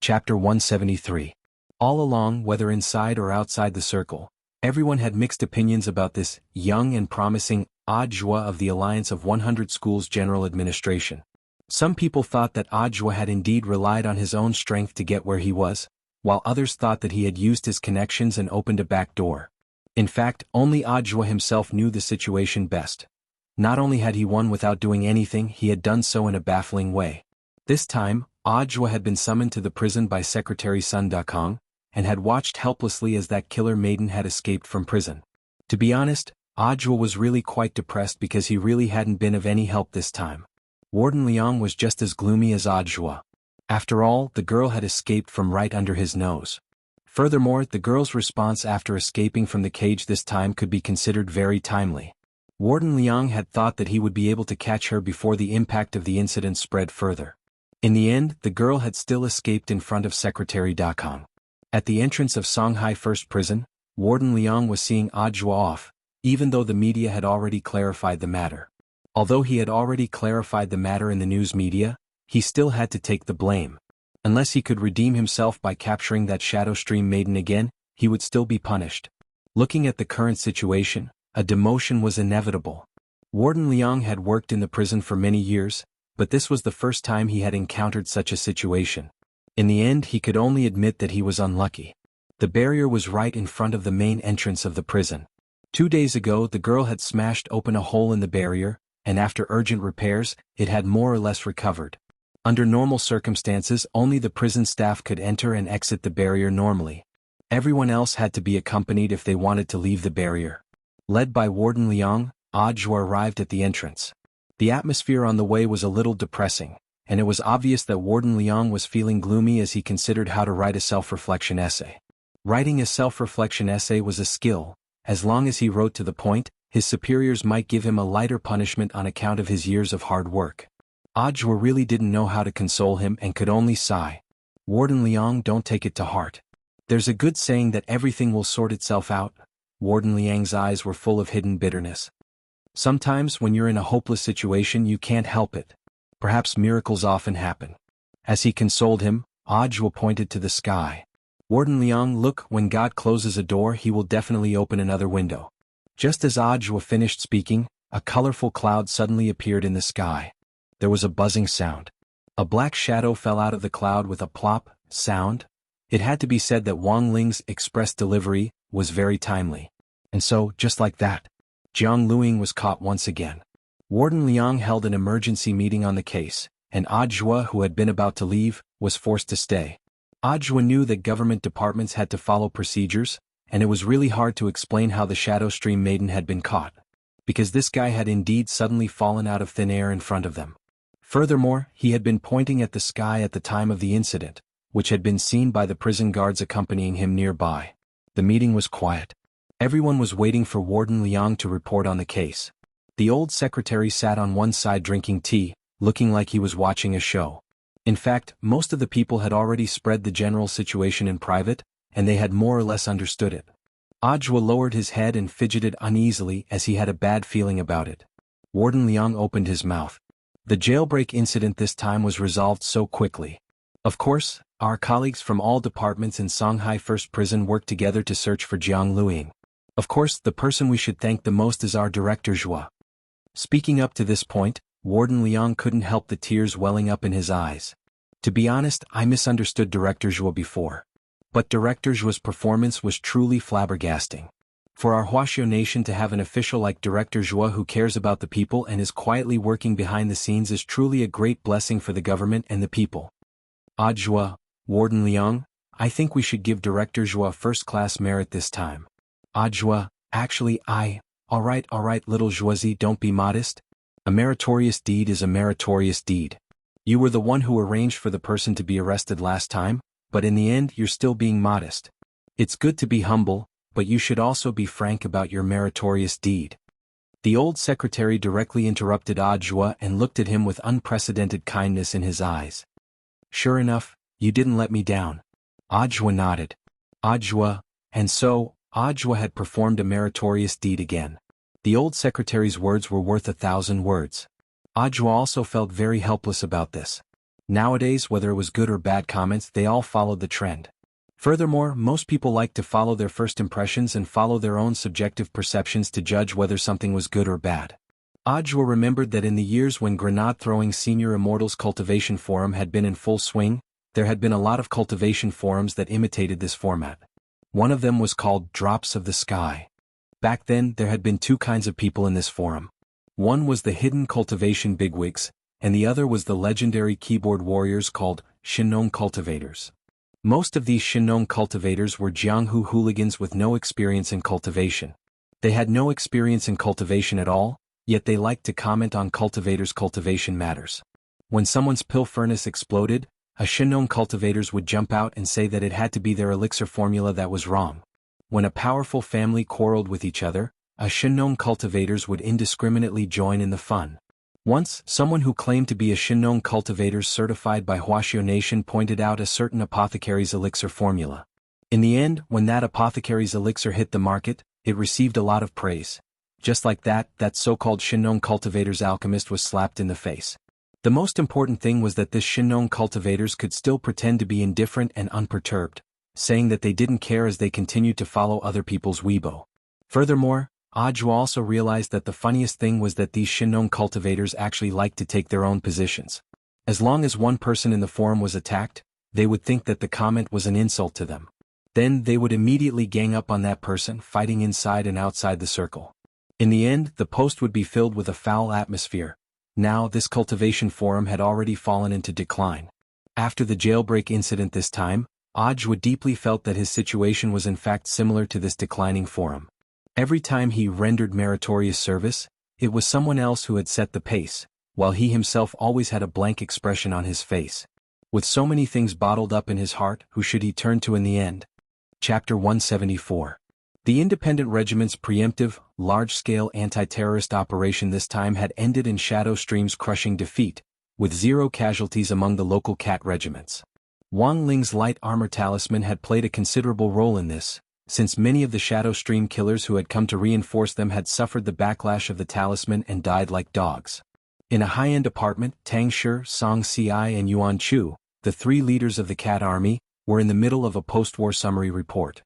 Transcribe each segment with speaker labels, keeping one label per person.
Speaker 1: Chapter 173. All along, whether inside or outside the circle, everyone had mixed opinions about this young and promising Audiobook of the Alliance of 100 Schools General Administration. Some people thought that Audiobook had indeed relied on his own strength to get where he was, while others thought that he had used his connections and opened a back door. In fact, only Audiobook himself knew the situation best. Not only had he won without doing anything, he had done so in a baffling way. This time, Audiobook had been summoned to the prison by Secretary Sun Dakong, and had watched helplessly as that killer maiden had escaped from prison. To be honest, Audiobook was really quite depressed because he really hadn't been of any help this time. Warden Liang was just as gloomy as Audiobook. After all, the girl had escaped from right under his nose. Furthermore, the girl's response after escaping from the cage this time could be considered very timely. Warden Liang had thought that he would be able to catch her before the impact of the incident spread further. In the end, the girl had still escaped in front of Secretary Dakong. At the entrance of Songhai First Prison, Warden Liang was seeing Audiobook off, even though the media had already clarified the matter. Although he had already clarified the matter in the news media, he still had to take the blame. Unless he could redeem himself by capturing that Shadow Stream maiden again, he would still be punished. Looking at the current situation, a demotion was inevitable. Warden Liang had worked in the prison for many years, but this was the first time he had encountered such a situation. In the end, he could only admit that he was unlucky. The barrier was right in front of the main entrance of the prison. 2 days ago, the girl had smashed open a hole in the barrier, and after urgent repairs, it had more or less recovered. Under normal circumstances, only the prison staff could enter and exit the barrier normally. Everyone else had to be accompanied if they wanted to leave the barrier. Led by Warden Liang, Audiobook arrived at the entrance. The atmosphere on the way was a little depressing, and it was obvious that Warden Liang was feeling gloomy as he considered how to write a self-reflection essay. Writing a self-reflection essay was a skill. As long as he wrote to the point, his superiors might give him a lighter punishment on account of his years of hard work. Audiobook really didn't know how to console him and could only sigh. Warden Liang, don't take it to heart. There's a good saying that everything will sort itself out. Warden Liang's eyes were full of hidden bitterness. Sometimes when you're in a hopeless situation you can't help it. Perhaps miracles often happen. As he consoled him, Audiobook pointed to the sky. Warden Liang, look, when God closes a door he will definitely open another window. Just as Audiobook finished speaking, a colorful cloud suddenly appeared in the sky. There was a buzzing sound. A black shadow fell out of the cloud with a plop sound. It had to be said that Wang Ling's express delivery was very timely. And so, just like that, Jiang Luing was caught once again. Warden Liang held an emergency meeting on the case, and Audiobook, who had been about to leave, was forced to stay. Audiobook knew that government departments had to follow procedures, and it was really hard to explain how the Shadow Stream maiden had been caught, because this guy had indeed suddenly fallen out of thin air in front of them. Furthermore, he had been pointing at the sky at the time of the incident, which had been seen by the prison guards accompanying him nearby. The meeting was quiet. Everyone was waiting for Warden Liang to report on the case. The old secretary sat on one side drinking tea, looking like he was watching a show. In fact, most of the people had already spread the general situation in private, and they had more or less understood it. Audiobook lowered his head and fidgeted uneasily as he had a bad feeling about it. Warden Liang opened his mouth. The jailbreak incident this time was resolved so quickly. Of course, our colleagues from all departments in Songhai First Prison worked together to search for Jiang Luing. Of course, the person we should thank the most is our director Zhuo. Speaking up to this point, Warden Liang couldn't help the tears welling up in his eyes. To be honest, I misunderstood Director Zhuo before. But Director Zhuo's performance was truly flabbergasting. For our Huaxiao nation to have an official like Director Zhuo who cares about the people and is quietly working behind the scenes is truly a great blessing for the government and the people. Zhuo, Warden Liang, I think we should give Director Zhuo first-class merit this time. Zhuo, actually alright little Zhuozi, don't be modest. A meritorious deed is a meritorious deed. You were the one who arranged for the person to be arrested last time, but in the end you're still being modest. It's good to be humble, but you should also be frank about your meritorious deed. The old secretary directly interrupted Zhuo and looked at him with unprecedented kindness in his eyes. Sure enough, you didn't let me down. Zhuo nodded. Zhuo, and so, Zhuo had performed a meritorious deed again. The old secretary's words were worth 1,000 words. Zhuo also felt very helpless about this. Nowadays, whether it was good or bad comments, they all followed the trend. Furthermore, most people like to follow their first impressions and follow their own subjective perceptions to judge whether something was good or bad. Audiobooks remembered that in the years when grenade-throwing Senior Immortals cultivation forum had been in full swing, there had been a lot of cultivation forums that imitated this format. One of them was called Drops of the Sky. Back then, there had been two kinds of people in this forum. One was the hidden cultivation bigwigs, and the other was the legendary keyboard warriors called xianxia cultivators. Most of these xianxia cultivators were jianghu hooligans with no experience in cultivation. They had no experience in cultivation at all, yet they liked to comment on cultivators' cultivation matters. When someone's pill furnace exploded, a xianxia cultivators would jump out and say that it had to be their elixir formula that was wrong. When a powerful family quarreled with each other, a xianxia cultivators would indiscriminately join in the fun. Once, someone who claimed to be a xianxia cultivator certified by Wuxia Nation pointed out a certain apothecary's elixir formula. In the end, when that apothecary's elixir hit the market, it received a lot of praise. Just like that so-called xianxia cultivator's alchemist was slapped in the face. The most important thing was that this xianxia cultivators could still pretend to be indifferent and unperturbed, saying that they didn't care as they continued to follow other people's weibo. Furthermore, Audiobooks also realized that the funniest thing was that these xianxia cultivators actually liked to take their own positions. As long as one person in the forum was attacked, they would think that the comment was an insult to them. Then they would immediately gang up on that person, fighting inside and outside the circle. In the end, the post would be filled with a foul atmosphere. Now, this cultivation forum had already fallen into decline. After the jailbreak incident this time, Audiobooks deeply felt that his situation was in fact similar to this declining forum. Every time he rendered meritorious service, it was someone else who had set the pace, while he himself always had a blank expression on his face. With so many things bottled up in his heart, who should he turn to in the end? Chapter 174. The independent regiment's preemptive, large-scale anti-terrorist operation this time had ended in Shadow Stream's crushing defeat, with 0 casualties among the local cat regiments. Wang Ling's light armor talisman had played a considerable role in this, since many of the Shadow Stream killers who had come to reinforce them had suffered the backlash of the talisman and died like dogs. In a high-end apartment, Tang Shi, Song Ci and Yuan Chu, the 3 leaders of the cat army, were in the middle of a post-war summary report.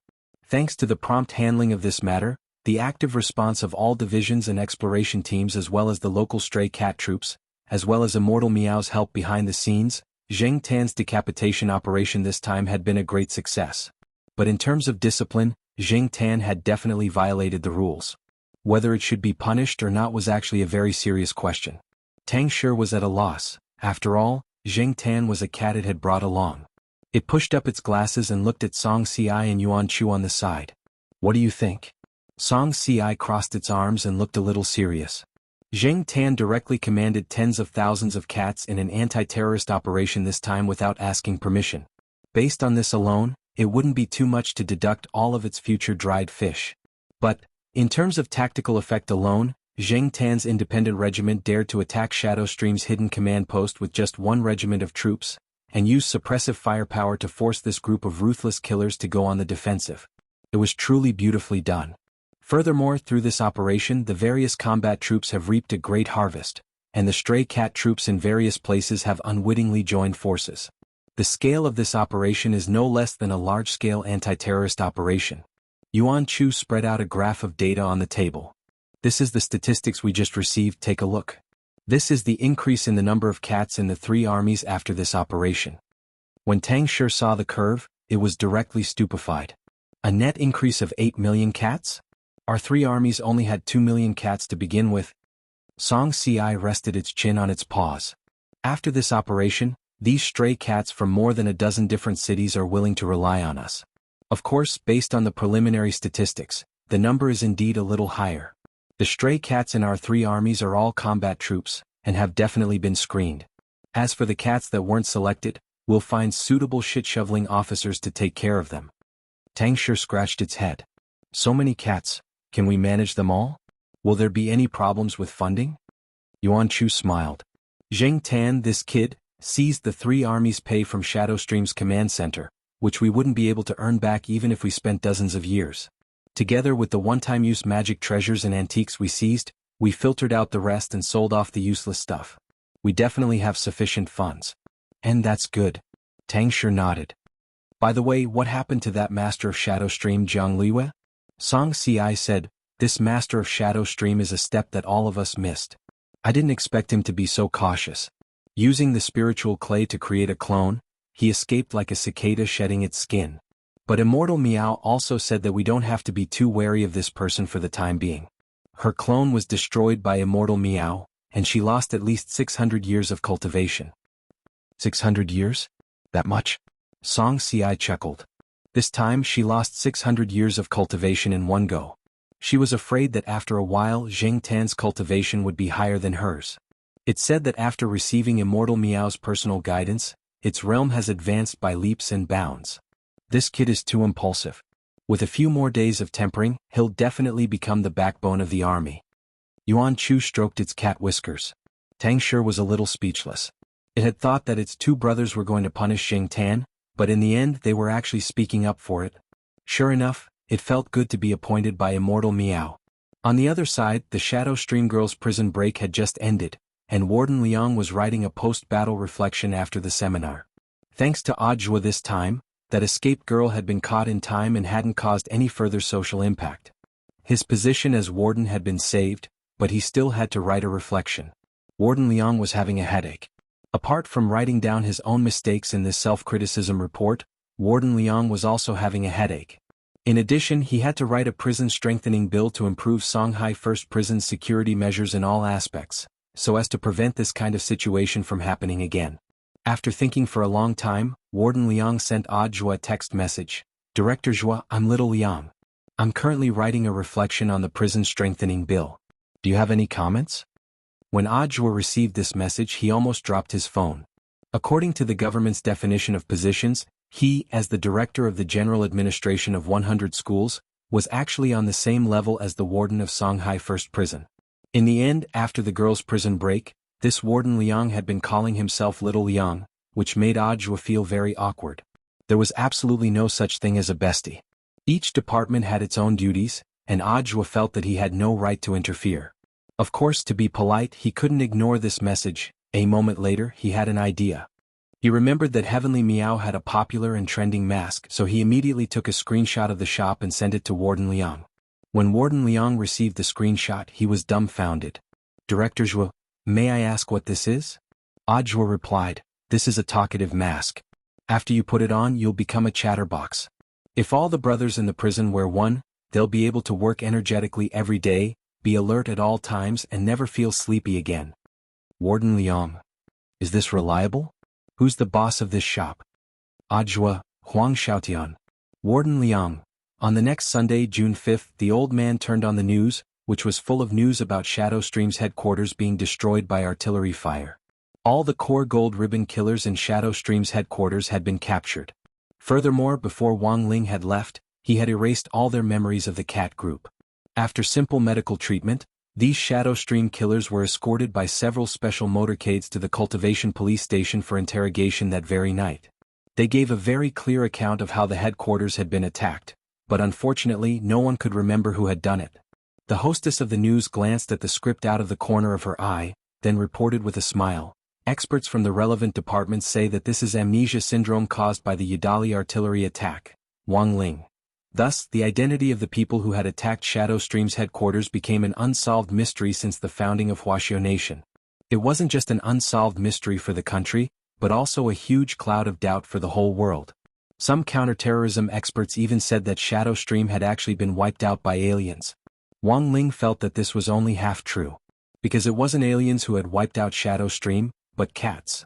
Speaker 1: Thanks to the prompt handling of this matter, the active response of all divisions and exploration teams as well as the local stray cat troops, as well as Immortal Meow's help behind the scenes, Zheng Tan's decapitation operation this time had been a great success. But in terms of discipline, Zheng Tan had definitely violated the rules. Whether it should be punished or not was actually a very serious question. Tang Shi was at a loss. After all, Zheng Tan was a cat it had brought along. It pushed up its glasses and looked at Song Ci and Yuan Chu on the side. What do you think? Song Ci crossed its arms and looked a little serious. Zheng Tan directly commanded tens of thousands of cats in an anti-terrorist operation this time without asking permission. Based on this alone, it wouldn't be too much to deduct all of its future dried fish. But, in terms of tactical effect alone, Zheng Tan's independent regiment dared to attack Shadow Stream's hidden command post with just 1 regiment of troops, and use suppressive firepower to force this group of ruthless killers to go on the defensive. It was truly beautifully done. Furthermore, through this operation the various combat troops have reaped a great harvest, and the stray cat troops in various places have unwittingly joined forces. The scale of this operation is no less than a large-scale anti-terrorist operation. Yuan Chu spread out a graph of data on the table. This is the statistics we just received, take a look. This is the increase in the number of cats in the 3 armies after this operation. When Tang Shi saw the curve, it was directly stupefied. A net increase of 8 million cats? Our 3 armies only had 2 million cats to begin with. Song Ci rested its chin on its paws. After this operation, these stray cats from more than a dozen different cities are willing to rely on us. Of course, based on the preliminary statistics, the number is indeed a little higher. The stray cats in our 3 armies are all combat troops, and have definitely been screened. As for the cats that weren't selected, we'll find suitable shit-shoveling officers to take care of them. Tang Shi scratched its head. So many cats, can we manage them all? Will there be any problems with funding? Yuan Chu smiled. Zheng Tan, this kid, seized the 3 armies' pay from Shadow Stream's command center, which we wouldn't be able to earn back even if we spent dozens of years. Together with the one-time use magic treasures and antiques we seized, we filtered out the rest and sold off the useless stuff. We definitely have sufficient funds. And that's good. Tangshi nodded. By the way, what happened to that master of Shadow Stream Jianghu? Song Ci said, this master of Shadow Stream is a step that all of us missed. I didn't expect him to be so cautious. Using the spiritual clay to create a clone, he escaped like a cicada shedding its skin. But Immortal Meow also said that we don't have to be too wary of this person for the time being. Her clone was destroyed by Immortal Meow, and she lost at least 600 years of cultivation. 600 years? That much? Song Ci chuckled. This time she lost 600 years of cultivation in one go. She was afraid that after a while Zheng Tan's cultivation would be higher than hers. It said that after receiving Immortal Meow's personal guidance, its realm has advanced by leaps and bounds. This kid is too impulsive. With a few more days of tempering, he'll definitely become the backbone of the army. Yuan Chu stroked its cat whiskers. Tangshi was a little speechless. It had thought that its two brothers were going to punish Zheng Tan, but in the end they were actually speaking up for it. Sure enough, it felt good to be appointed by Immortal Meow. On the other side, the Shadow Stream Girls' prison break had just ended, and Warden Liang was writing a post-battle reflection after the seminar. Thanks to Audiobook this time, that escaped girl had been caught in time and hadn't caused any further social impact. His position as warden had been saved, but he still had to write a reflection. Warden Liang was having a headache. Apart from writing down his own mistakes in this self-criticism report, Warden Liang was also having a headache. In addition, he had to write a prison strengthening bill to improve Songhai First Prison's security measures in all aspects, so as to prevent this kind of situation from happening again. After thinking for a long time, Warden Liang sent Audiobook a text message. Director Zhua, I'm Little Liang. I'm currently writing a reflection on the prison strengthening bill. Do you have any comments? When Audiobook received this message, he almost dropped his phone. According to the government's definition of positions, he, as the director of the general administration of 100 schools, was actually on the same level as the warden of Songhai First Prison. In the end, after the girls' prison break, this Warden Liang had been calling himself Little Liang, which made Audiobook feel very awkward. There was absolutely no such thing as a bestie. Each department had its own duties, and Audiobook felt that he had no right to interfere. Of course, to be polite, he couldn't ignore this message. A moment later, he had an idea. He remembered that Heavenly Meow had a popular and trending mask, so he immediately took a screenshot of the shop and sent it to Warden Liang. When Warden Liang received the screenshot, he was dumbfounded. Director Zhua, may I ask what this is? Audiobook replied, this is a talkative mask. After you put it on, you'll become a chatterbox. If all the brothers in the prison wear one, they'll be able to work energetically every day, be alert at all times, and never feel sleepy again. Warden Liang. Is this reliable? Who's the boss of this shop? Audiobook, Huang Xiaotian. Warden Liang. On the next Sunday, June 5th, the old man turned on the news, which was full of news about Shadow Stream's headquarters being destroyed by artillery fire. All the core gold ribbon killers in Shadow Stream's headquarters had been captured. Furthermore, before Wang Ling had left, he had erased all their memories of the cat group. After simple medical treatment, these Shadow Stream killers were escorted by several special motorcades to the Cultivation police station for interrogation that very night. They gave a very clear account of how the headquarters had been attacked, but unfortunately no one could remember who had done it. The hostess of the news glanced at the script out of the corner of her eye, then reported with a smile, experts from the relevant departments say that this is amnesia syndrome caused by the Yadali artillery attack, Wang Ling. Thus, the identity of the people who had attacked Shadow Stream's headquarters became an unsolved mystery since the founding of Huaxiao Nation. It wasn't just an unsolved mystery for the country, but also a huge cloud of doubt for the whole world. Some counterterrorism experts even said that Shadow Stream had actually been wiped out by aliens. Wang Ling felt that this was only half true. Because it wasn't aliens who had wiped out Shadow Stream, but cats.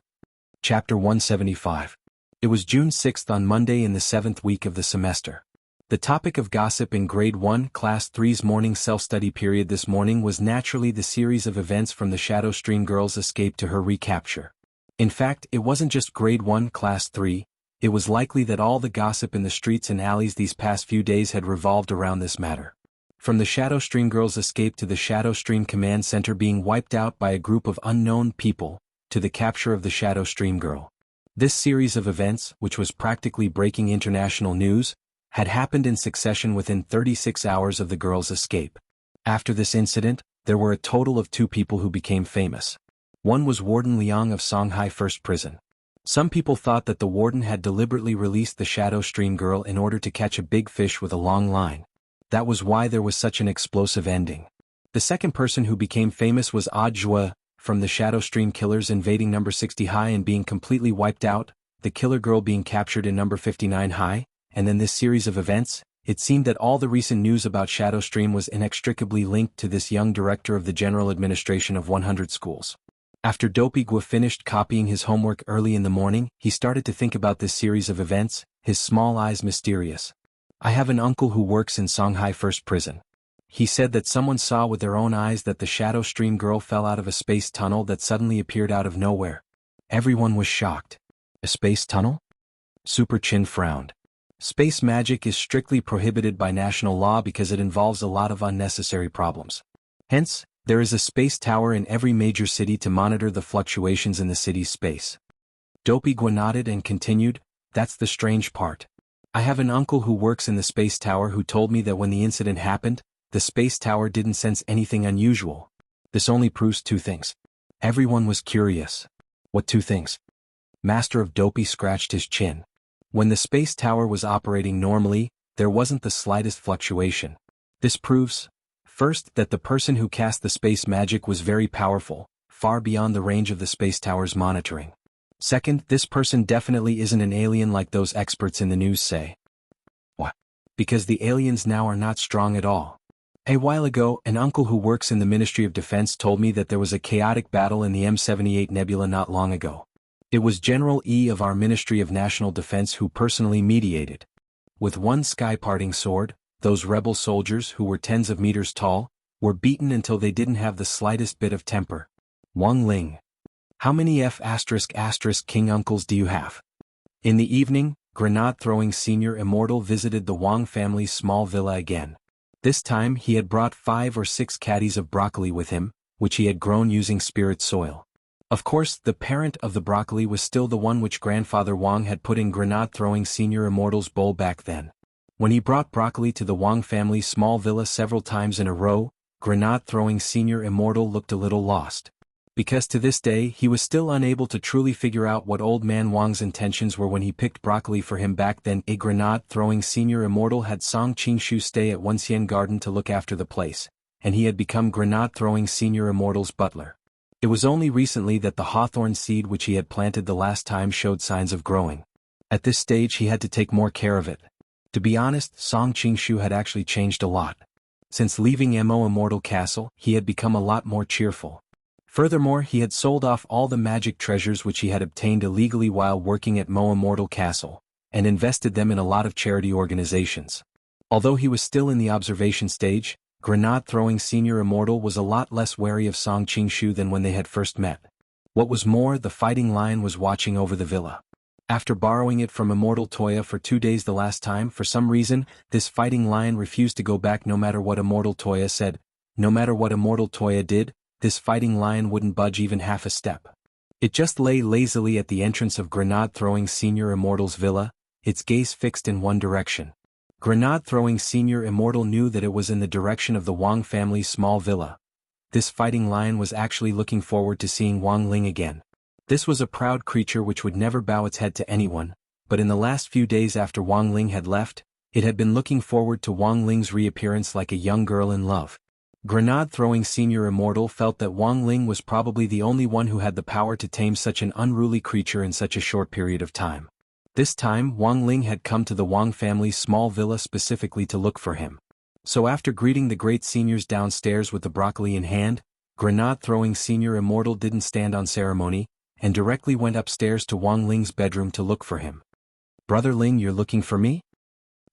Speaker 1: Chapter 175. It was June 6th on Monday in the 7th week of the semester. The topic of gossip in Grade 1, Class 3's morning self-study period this morning was naturally the series of events from the Shadow Stream girls' escape to her recapture. In fact, it wasn't just Grade 1, Class 3, it was likely that all the gossip in the streets and alleys these past few days had revolved around this matter. From the Shadow Stream girls' escape to the Shadow Stream Command Center being wiped out by a group of unknown people, to the capture of the Shadow Stream girl. This series of events, which was practically breaking international news, had happened in succession within 36 hours of the girls' escape. After this incident, there were a total of 2 people who became famous. One was Warden Liang of Songhai First Prison. Some people thought that the warden had deliberately released the Shadow Stream girl in order to catch a big fish with a long line. That was why there was such an explosive ending. The second person who became famous was Audiobook, from the Shadow Stream killers invading number 60 high and being completely wiped out, the killer girl being captured in number 59 high, and then this series of events. It seemed that all the recent news about Shadow Stream was inextricably linked to this young director of the general administration of 100 schools. After Dopey finished copying his homework early in the morning, he started to think about this series of events, his small eyes mysterious. I have an uncle who works in Shanghai First Prison. He said that someone saw with their own eyes that the Shadow Stream girl fell out of a space tunnel that suddenly appeared out of nowhere. Everyone was shocked. A space tunnel? Super Chin frowned. Space magic is strictly prohibited by national law because it involves a lot of unnecessary problems. Hence, there is a space tower in every major city to monitor the fluctuations in the city's space. Dopey nodded and continued, that's the strange part. I have an uncle who works in the space tower who told me that when the incident happened, the space tower didn't sense anything unusual. This only proves two things. Everyone was curious. What two things? Master of Dopey scratched his chin. When the space tower was operating normally, there wasn't the slightest fluctuation. This proves, first, that the person who cast the space magic was very powerful, far beyond the range of the space tower's monitoring. Second, this person definitely isn't an alien like those experts in the news say. What? Because the aliens now are not strong at all. A while ago, an uncle who works in the Ministry of Defense told me that there was a chaotic battle in the M78 Nebula not long ago. It was General E of our Ministry of National Defense who personally mediated. With one sky-parting sword, those rebel soldiers who were tens of meters tall, were beaten until they didn't have the slightest bit of temper. Wang Ling. How many King uncles do you have? In the evening, grenade-throwing senior Immortal visited the Wang family's small villa again. This time he had brought 5 or 6 caddies of broccoli with him, which he had grown using spirit soil. Of course, the parent of the broccoli was still the one which grandfather Wang had put in grenade-throwing senior Immortal's bowl back then. When he brought broccoli to the Wang family's small villa several times in a row, grenade-throwing senior Immortal looked a little lost. Because to this day he was still unable to truly figure out what old man Wang's intentions were when he picked broccoli for him back then. A grenade-throwing senior Immortal had Song Qingshu stay at Wuxian Garden to look after the place, and he had become grenade-throwing senior Immortal's butler. It was only recently that the hawthorn seed which he had planted the last time showed signs of growing. At this stage he had to take more care of it. To be honest, Song Qingshu had actually changed a lot. Since leaving Mo Immortal Castle, he had become a lot more cheerful. Furthermore, he had sold off all the magic treasures which he had obtained illegally while working at Mo Immortal Castle, and invested them in a lot of charity organizations. Although he was still in the observation stage, grenade-throwing senior Immortal was a lot less wary of Song Qingshu than when they had first met. What was more, the fighting lion was watching over the villa. After borrowing it from Immortal Toya for 2 days the last time, for some reason, this fighting lion refused to go back no matter what Immortal Toya said. No matter what Immortal Toya did, this fighting lion wouldn't budge even half a step. It just lay lazily at the entrance of grenade-throwing senior Immortal's villa, its gaze fixed in one direction. Grenade-throwing senior Immortal knew that it was in the direction of the Wang family's small villa. This fighting lion was actually looking forward to seeing Wang Ling again. This was a proud creature which would never bow its head to anyone, but in the last few days after Wang Ling had left, it had been looking forward to Wang Ling's reappearance like a young girl in love. Grenade-throwing senior Immortal felt that Wang Ling was probably the only one who had the power to tame such an unruly creature in such a short period of time. This time, Wang Ling had come to the Wang family's small villa specifically to look for him. So after greeting the great seniors downstairs with the broccoli in hand, grenade-throwing senior Immortal didn't stand on ceremony, and directly went upstairs to Wang Ling's bedroom to look for him. "Brother Ling, you're looking for me?"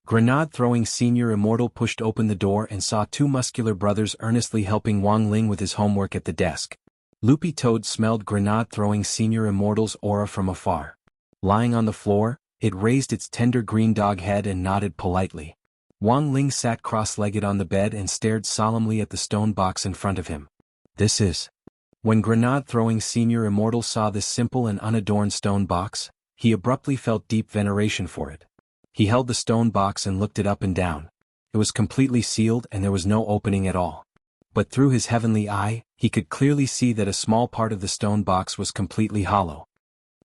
Speaker 1: Grenade-throwing senior Immortal pushed open the door and saw 2 muscular brothers earnestly helping Wang Ling with his homework at the desk. Loopy Toad smelled grenade-throwing senior Immortal's aura from afar. Lying on the floor, it raised its tender green dog head and nodded politely. Wang Ling sat cross-legged on the bed and stared solemnly at the stone box in front of him. "This is..." When grenade-throwing senior Immortal saw this simple and unadorned stone box, he abruptly felt deep veneration for it. He held the stone box and looked it up and down. It was completely sealed and there was no opening at all. But through his heavenly eye, he could clearly see that a small part of the stone box was completely hollow.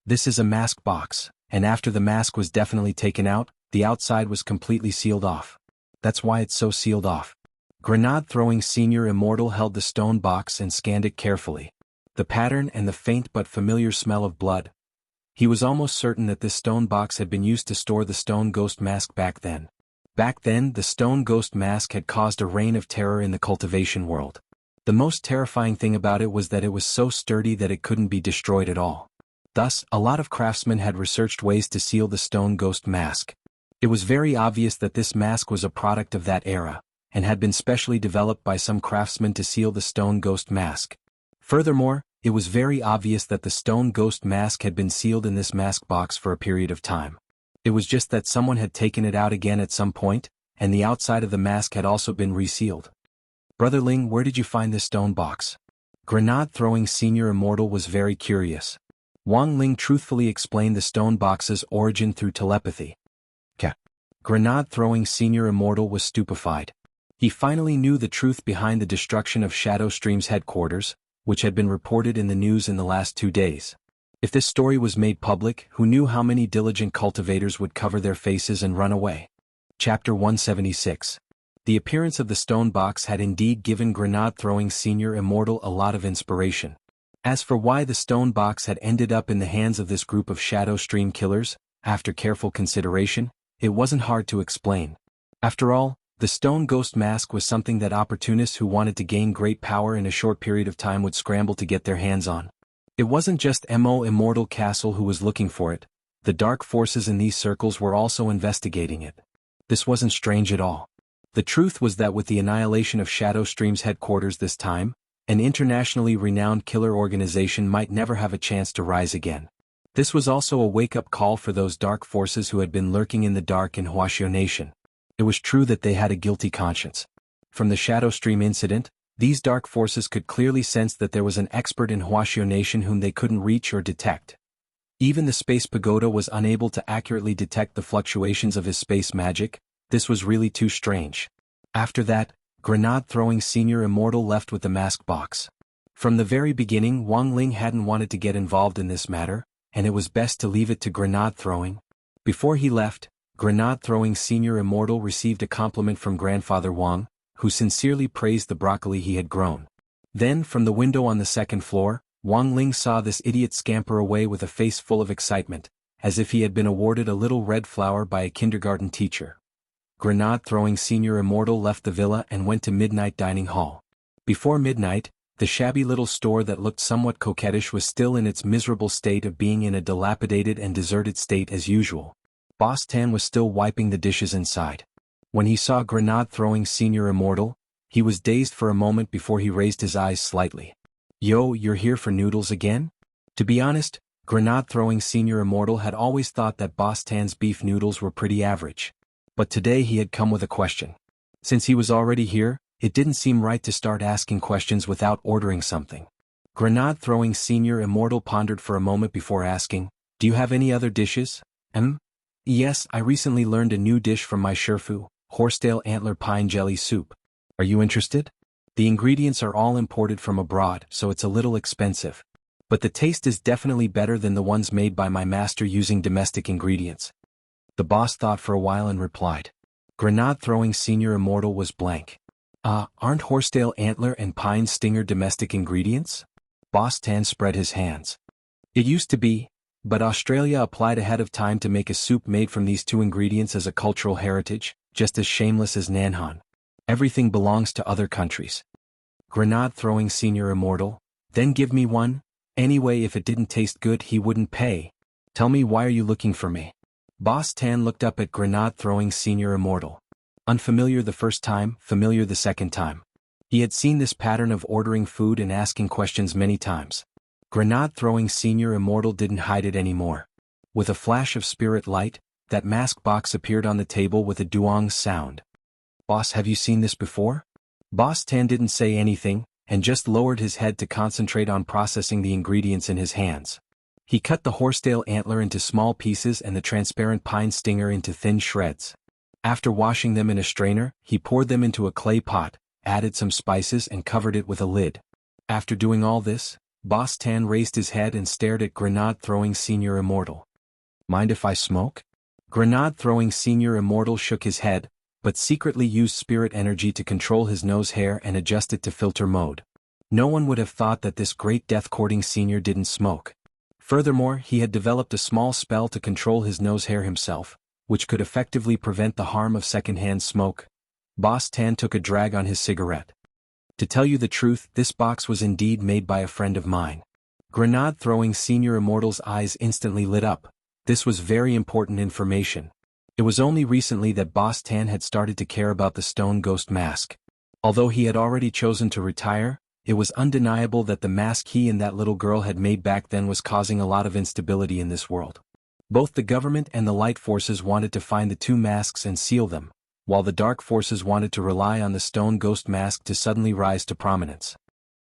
Speaker 1: This is a mask box, and after the mask was definitely taken out, the outside was completely sealed off. That's why it's so sealed off. Grenade-throwing Senior Immortal held the stone box and scanned it carefully. The pattern and the faint but familiar smell of blood. He was almost certain that this stone box had been used to store the stone ghost mask back then. Back then, the stone ghost mask had caused a reign of terror in the cultivation world. The most terrifying thing about it was that it was so sturdy that it couldn't be destroyed at all. Thus, a lot of craftsmen had researched ways to seal the stone ghost mask. It was very obvious that this mask was a product of that era, and had been specially developed by some craftsmen to seal the stone ghost mask. Furthermore, it was very obvious that the stone ghost mask had been sealed in this mask box for a period of time. It was just that someone had taken it out again at some point, and the outside of the mask had also been resealed. Brother Ling, where did you find this stone box? Grenade-throwing Senior Immortal was very curious. Wang Ling truthfully explained the stone box's origin through telepathy. Grenade-throwing Senior Immortal was stupefied. He finally knew the truth behind the destruction of Shadow Stream's headquarters, which had been reported in the news in the last 2 days. If this story was made public, who knew how many diligent cultivators would cover their faces and run away? Chapter 176. The appearance of the stone box had indeed given grenade-throwing Senior Immortal a lot of inspiration. As for why the stone box had ended up in the hands of this group of Shadow Stream killers, after careful consideration, it wasn't hard to explain. After all, the stone ghost mask was something that opportunists who wanted to gain great power in a short period of time would scramble to get their hands on. It wasn't just Immortal Castle who was looking for it. The dark forces in these circles were also investigating it. This wasn't strange at all. The truth was that with the annihilation of Shadow Stream's headquarters this time, an internationally renowned killer organization might never have a chance to rise again. This was also a wake-up call for those dark forces who had been lurking in the dark in Huaxiao Nation. It was true that they had a guilty conscience. From the Shadow Stream incident, these dark forces could clearly sense that there was an expert in Huaxiao Nation whom they couldn't reach or detect. Even the Space Pagoda was unable to accurately detect the fluctuations of his space magic. This was really too strange. After that, grenade-throwing Senior Immortal left with the mask box. From the very beginning, Wang Ling hadn't wanted to get involved in this matter, and it was best to leave it to grenade-throwing. Before he left, grenade-throwing Senior Immortal received a compliment from Grandfather Wang, who sincerely praised the broccoli he had grown. Then, from the window on the second floor, Wang Ling saw this idiot scamper away with a face full of excitement, as if he had been awarded a little red flower by a kindergarten teacher. Grenade-throwing Senior Immortal left the villa and went to Midnight Dining Hall. Before midnight, the shabby little store that looked somewhat coquettish was still in its miserable state of being in a dilapidated and deserted state as usual. Boss Tan was still wiping the dishes inside. When he saw grenade-throwing Senior Immortal, he was dazed for a moment before he raised his eyes slightly. "Yo, you're here for noodles again?" To be honest, grenade-throwing Senior Immortal had always thought that Boss Tan's beef noodles were pretty average. But today he had come with a question. Since he was already here, it didn't seem right to start asking questions without ordering something. Grenade-throwing Senior Immortal pondered for a moment before asking, "Do you have any other dishes?" Yes, I recently learned a new dish from my Sherfu, horsetail antler pine jelly soup. Are you interested? The ingredients are all imported from abroad, so it's a little expensive. But the taste is definitely better than the ones made by my master using domestic ingredients. The boss thought for a while and replied. Grenade-throwing Senior Immortal was blank. Aren't horsetail antler and pine stinger domestic ingredients? Boss Tan spread his hands. It used to be, but Australia applied ahead of time to make a soup made from these two ingredients as a cultural heritage, just as shameless as Nanhan. Everything belongs to other countries. Grenade-throwing Senior Immortal, then give me one. Anyway, if it didn't taste good, he wouldn't pay. Tell me, why are you looking for me? Boss Tan looked up at grenade-throwing Senior Immortal. Unfamiliar the first time, familiar the second time. He had seen this pattern of ordering food and asking questions many times. Grenade-throwing Senior Immortal didn't hide it anymore. With a flash of spirit light, that mask box appeared on the table with a duong sound. Boss, have you seen this before? Boss Tan didn't say anything, and just lowered his head to concentrate on processing the ingredients in his hands. He cut the horsetail antler into small pieces and the transparent pine stinger into thin shreds. After washing them in a strainer, he poured them into a clay pot, added some spices and covered it with a lid. After doing all this, Boss Tan raised his head and stared at grenade-throwing Senior Immortal. Mind if I smoke? Grenade-throwing Senior Immortal shook his head, but secretly used spirit energy to control his nose hair and adjust it to filter mode. No one would have thought that this great death-courting senior didn't smoke. Furthermore, he had developed a small spell to control his nose hair himself, which could effectively prevent the harm of secondhand smoke. Boss Tan took a drag on his cigarette. To tell you the truth, this box was indeed made by a friend of mine. Grenade-throwing Senior Immortal's eyes instantly lit up. This was very important information. It was only recently that Boss Tan had started to care about the stone ghost mask. Although he had already chosen to retire, it was undeniable that the mask he and that little girl had made back then was causing a lot of instability in this world. Both the government and the light forces wanted to find the two masks and seal them, while the dark forces wanted to rely on the stone ghost mask to suddenly rise to prominence.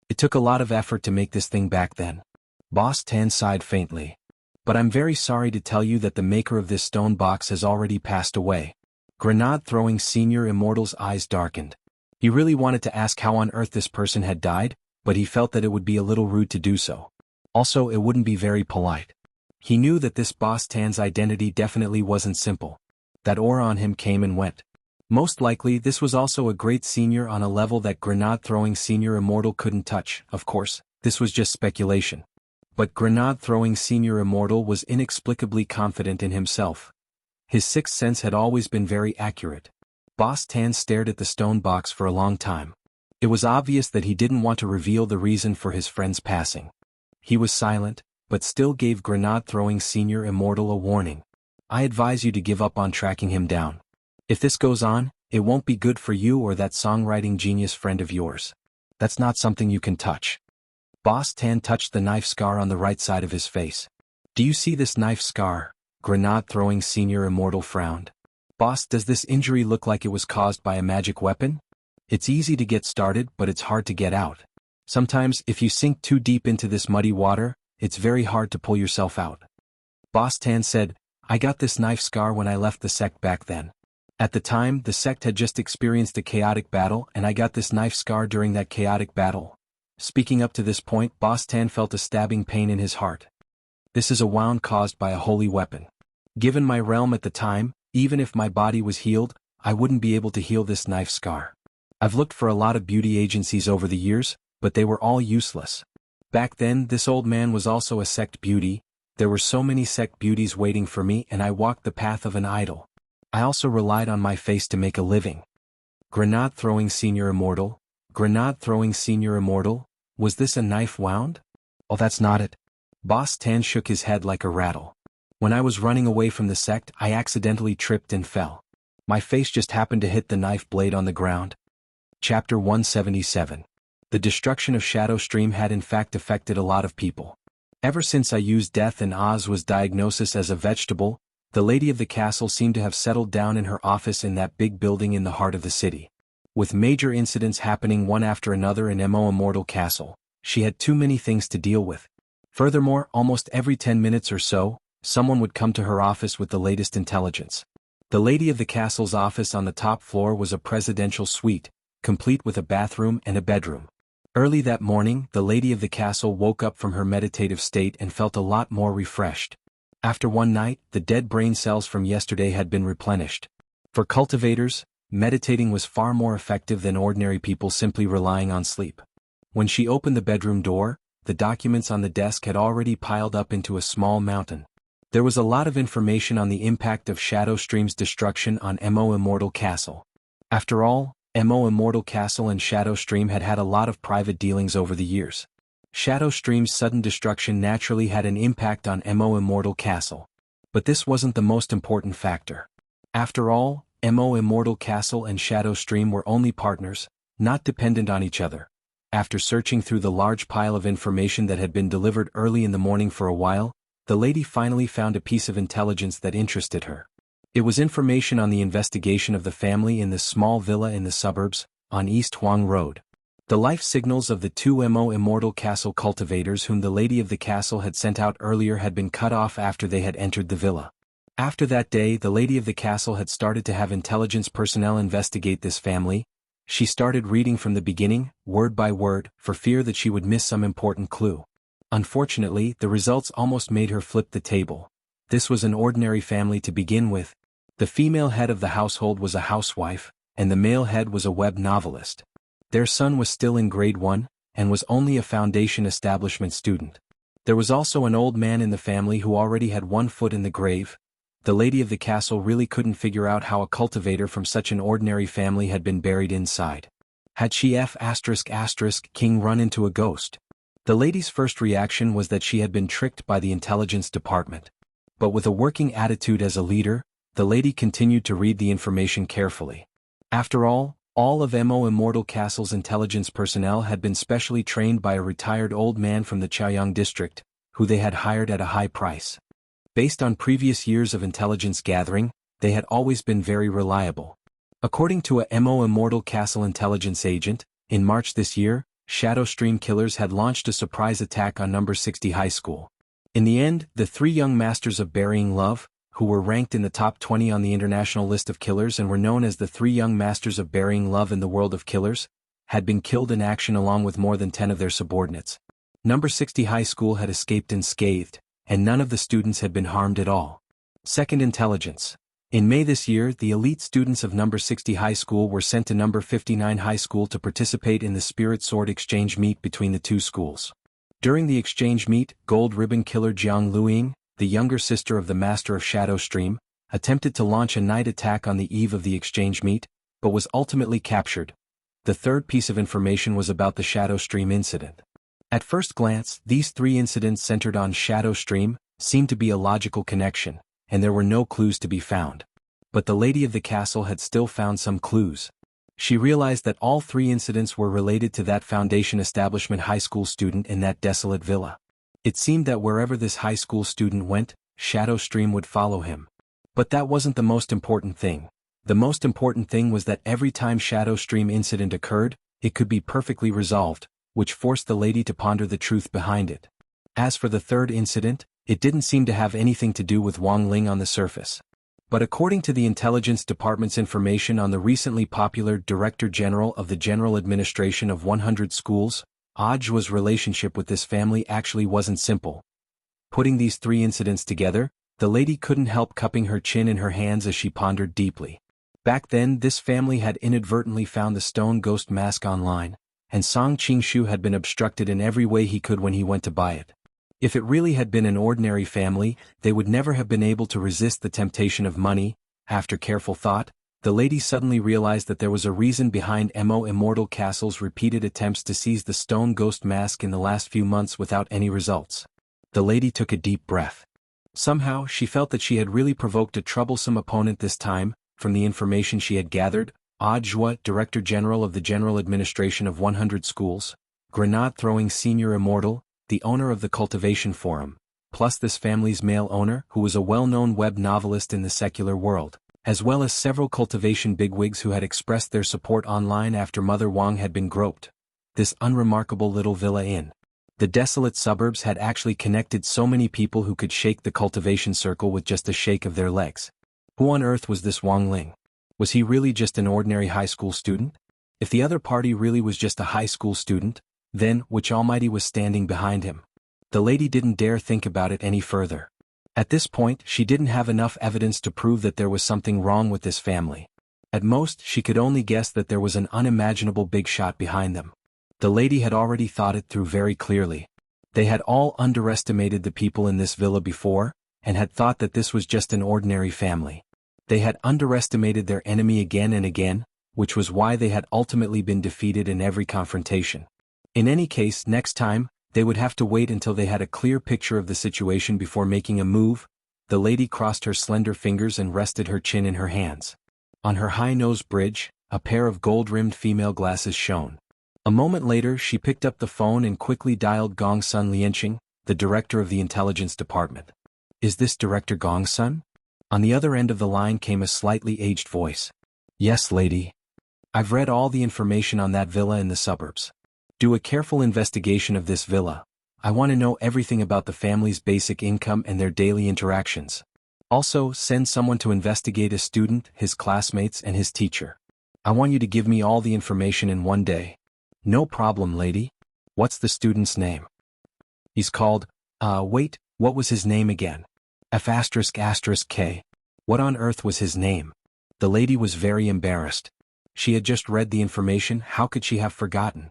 Speaker 1: It took a lot of effort to make this thing back then. Boss Tan sighed faintly. But I'm very sorry to tell you that the maker of this stone box has already passed away. Grenade-throwing Senior Immortal's eyes darkened. He really wanted to ask how on earth this person had died, but he felt that it would be a little rude to do so. Also, it wouldn't be very polite. He knew that this Boss Tan's identity definitely wasn't simple. That aura on him came and went. Most likely this was also a great senior on a level that grenade-throwing Senior Immortal couldn't touch. Of course, this was just speculation. But grenade-throwing Senior Immortal was inexplicably confident in himself. His sixth sense had always been very accurate. Boss Tan stared at the stone box for a long time. It was obvious that he didn't want to reveal the reason for his friend's passing. He was silent, but still gave grenade-throwing Senior Immortal a warning. I advise you to give up on tracking him down. If this goes on, it won't be good for you or that songwriting genius friend of yours. That's not something you can touch. Boss Tan touched the knife scar on the right side of his face. Do you see this knife scar? Grenade-throwing Senior Immortal frowned. Boss, does this injury look like it was caused by a magic weapon? It's easy to get started, but it's hard to get out. Sometimes, if you sink too deep into this muddy water, it's very hard to pull yourself out. Boss Tan said, I got this knife scar when I left the sect back then. At the time, the sect had just experienced a chaotic battle and I got this knife scar during that chaotic battle. Speaking up to this point, Boss Tan felt a stabbing pain in his heart. This is a wound caused by a holy weapon. Given my realm at the time, even if my body was healed, I wouldn't be able to heal this knife scar. I've looked for a lot of beauty agencies over the years, but they were all useless. Back then, this old man was also a sect beauty. There were so many sect beauties waiting for me and I walked the path of an idol. I also relied on my face to make a living. Grenade-throwing Senior Immortal? Grenade-throwing Senior Immortal? Was this a knife wound? Oh, that's not it. Boss Tan shook his head like a rattle. When I was running away from the sect, I accidentally tripped and fell. My face just happened to hit the knife blade on the ground. Chapter 177. The destruction of Shadow Stream had in fact affected a lot of people. Ever since I used Death and Oz was diagnosis as a vegetable, the lady of the castle seemed to have settled down in her office in that big building in the heart of the city. With major incidents happening one after another in Immortal Castle, she had too many things to deal with. Furthermore, almost every 10 minutes or so, someone would come to her office with the latest intelligence. The lady of the castle's office on the top floor was a presidential suite, complete with a bathroom and a bedroom. Early that morning, the lady of the castle woke up from her meditative state and felt a lot more refreshed. After one night, the dead brain cells from yesterday had been replenished. For cultivators, meditating was far more effective than ordinary people simply relying on sleep. When she opened the bedroom door, the documents on the desk had already piled up into a small mountain. There was a lot of information on the impact of Shadow Stream's destruction on Immortal Castle. After all, Immortal Castle and Shadow Stream had had a lot of private dealings over the years. Shadow Stream's sudden destruction naturally had an impact on Immortal Castle. But this wasn't the most important factor. After all, Immortal Castle and Shadow Stream were only partners, not dependent on each other. After searching through the large pile of information that had been delivered early in the morning for a while, the lady finally found a piece of intelligence that interested her. It was information on the investigation of the family in this small villa in the suburbs, on East Huang Road. The life signals of the two Immortal Castle cultivators whom the lady of the castle had sent out earlier had been cut off after they had entered the villa. After that day, the lady of the castle had started to have intelligence personnel investigate this family. She started reading from the beginning, word by word, for fear that she would miss some important clue. Unfortunately, the results almost made her flip the table. This was an ordinary family to begin with. The female head of the household was a housewife, and the male head was a web novelist. Their son was still in grade 1, and was only a foundation establishment student. There was also an old man in the family who already had one foot in the grave. The lady of the castle really couldn't figure out how a cultivator from such an ordinary family had been buried inside. Had she king run into a ghost? The lady's first reaction was that she had been tricked by the intelligence department. But with a working attitude as a leader, the lady continued to read the information carefully. After all of Immortal Castle's intelligence personnel had been specially trained by a retired old man from the Chaoyang district, who they had hired at a high price. Based on previous years of intelligence gathering, they had always been very reliable. According to a Immortal Castle intelligence agent, in March this year, Shadow Stream killers had launched a surprise attack on number 60 high school. In the end, the 3 young masters of burying love, who were ranked in the top 20 on the international list of killers and were known as the 3 young masters of burying love in the world of killers, had been killed in action along with more than 10 of their subordinates. Number 60 high school had escaped unscathed, and none of the students had been harmed at all. Second intelligence. In May this year, the elite students of number 60 high school were sent to number 59 high school to participate in the Spirit Sword exchange meet between the 2 schools. During the exchange meet, Gold Ribbon killer Jianghu, the younger sister of the master of Shadow Stream, attempted to launch a night attack on the eve of the exchange meet, but was ultimately captured. The third piece of information was about the Shadow Stream incident. At first glance, these 3 incidents centered on Shadow Stream seemed to be a logical connection, and there were no clues to be found. But the lady of the castle had still found some clues. She realized that all 3 incidents were related to that Foundation Establishment high school student in that desolate villa. It seemed that wherever this high school student went, Shadow Stream would follow him. But that wasn't the most important thing. The most important thing was that every time Shadow Stream incident occurred, it could be perfectly resolved, which forced the lady to ponder the truth behind it. As for the third incident, it didn't seem to have anything to do with Wang Ling on the surface. But according to the Intelligence Department's information on the recently popular Director General of the General Administration of 100 Schools, Audiobookslover's relationship with this family actually wasn't simple. Putting these 3 incidents together, the lady couldn't help cupping her chin in her hands as she pondered deeply. Back then, this family had inadvertently found the stone ghost mask online, and Song Qingshu had been obstructed in every way he could when he went to buy it. If it really had been an ordinary family, they would never have been able to resist the temptation of money. After careful thought, the lady suddenly realized that there was a reason behind Immortal Castle's repeated attempts to seize the stone ghost mask in the last few months without any results. The lady took a deep breath. Somehow, she felt that she had really provoked a troublesome opponent this time. From the information she had gathered, Audiobookslover, Director General of the General Administration of 100 Schools, grenade-throwing Senior Immortal, the owner of the Cultivation Forum, plus this family's male owner who was a well-known web novelist in the secular world, as well as several cultivation bigwigs who had expressed their support online after Mother Wang had been groped. This unremarkable little villa in the desolate suburbs had actually connected so many people who could shake the cultivation circle with just a shake of their legs. Who on earth was this Wang Ling? Was he really just an ordinary high school student? If the other party really was just a high school student, then which almighty was standing behind him? The lady didn't dare think about it any further. At this point, she didn't have enough evidence to prove that there was something wrong with this family. At most, she could only guess that there was an unimaginable big shot behind them. The lady had already thought it through very clearly. They had all underestimated the people in this villa before, and had thought that this was just an ordinary family. They had underestimated their enemy again and again, which was why they had ultimately been defeated in every confrontation. In any case, next time, they would have to wait until they had a clear picture of the situation before making a move. The lady crossed her slender fingers and rested her chin in her hands. On her high-nosed bridge, a pair of gold-rimmed female glasses shone. A moment later, she picked up the phone and quickly dialed Gong Sun Lianqing, the director of the intelligence department. Is this Director Gong Sun? On the other end of the line came a slightly aged voice. Yes, lady. I've read all the information on that villa in the suburbs. Do a careful investigation of this villa. I want to know everything about the family's basic income and their daily interactions. Also, send someone to investigate a student, his classmates, and his teacher. I want you to give me all the information in one day. No problem, lady. What's the student's name? He's called, wait, what was his name again? F***K. What on earth was his name? The lady was very embarrassed. She had just read the information, how could she have forgotten?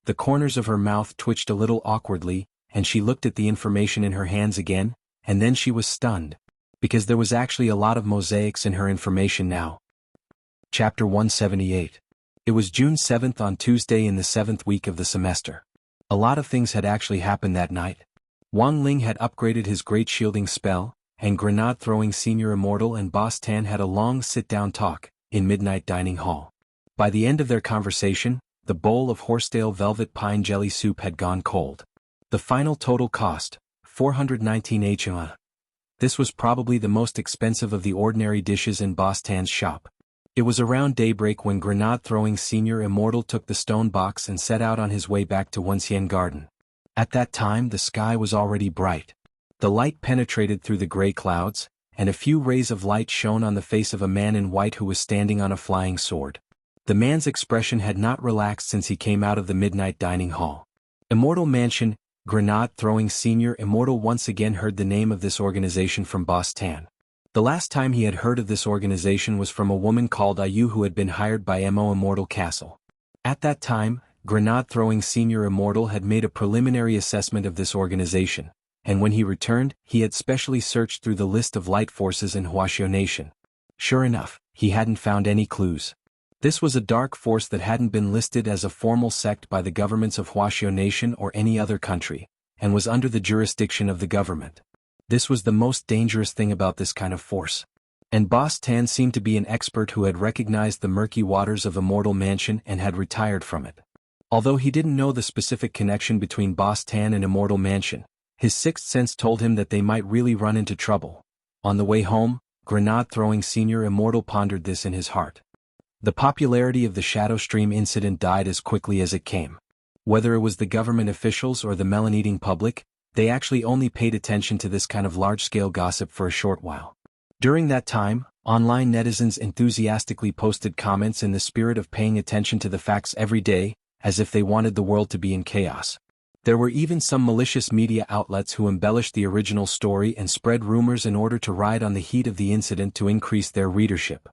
Speaker 1: The corners of her mouth twitched a little awkwardly, and she looked at the information in her hands again, and then she was stunned. Because there was actually a lot of mosaics in her information now. Chapter 178. It was June 7th on Tuesday in the 7th week of the semester. A lot of things had actually happened that night. Wang Ling had upgraded his great shielding spell, and grenade-throwing Senior Immortal and Boss Tan had a long sit-down talk, in Midnight Dining Hall. By the end of their conversation, the bowl of horsetail velvet pine jelly soup had gone cold. The final total cost, 419 xianxia. This was probably the most expensive of the ordinary dishes in Boss Tan's shop. It was around daybreak when grenade-throwing Senior Immortal took the stone box and set out on his way back to Wuxian Garden. At that time the sky was already bright. The light penetrated through the gray clouds, and a few rays of light shone on the face of a man in white who was standing on a flying sword. The man's expression had not relaxed since he came out of the Midnight Dining Hall. Immortal Mansion, grenade-throwing Senior Immortal once again heard the name of this organization from Boss Tan. The last time he had heard of this organization was from a woman called Ayu who had been hired by Immortal Castle. At that time, grenade-throwing Senior Immortal had made a preliminary assessment of this organization, and when he returned, he had specially searched through the list of light forces in Huaxiao Nation. Sure enough, he hadn't found any clues. This was a dark force that hadn't been listed as a formal sect by the governments of Huaxiao Nation or any other country, and was under the jurisdiction of the government. This was the most dangerous thing about this kind of force. And Boss Tan seemed to be an expert who had recognized the murky waters of Immortal Mansion and had retired from it. Although he didn't know the specific connection between Boss Tan and Immortal Mansion, his sixth sense told him that they might really run into trouble. On the way home, grenade-throwing Senior Immortal pondered this in his heart. The popularity of the Shadow Stream incident died as quickly as it came. Whether it was the government officials or the melon-eating public, they actually only paid attention to this kind of large-scale gossip for a short while. During that time, online netizens enthusiastically posted comments in the spirit of paying attention to the facts every day, as if they wanted the world to be in chaos. There were even some malicious media outlets who embellished the original story and spread rumors in order to ride on the heat of the incident to increase their readership.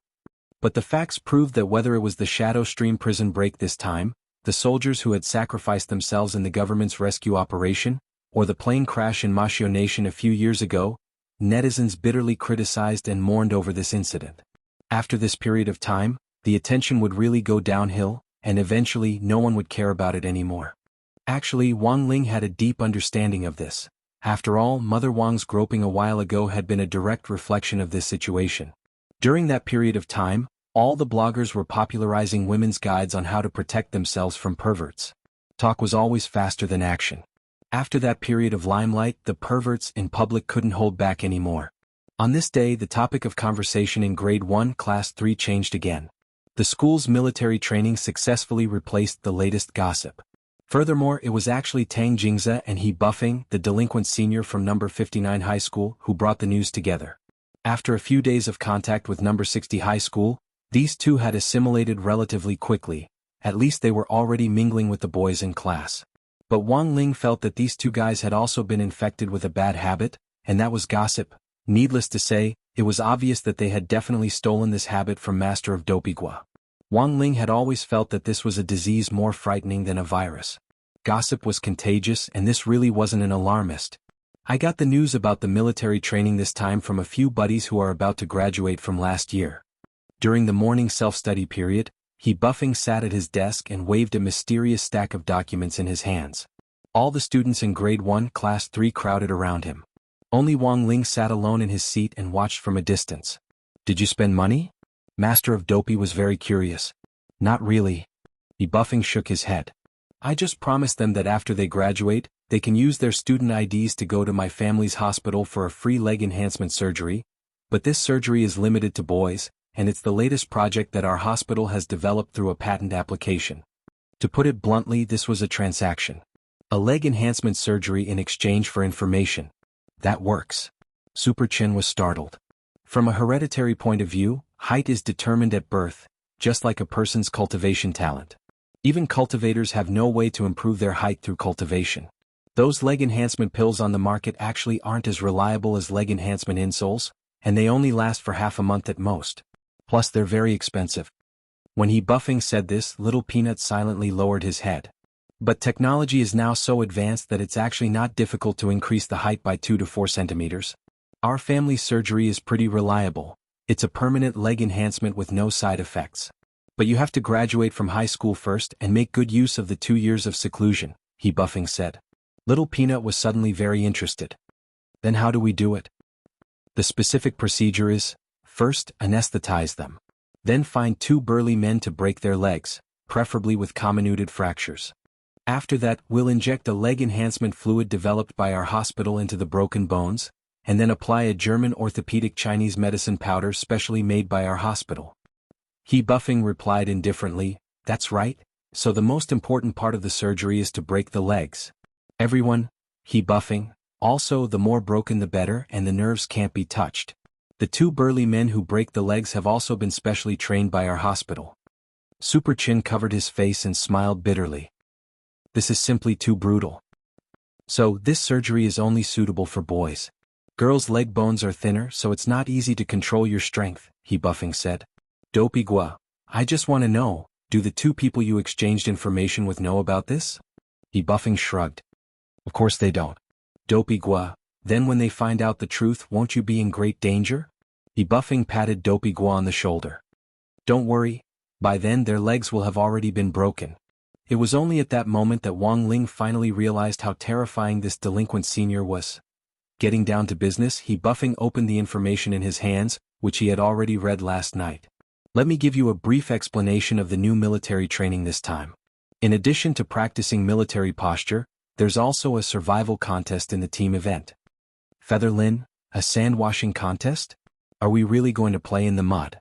Speaker 1: But the facts proved that whether it was the Shadow Stream prison break this time, the soldiers who had sacrificed themselves in the government's rescue operation, or the plane crash in Huaxiao Nation a few years ago, netizens bitterly criticized and mourned over this incident. After this period of time, the attention would really go downhill, and eventually no one would care about it anymore. Actually, Wang Ling had a deep understanding of this. After all, Mother Wang's groping a while ago had been a direct reflection of this situation. During that period of time, all the bloggers were popularizing women's guides on how to protect themselves from perverts. Talk was always faster than action. After that period of limelight, the perverts in public couldn't hold back anymore. On this day, the topic of conversation in Grade 1, Class 3 changed again. The school's military training successfully replaced the latest gossip. Furthermore, it was actually Tang Jingze and He Buffing, the delinquent senior from number 59 High School, who brought the news together. After a few days of contact with number 60 High School, these two had assimilated relatively quickly. At least they were already mingling with the boys in class. But Wang Ling felt that these two guys had also been infected with a bad habit, and that was gossip. Needless to say, it was obvious that they had definitely stolen this habit from Master of Dopigua. Wang Ling had always felt that this was a disease more frightening than a virus. Gossip was contagious, and this really wasn't an alarmist. I got the news about the military training this time from a few buddies who are about to graduate from last year. During the morning self-study period, He Buffing sat at his desk and waved a mysterious stack of documents in his hands. All the students in Grade 1, Class 3 crowded around him. Only Wang Ling sat alone in his seat and watched from a distance. Did you spend money? Master of Dopey was very curious. Not really. He Buffing shook his head. I just promised them that after they graduate, they can use their student IDs to go to my family's hospital for a free leg enhancement surgery, but this surgery is limited to boys, and it's the latest project that our hospital has developed through a patent application. To put it bluntly, this was a transaction. A leg enhancement surgery in exchange for information. That works. Super Chen was startled. From a hereditary point of view, height is determined at birth, just like a person's cultivation talent. Even cultivators have no way to improve their height through cultivation. Those leg enhancement pills on the market actually aren't as reliable as leg enhancement insoles, and they only last for half a month at most. Plus they're very expensive. When he buffing said this, Little Peanut silently lowered his head. But technology is now so advanced that it's actually not difficult to increase the height by 2 to 4 centimeters. Our family's surgery is pretty reliable. It's a permanent leg enhancement with no side effects. But you have to graduate from high school first and make good use of the 2 years of seclusion, he buffing said. Little Peanut was suddenly very interested. Then how do we do it? The specific procedure is, first, anesthetize them. Then find 2 burly men to break their legs, preferably with comminuted fractures. After that, we'll inject a leg enhancement fluid developed by our hospital into the broken bones, and then apply a German orthopedic Chinese medicine powder specially made by our hospital. He buffing replied indifferently, that's right, so the most important part of the surgery is to break the legs. Everyone, he buffing, also the more broken the better and the nerves can't be touched. The 2 burly men who break the legs have also been specially trained by our hospital. Super Chin covered his face and smiled bitterly. This is simply too brutal. So, this surgery is only suitable for boys. Girls' leg bones are thinner, so it's not easy to control your strength, he buffing said. Dopey Gua, I just want to know, do the 2 people you exchanged information with know about this? He buffing shrugged. Of course they don't. Dopey Gua, then when they find out the truth, won't you be in great danger? He buffing patted Dopey Gua on the shoulder. Don't worry, by then their legs will have already been broken. It was only at that moment that Wang Ling finally realized how terrifying this delinquent senior was. Getting down to business, he buffing opened the information in his hands, which he had already read last night. Let me give you a brief explanation of the new military training this time. In addition to practicing military posture, there's also a survival contest in the team event. Featherlin, a sand washing contest? Are we really going to play in the mud?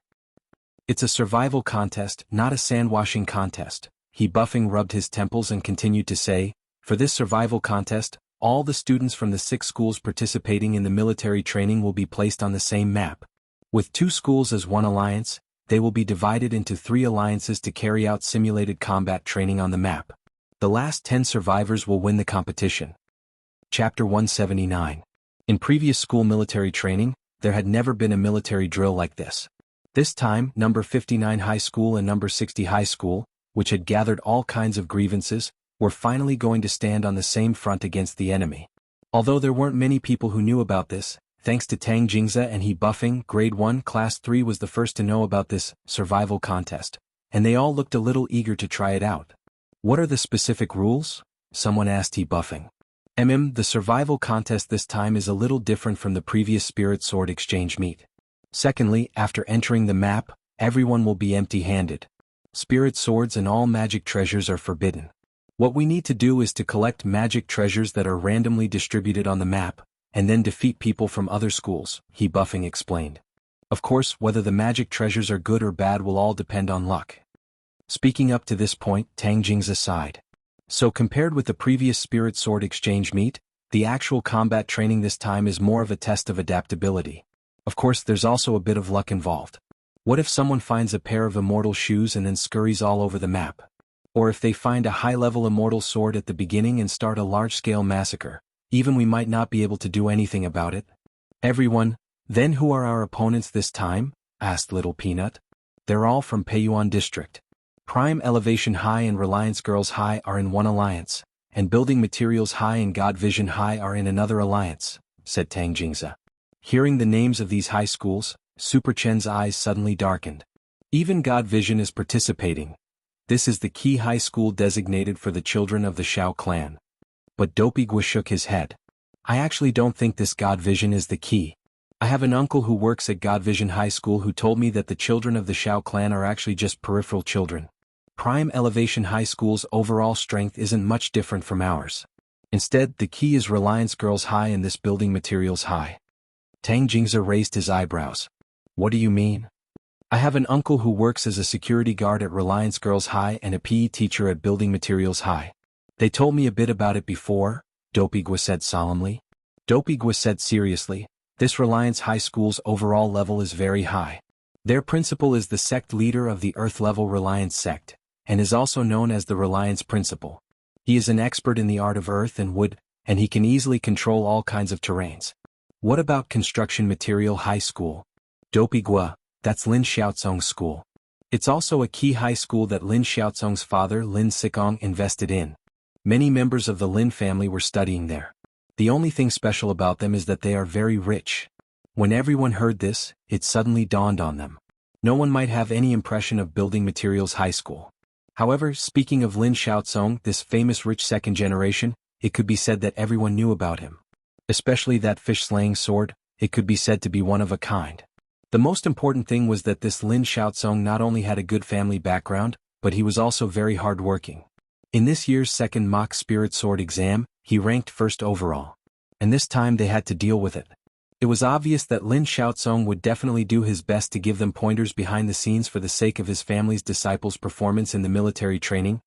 Speaker 1: It's a survival contest, not a sand washing contest. He buffing rubbed his temples and continued to say, for this survival contest, all the students from the 6 schools participating in the military training will be placed on the same map. With 2 schools as one alliance, they will be divided into 3 alliances to carry out simulated combat training on the map. The last 10 survivors will win the competition. Chapter 179. In previous school military training, there had never been a military drill like this. This time, number 59 high school and number 60 high school, which had gathered all kinds of grievances, were finally going to stand on the same front against the enemy. Although there weren't many people who knew about this, thanks to Tang Jingza and he buffing, grade 1 class 3 was the first to know about this survival contest, and they all looked a little eager to try it out. What are the specific rules? Someone asked he buffing. The survival contest this time is a little different from the previous spirit sword exchange meet. Secondly, after entering the map, everyone will be empty-handed. Spirit swords and all magic treasures are forbidden. What we need to do is to collect magic treasures that are randomly distributed on the map, and then defeat people from other schools, he buffing explained. Of course, whether the magic treasures are good or bad will all depend on luck. Speaking up to this point, Tang Jingza sighed. So compared with the previous spirit sword exchange meet, the actual combat training this time is more of a test of adaptability. Of course, there's also a bit of luck involved. What if someone finds a pair of immortal shoes and then scurries all over the map? Or if they find a high-level immortal sword at the beginning and start a large-scale massacre, even we might not be able to do anything about it? Everyone, then who are our opponents this time? Asked Little Peanut. They're all from Peiyuan District. Prime Elevation High and Reliance Girls High are in one alliance, and Building Materials High and God Vision High are in another alliance, said Tang Jingza. Hearing the names of these high schools, Super Chen's eyes suddenly darkened. Even God Vision is participating. This is the key high school designated for the children of the Shao clan. But Dopey Gua shook his head. I actually don't think this God Vision is the key. I have an uncle who works at God Vision High School who told me that the children of the Shao clan are actually just peripheral children. Prime Elevation High School's overall strength isn't much different from ours. Instead, the key is Reliance Girls High and this Building Materials High. Tang Jingza raised his eyebrows. What do you mean? I have an uncle who works as a security guard at Reliance Girls High and a PE teacher at Building Materials High. They told me a bit about it before, Dopey Gua said solemnly. Dopey Gua said seriously, this Reliance High School's overall level is very high. Their principal is the sect leader of the Earth-level Reliance sect, and is also known as the Reliance Principal. He is an expert in the art of earth and wood, and he can easily control all kinds of terrains. What about construction material high school? Dopigua, that's Lin Xiaozong's school. It's also a key high school that Lin Xiaozong's father Lin Xikong invested in. Many members of the Lin family were studying there. The only thing special about them is that they are very rich. When everyone heard this, it suddenly dawned on them. No one might have any impression of building materials high school. However, speaking of Lin Xiaozong, this famous rich second generation, it could be said that everyone knew about him. Especially that fish-slaying sword, it could be said to be one of a kind. The most important thing was that this Lin Xiaozong not only had a good family background, but he was also very hardworking. In this year's second mock spirit sword exam, he ranked first overall. And this time they had to deal with it. It was obvious that Lin Xiaozong would definitely do his best to give them pointers behind the scenes for the sake of his family's disciples' performance in the military training.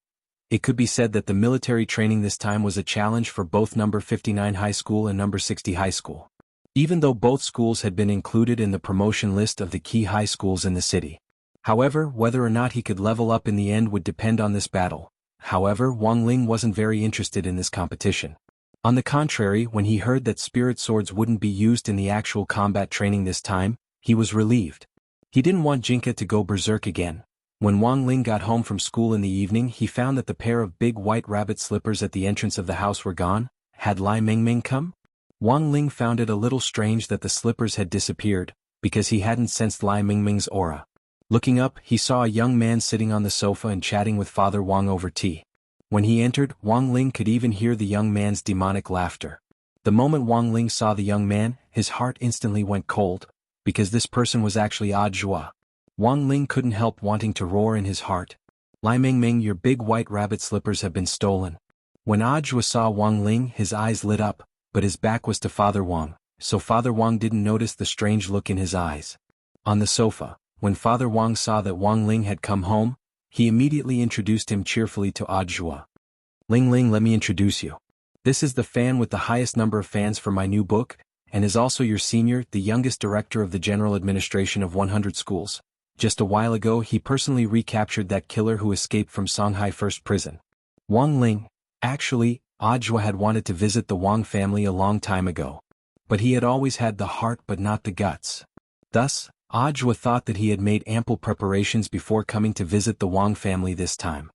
Speaker 1: It could be said that the military training this time was a challenge for both number 59 high school and number 60 high school. Even though both schools had been included in the promotion list of the key high schools in the city. However, whether or not he could level up in the end would depend on this battle. However, Wang Ling wasn't very interested in this competition. On the contrary, when he heard that spirit swords wouldn't be used in the actual combat training this time, he was relieved. He didn't want Jinka to go berserk again. When Wang Ling got home from school in the evening, he found that the pair of big white rabbit slippers at the entrance of the house were gone. Had Lai Mingming come? Wang Ling found it a little strange that the slippers had disappeared, because he hadn't sensed Lai Mingming's aura. Looking up, he saw a young man sitting on the sofa and chatting with Father Wang over tea. When he entered, Wang Ling could even hear the young man's demonic laughter. The moment Wang Ling saw the young man, his heart instantly went cold, because this person was actually Audiobook. Wang Ling couldn't help wanting to roar in his heart. Lai Mingming, your big white rabbit slippers have been stolen. When Audiobook saw Wang Ling, his eyes lit up, but his back was to Father Wang, so Father Wang didn't notice the strange look in his eyes. On the sofa, when Father Wang saw that Wang Ling had come home, he immediately introduced him cheerfully to Audiobook. Ling Ling, let me introduce you. This is the fan with the highest number of fans for my new book, and is also your senior, the youngest director of the general administration of 100 schools. Just a while ago he personally recaptured that killer who escaped from Shanghai First Prison. Wang Ling, actually, Audiobook had wanted to visit the Wang family a long time ago. But he had always had the heart but not the guts. Thus, Audiobook thought that he had made ample preparations before coming to visit the Wang family this time.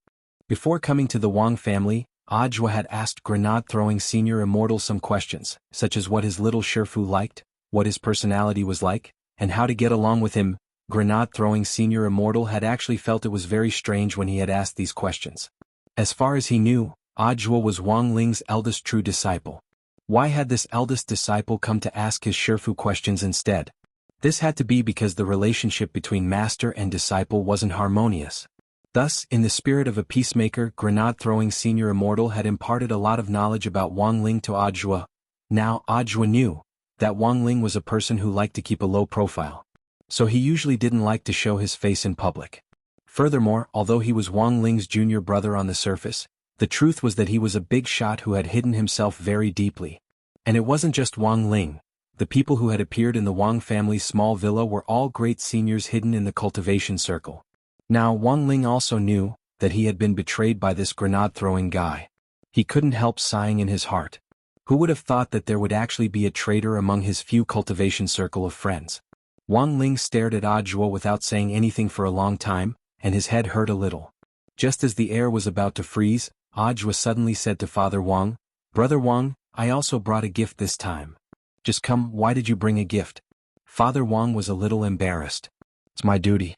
Speaker 1: Before coming to the Wang family, Audiobook had asked grenade-throwing senior Immortal some questions, such as what his little Shifu liked, what his personality was like, and how to get along with him. Grenade-throwing senior Immortal had actually felt it was very strange when he had asked these questions. As far as he knew, Audiobook was Wang Ling's eldest true disciple. Why had this eldest disciple come to ask his Shifu questions instead? This had to be because the relationship between master and disciple wasn't harmonious. Thus, in the spirit of a peacemaker, grenade-throwing senior Immortal had imparted a lot of knowledge about Wang Ling to Audiobook. Now, Audiobook knew that Wang Ling was a person who liked to keep a low profile. So he usually didn't like to show his face in public. Furthermore, although he was Wang Ling's junior brother on the surface, the truth was that he was a big shot who had hidden himself very deeply. And it wasn't just Wang Ling. The people who had appeared in the Wang family's small villa were all great seniors hidden in the cultivation circle. Now Wang Ling also knew that he had been betrayed by this grenade-throwing guy. He couldn't help sighing in his heart. Who would have thought that there would actually be a traitor among his few cultivation circle of friends? Wang Ling stared at Audiobook without saying anything for a long time, and his head hurt a little. Just as the air was about to freeze, Audiobook suddenly said to Father Wang, "Brother Wang, I also brought a gift this time." "Just come, why did you bring a gift?" Father Wang was a little embarrassed. "It's my duty."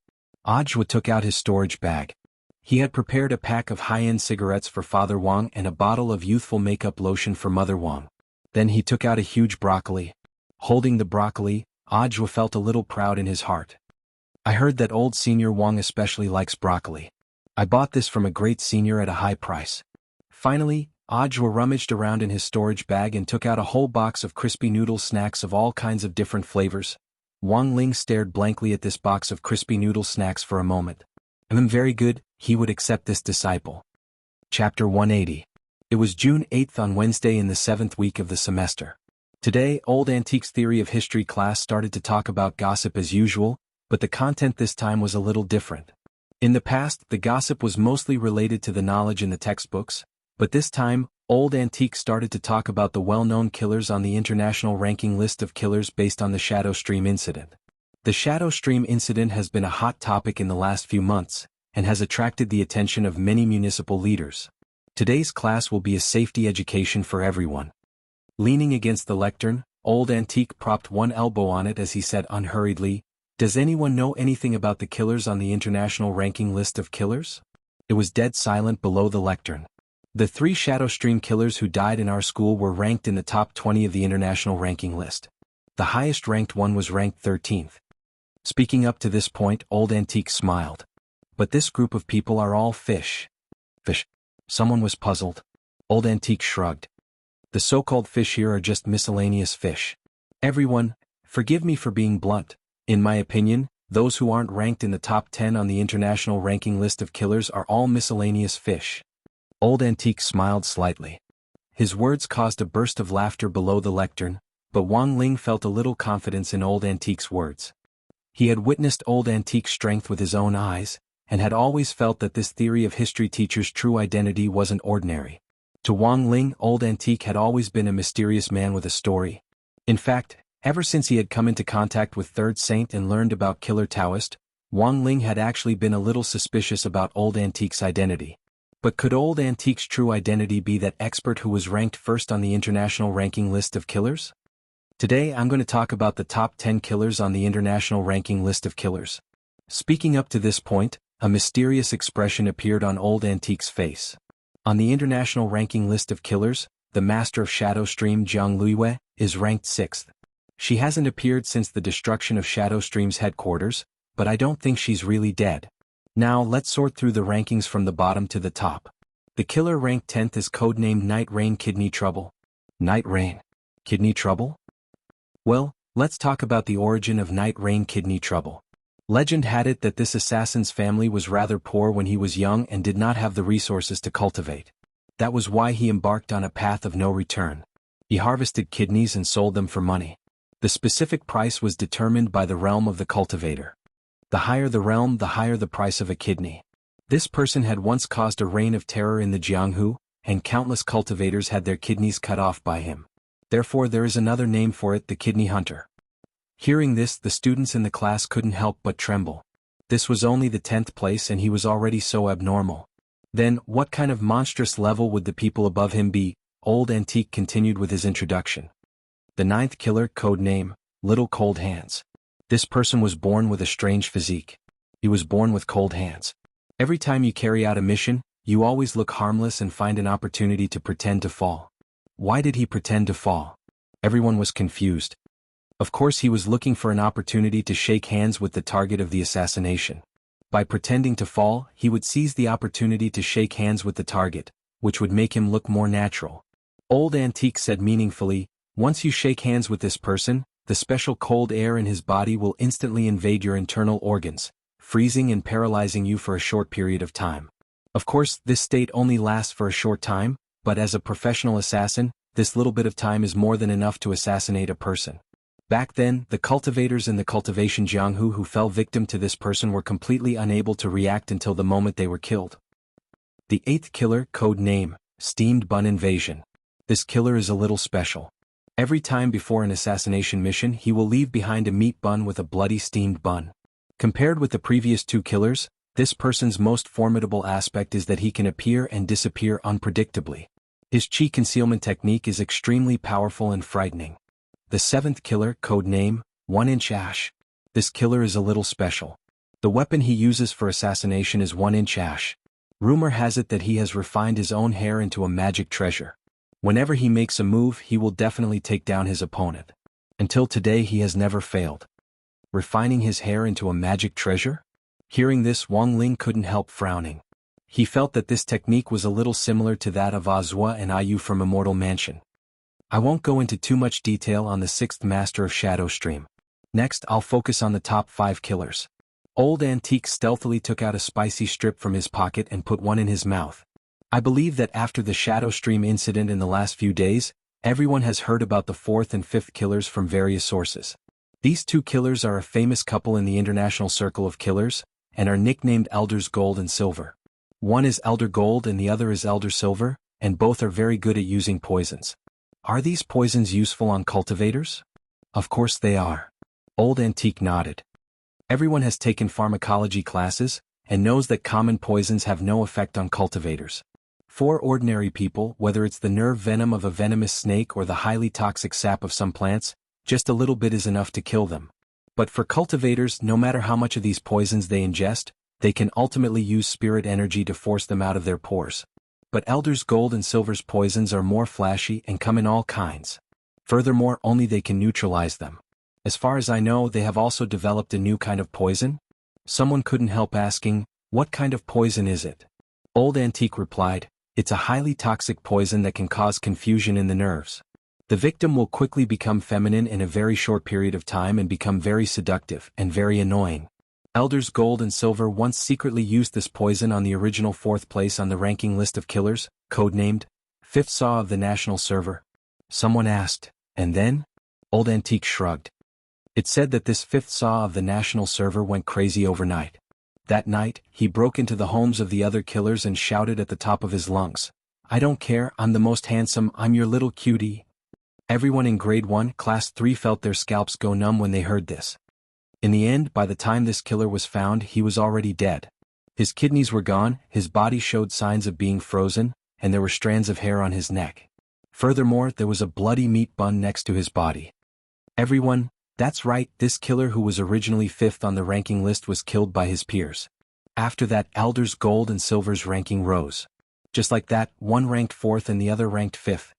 Speaker 1: Audiobook took out his storage bag. He had prepared a pack of high-end cigarettes for Father Wang and a bottle of youthful makeup lotion for Mother Wang. Then he took out a huge broccoli. Holding the broccoli, Audiobook felt a little proud in his heart. "I heard that old senior Wang especially likes broccoli. I bought this from a great senior at a high price." Finally, Audiobook rummaged around in his storage bag and took out a whole box of crispy noodle snacks of all kinds of different flavors. Wang Ling stared blankly at this box of crispy noodle snacks for a moment. Very good, he would accept this disciple. Chapter 180. It was June 8th on Wednesday in the 7th week of the semester. Today, Old Antiques Theory of History class started to talk about gossip as usual, but the content this time was a little different. In the past, the gossip was mostly related to the knowledge in the textbooks, but this time, Old Antique started to talk about the well-known killers on the international ranking list of killers based on the Shadow Stream incident. The Shadow Stream incident has been a hot topic in the last few months, and has attracted the attention of many municipal leaders. Today's class will be a safety education for everyone. Leaning against the lectern, Old Antique propped one elbow on it as he said unhurriedly, "Does anyone know anything about the killers on the international ranking list of killers?" It was dead silent below the lectern. The 3 Shadow Stream killers who died in our school were ranked in the top 20 of the international ranking list. The highest ranked one was ranked 13th. Speaking up to this point, Old Antique smiled. "But this group of people are all fish." "Fish?" Someone was puzzled. Old Antique shrugged. "The so-called fish here are just miscellaneous fish. Everyone, forgive me for being blunt, in my opinion, those who aren't ranked in the top 10 on the international ranking list of killers are all miscellaneous fish." Old Antique smiled slightly. His words caused a burst of laughter below the lectern, but Wang Ling felt a little confidence in Old Antique's words. He had witnessed Old Antique's strength with his own eyes, and had always felt that this theory of history teacher's true identity wasn't ordinary. To Wang Ling, Old Antique had always been a mysterious man with a story. In fact, ever since he had come into contact with Third Saint and learned about Killer Taoist, Wang Ling had actually been a little suspicious about Old Antique's identity. But could Old Antique's true identity be that expert who was ranked first on the international ranking list of killers? Today I'm going to talk about the top 10 killers on the international ranking list of killers. Speaking up to this point, a mysterious expression appeared on Old Antique's face. On the international ranking list of killers, the master of Shadow Stream Jianghu is ranked 6th. She hasn't appeared since the destruction of Shadow Stream's headquarters, but I don't think she's really dead. Now let's sort through the rankings from the bottom to the top. The killer ranked 10th is codenamed Night Rain Kidney Trouble. Night Rain? Kidney Trouble? Well, let's talk about the origin of Night Rain Kidney Trouble. Legend had it that this assassin's family was rather poor when he was young and did not have the resources to cultivate. That was why he embarked on a path of no return. He harvested kidneys and sold them for money. The specific price was determined by the realm of the cultivator. The higher the realm, the higher the price of a kidney. This person had once caused a reign of terror in the jianghu, and countless cultivators had their kidneys cut off by him. Therefore there is another name for it, the kidney hunter. Hearing this, the students in the class couldn't help but tremble. This was only the 10th place and he was already so abnormal. Then, what kind of monstrous level would the people above him be? Old Antique continued with his introduction. The 9th killer, code name, Little Cold Hands. This person was born with a strange physique. He was born with cold hands. Every time you carry out a mission, you always look harmless and find an opportunity to pretend to fall. Why did he pretend to fall? Everyone was confused. Of course he was looking for an opportunity to shake hands with the target of the assassination. By pretending to fall, he would seize the opportunity to shake hands with the target, which would make him look more natural. Old Antique said meaningfully, "Once you shake hands with this person, the special cold air in his body will instantly invade your internal organs, freezing and paralyzing you for a short period of time. Of course, this state only lasts for a short time, but as a professional assassin, this little bit of time is more than enough to assassinate a person." Back then, the cultivators in the cultivation jianghu who fell victim to this person were completely unable to react until the moment they were killed. The 8th killer, code name, Steamed Bun Invasion. This killer is a little special. Every time before an assassination mission he will leave behind a meat bun with a bloody steamed bun. Compared with the previous 2 killers, this person's most formidable aspect is that he can appear and disappear unpredictably. His chi concealment technique is extremely powerful and frightening. The 7th killer, code name, 1-inch ash. This killer is a little special. The weapon he uses for assassination is 1-inch ash. Rumor has it that he has refined his own hair into a magic treasure. Whenever he makes a move, he will definitely take down his opponent. Until today he has never failed. Refining his hair into a magic treasure? Hearing this, Wang Ling couldn't help frowning. He felt that this technique was a little similar to that of Azua and Ayu from Immortal Mansion. I won't go into too much detail on the 6th master of Shadow Stream. Next, I'll focus on the top 5 killers. Old Antique stealthily took out a spicy strip from his pocket and put one in his mouth. I believe that after the Shadow Stream incident in the last few days, everyone has heard about the 4th and 5th killers from various sources. These 2 killers are a famous couple in the international circle of killers, and are nicknamed Elders Gold and Silver. One is Elder Gold and the other is Elder Silver, and both are very good at using poisons. Are these poisons useful on cultivators? Of course they are. Old Antique nodded. Everyone has taken pharmacology classes, and knows that common poisons have no effect on cultivators. For ordinary people, whether it's the nerve venom of a venomous snake or the highly toxic sap of some plants, just a little bit is enough to kill them. But for cultivators, no matter how much of these poisons they ingest, they can ultimately use spirit energy to force them out of their pores. But Elders Gold and Silver's poisons are more flashy and come in all kinds. Furthermore, only they can neutralize them. As far as I know, they have also developed a new kind of poison? Someone couldn't help asking, what kind of poison is it? Old Antique replied, it's a highly toxic poison that can cause confusion in the nerves. The victim will quickly become feminine in a very short period of time and become very seductive and very annoying. Elders Gold and Silver once secretly used this poison on the original 4th place on the ranking list of killers, codenamed 5th Saw of the national server. Someone asked, and then? Old Antique shrugged. It said that this 5th Saw of the national server went crazy overnight. That night, he broke into the homes of the other killers and shouted at the top of his lungs, I don't care, I'm the most handsome, I'm your little cutie. Everyone in Grade 1, Class 3 felt their scalps go numb when they heard this. In the end, by the time this killer was found, he was already dead. His kidneys were gone, his body showed signs of being frozen, and there were strands of hair on his neck. Furthermore, there was a bloody meat bun next to his body. Everyone, that's right, this killer who was originally 5th on the ranking list was killed by his peers. After that, Elders Gold and Silver's ranking rose. Just like that, one ranked 4th and the other ranked 5th.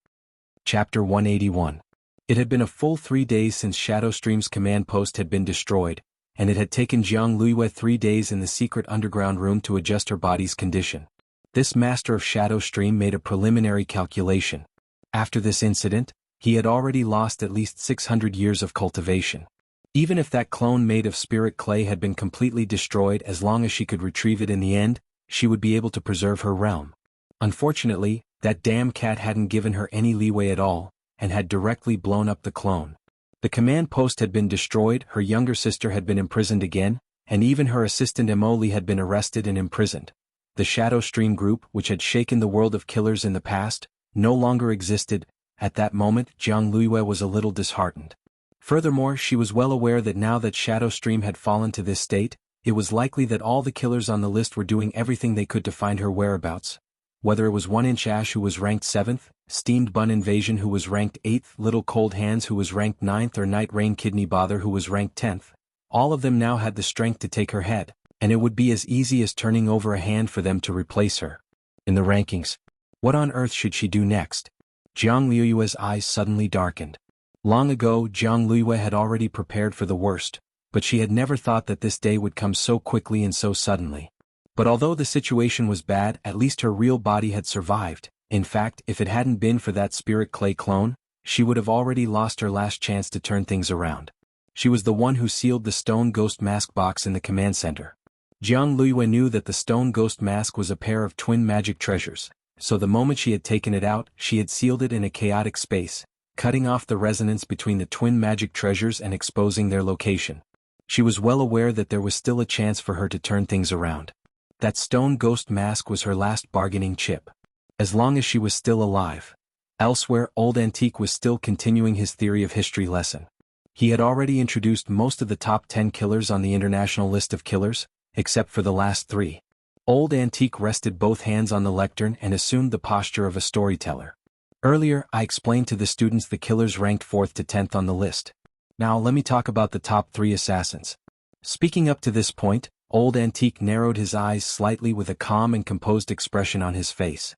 Speaker 1: Chapter 181. It had been a full 3 days since Shadowstream's command post had been destroyed, and it had taken Jianghu 3 days in the secret underground room to adjust her body's condition. This master of Shadowstream made a preliminary calculation. After this incident, he had already lost at least 600 years of cultivation. Even if that clone made of spirit clay had been completely destroyed, as long as she could retrieve it in the end, she would be able to preserve her realm. Unfortunately, that damn cat hadn't given her any leeway at all, and had directly blown up the clone. The command post had been destroyed, her younger sister had been imprisoned again, and even her assistant Emoli had been arrested and imprisoned. The Shadowstream group, which had shaken the world of killers in the past, no longer existed. At that moment, Jianghu was a little disheartened. Furthermore, she was well aware that now that Shadowstream had fallen to this state, it was likely that all the killers on the list were doing everything they could to find her whereabouts. Whether it was 1-Inch Ash who was ranked 7th, Steamed Bun Invasion who was ranked 8th, Little Cold Hands who was ranked 9th, or Night Rain Kidney Bother who was ranked 10th, all of them now had the strength to take her head, and it would be as easy as turning over a hand for them to replace her. In the rankings, what on earth should she do next? Jianghu's eyes suddenly darkened. Long ago, Jianghu had already prepared for the worst, but she had never thought that this day would come so quickly and so suddenly. But although the situation was bad, at least her real body had survived. In fact, if it hadn't been for that spirit clay clone, she would have already lost her last chance to turn things around. She was the one who sealed the stone ghost mask box in the command center. Jianghu knew that the stone ghost mask was a pair of twin magic treasures, so the moment she had taken it out, she had sealed it in a chaotic space, cutting off the resonance between the twin magic treasures and exposing their location. She was well aware that there was still a chance for her to turn things around. That stone ghost mask was her last bargaining chip. As long as she was still alive. Elsewhere, Old Antique was still continuing his theory of history lesson. He had already introduced most of the top 10 killers on the international list of killers, except for the last 3. Old Antique rested both hands on the lectern and assumed the posture of a storyteller. Earlier, I explained to the students the killers ranked 4th to 10th on the list. Now let me talk about the top 3 assassins. Speaking up to this point, Old Antique narrowed his eyes slightly with a calm and composed expression on his face.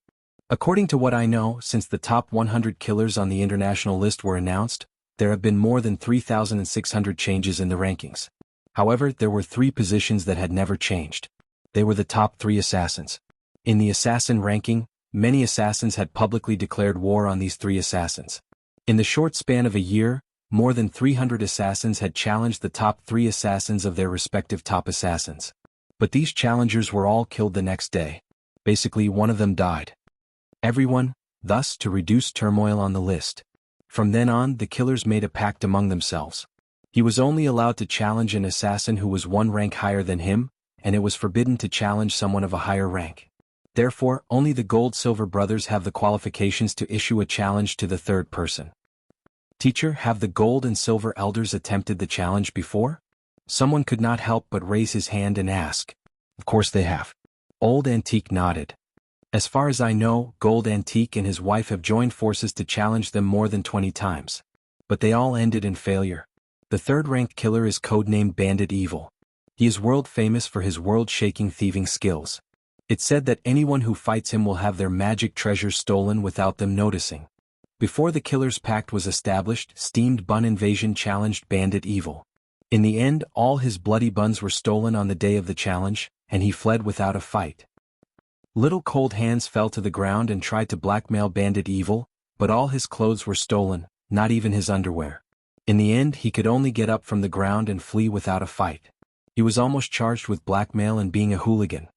Speaker 1: According to what I know, since the top 100 killers on the international list were announced, there have been more than 3,600 changes in the rankings. However, there were 3 positions that had never changed. They were the top 3 assassins. In the assassin ranking, many assassins had publicly declared war on these 3 assassins. In the short span of a year, more than 300 assassins had challenged the top 3 assassins of their respective top assassins. But these challengers were all killed the next day. Basically, one of them died. Everyone, thus, to reduce turmoil on the list. From then on, the killers made a pact among themselves. He was only allowed to challenge an assassin who was 1 rank higher than him, and it was forbidden to challenge someone of a higher rank. Therefore, only the Gold-Silver brothers have the qualifications to issue a challenge to the third person. Teacher, have the Gold and Silver elders attempted the challenge before? Someone could not help but raise his hand and ask. Of course they have. Old Antique nodded. As far as I know, Gold Antique and his wife have joined forces to challenge them more than 20 times. But they all ended in failure. The third-ranked killer is codenamed Bandit Evil. He is world-famous for his world-shaking thieving skills. It's said that anyone who fights him will have their magic treasures stolen without them noticing. Before the Killer's Pact was established, Steamed Bun Invasion challenged Bandit Evil. In the end, all his bloody buns were stolen on the day of the challenge, and he fled without a fight. Little Cold Hands fell to the ground and tried to blackmail Bandit Evil, but all his clothes were stolen, not even his underwear. In the end, he could only get up from the ground and flee without a fight. He was almost charged with blackmail and being a hooligan.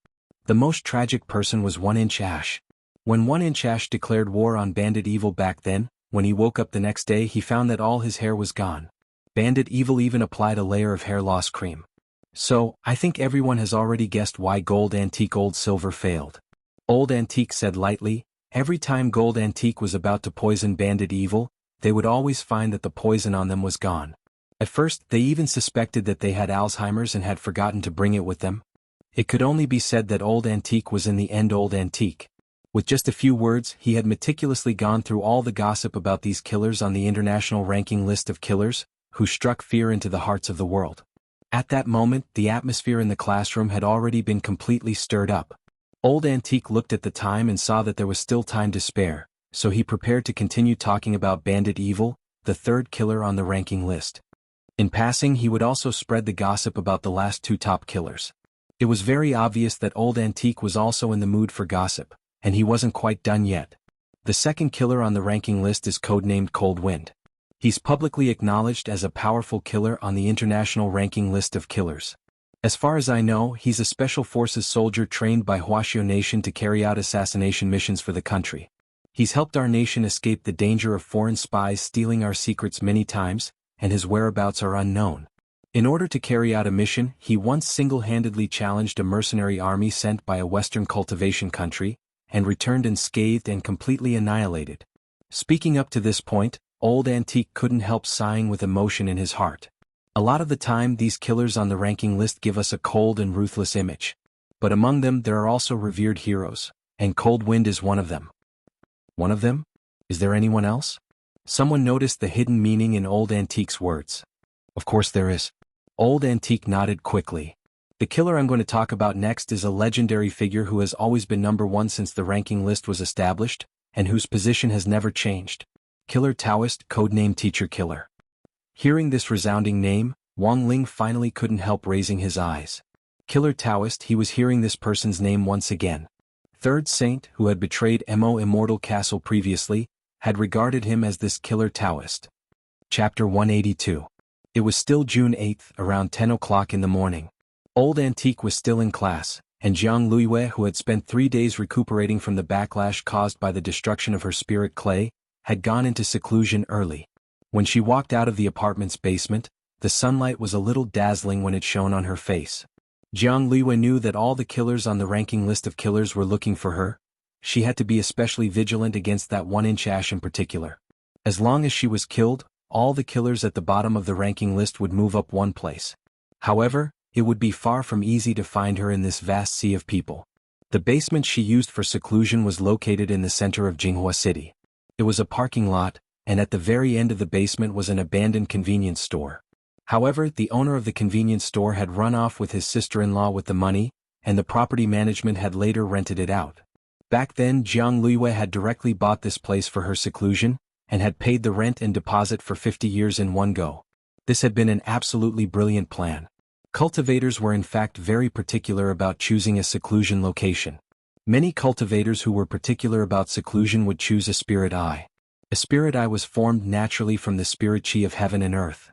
Speaker 1: The most tragic person was 1-Inch Ash. When 1-Inch Ash declared war on Bandit Evil back then, when he woke up the next day he found that all his hair was gone. Bandit Evil even applied a layer of hair loss cream. So, I think everyone has already guessed why Gold Antique Old Silver failed. Old Antique said lightly, every time Gold Antique was about to poison Bandit Evil, they would always find that the poison on them was gone. At first, they even suspected that they had Alzheimer's and had forgotten to bring it with them. It could only be said that Old Antique was in the end Old Antique. With just a few words, he had meticulously gone through all the gossip about these killers on the international ranking list of killers, who struck fear into the hearts of the world. At that moment, the atmosphere in the classroom had already been completely stirred up. Old Antique looked at the time and saw that there was still time to spare, so he prepared to continue talking about Bandit Evil, the third killer on the ranking list. In passing, he would also spread the gossip about the last two top killers. It was very obvious that Old Antique was also in the mood for gossip, and he wasn't quite done yet. The second killer on the ranking list is codenamed Cold Wind. He's publicly acknowledged as a powerful killer on the international ranking list of killers. As far as I know, he's a special forces soldier trained by Huaxiao Nation to carry out assassination missions for the country. He's helped our nation escape the danger of foreign spies stealing our secrets many times, and his whereabouts are unknown. In order to carry out a mission, he once single-handedly challenged a mercenary army sent by a Western cultivation country, and returned unscathed and completely annihilated. Speaking up to this point, Old Antique couldn't help sighing with emotion in his heart. A lot of the time these killers on the ranking list give us a cold and ruthless image. But among them there are also revered heroes, and Cold Wind is one of them. One of them? Is there anyone else? Someone noticed the hidden meaning in Old Antique's words. Of course there is. Old Antique nodded quickly. The killer I'm going to talk about next is a legendary figure who has always been number one since the ranking list was established, and whose position has never changed. Killer Taoist, codename Teacher Killer. Hearing this resounding name, Wang Ling finally couldn't help raising his eyes. Killer Taoist, he was hearing this person's name once again. Third Saint, who had betrayed Immortal Castle previously, had regarded him as this Killer Taoist. Chapter 182. It was still June 8th, around 10 o'clock in the morning. Old Antique was still in class, and Jianghu, who had spent 3 days recuperating from the backlash caused by the destruction of her spirit clay, had gone into seclusion early. When she walked out of the apartment's basement, the sunlight was a little dazzling when it shone on her face. Jianghu knew that all the killers on the ranking list of killers were looking for her. She had to be especially vigilant against that 1-Inch Ash in particular. As long as she was killed, all the killers at the bottom of the ranking list would move up one place. However, it would be far from easy to find her in this vast sea of people. The basement she used for seclusion was located in the center of Jianghu City. It was a parking lot, and at the very end of the basement was an abandoned convenience store. However, the owner of the convenience store had run off with his sister-in-law with the money, and the property management had later rented it out. Back then, Jianghu had directly bought this place for her seclusion, and had paid the rent and deposit for 50 years in one go. This had been an absolutely brilliant plan. Cultivators were in fact very particular about choosing a seclusion location. Many cultivators who were particular about seclusion would choose a spirit eye. A spirit eye was formed naturally from the spirit chi of heaven and earth.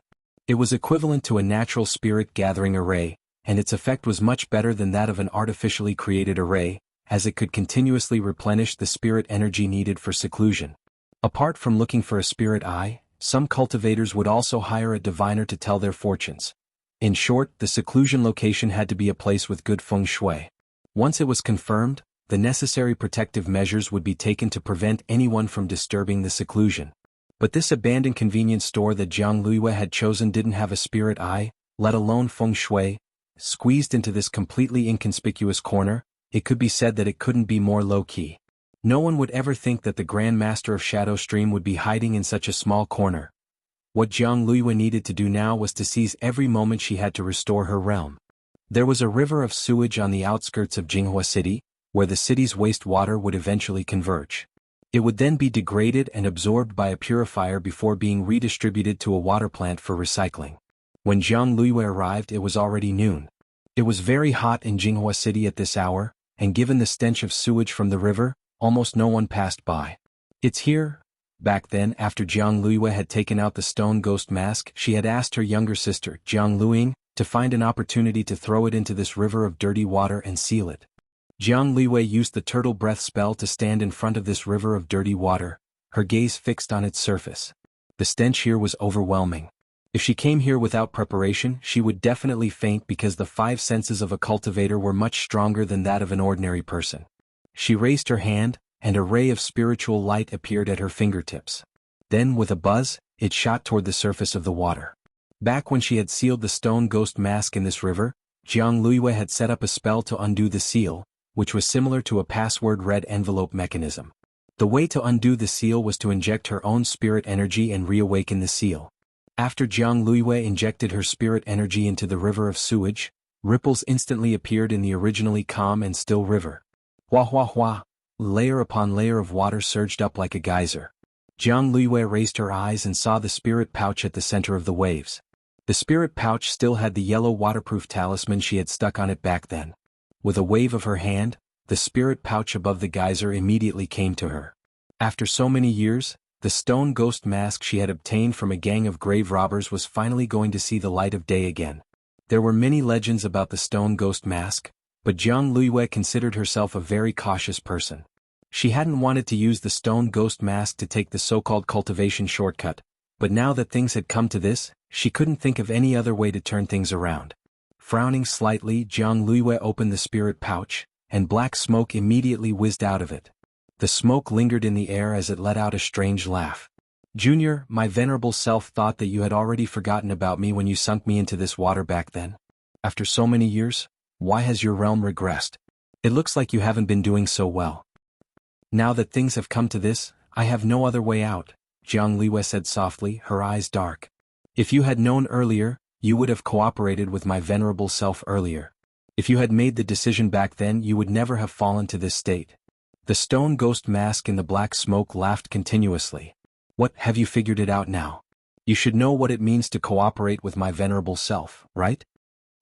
Speaker 1: It was equivalent to a natural spirit gathering array, and its effect was much better than that of an artificially created array, as it could continuously replenish the spirit energy needed for seclusion. Apart from looking for a spirit eye, some cultivators would also hire a diviner to tell their fortunes. In short, the seclusion location had to be a place with good feng shui. Once it was confirmed, the necessary protective measures would be taken to prevent anyone from disturbing the seclusion. But this abandoned convenience store that Jiang Luiyue had chosen didn't have a spirit eye, let alone feng shui. Squeezed into this completely inconspicuous corner, it could be said that it couldn't be more low-key. No one would ever think that the Grand Master of Shadow Stream would be hiding in such a small corner. What Jiang Luiyue needed to do now was to seize every moment she had to restore her realm. There was a river of sewage on the outskirts of Jinghua City, where the city's wastewater would eventually converge. It would then be degraded and absorbed by a purifier before being redistributed to a water plant for recycling. When Jiang Luiyue arrived, it was already noon. It was very hot in Jinghua City at this hour, and given the stench of sewage from the river, almost no one passed by. It's here. Back then, after Jiang Luiyue had taken out the stone ghost mask, she had asked her younger sister, Jiang Luiying, to find an opportunity to throw it into this river of dirty water and seal it. Jiang Luiyue used the turtle breath spell to stand in front of this river of dirty water, her gaze fixed on its surface. The stench here was overwhelming. If she came here without preparation, she would definitely faint because the 5 senses of a cultivator were much stronger than that of an ordinary person. She raised her hand, and a ray of spiritual light appeared at her fingertips. Then, with a buzz, it shot toward the surface of the water. Back when she had sealed the stone ghost mask in this river, Jiang Luiyue had set up a spell to undo the seal, which was similar to a password-read envelope mechanism. The way to undo the seal was to inject her own spirit energy and reawaken the seal. After Jiang Luiyue injected her spirit energy into the river of sewage, ripples instantly appeared in the originally calm and still river. Hua hua hua, layer upon layer of water surged up like a geyser. Jiang Luiyue raised her eyes and saw the spirit pouch at the center of the waves. The spirit pouch still had the yellow waterproof talisman she had stuck on it back then. With a wave of her hand, the spirit pouch above the geyser immediately came to her. After so many years, the stone ghost mask she had obtained from a gang of grave robbers was finally going to see the light of day again. There were many legends about the stone ghost mask, but Jiang Luiyue considered herself a very cautious person. She hadn't wanted to use the stone ghost mask to take the so-called cultivation shortcut, but now that things had come to this, she couldn't think of any other way to turn things around. Frowning slightly, Jiang Luiyue opened the spirit pouch, and black smoke immediately whizzed out of it. The smoke lingered in the air as it let out a strange laugh. Junior, my venerable self thought that you had already forgotten about me when you sunk me into this water back then. After so many years, why has your realm regressed? It looks like you haven't been doing so well. Now that things have come to this, I have no other way out, Jiang Luiyue said softly, her eyes dark. If you had known earlier, you would have cooperated with my venerable self earlier. If you had made the decision back then, you would never have fallen to this state. The stone ghost mask in the black smoke laughed continuously. What, have you figured it out now? You should know what it means to cooperate with my venerable self, right?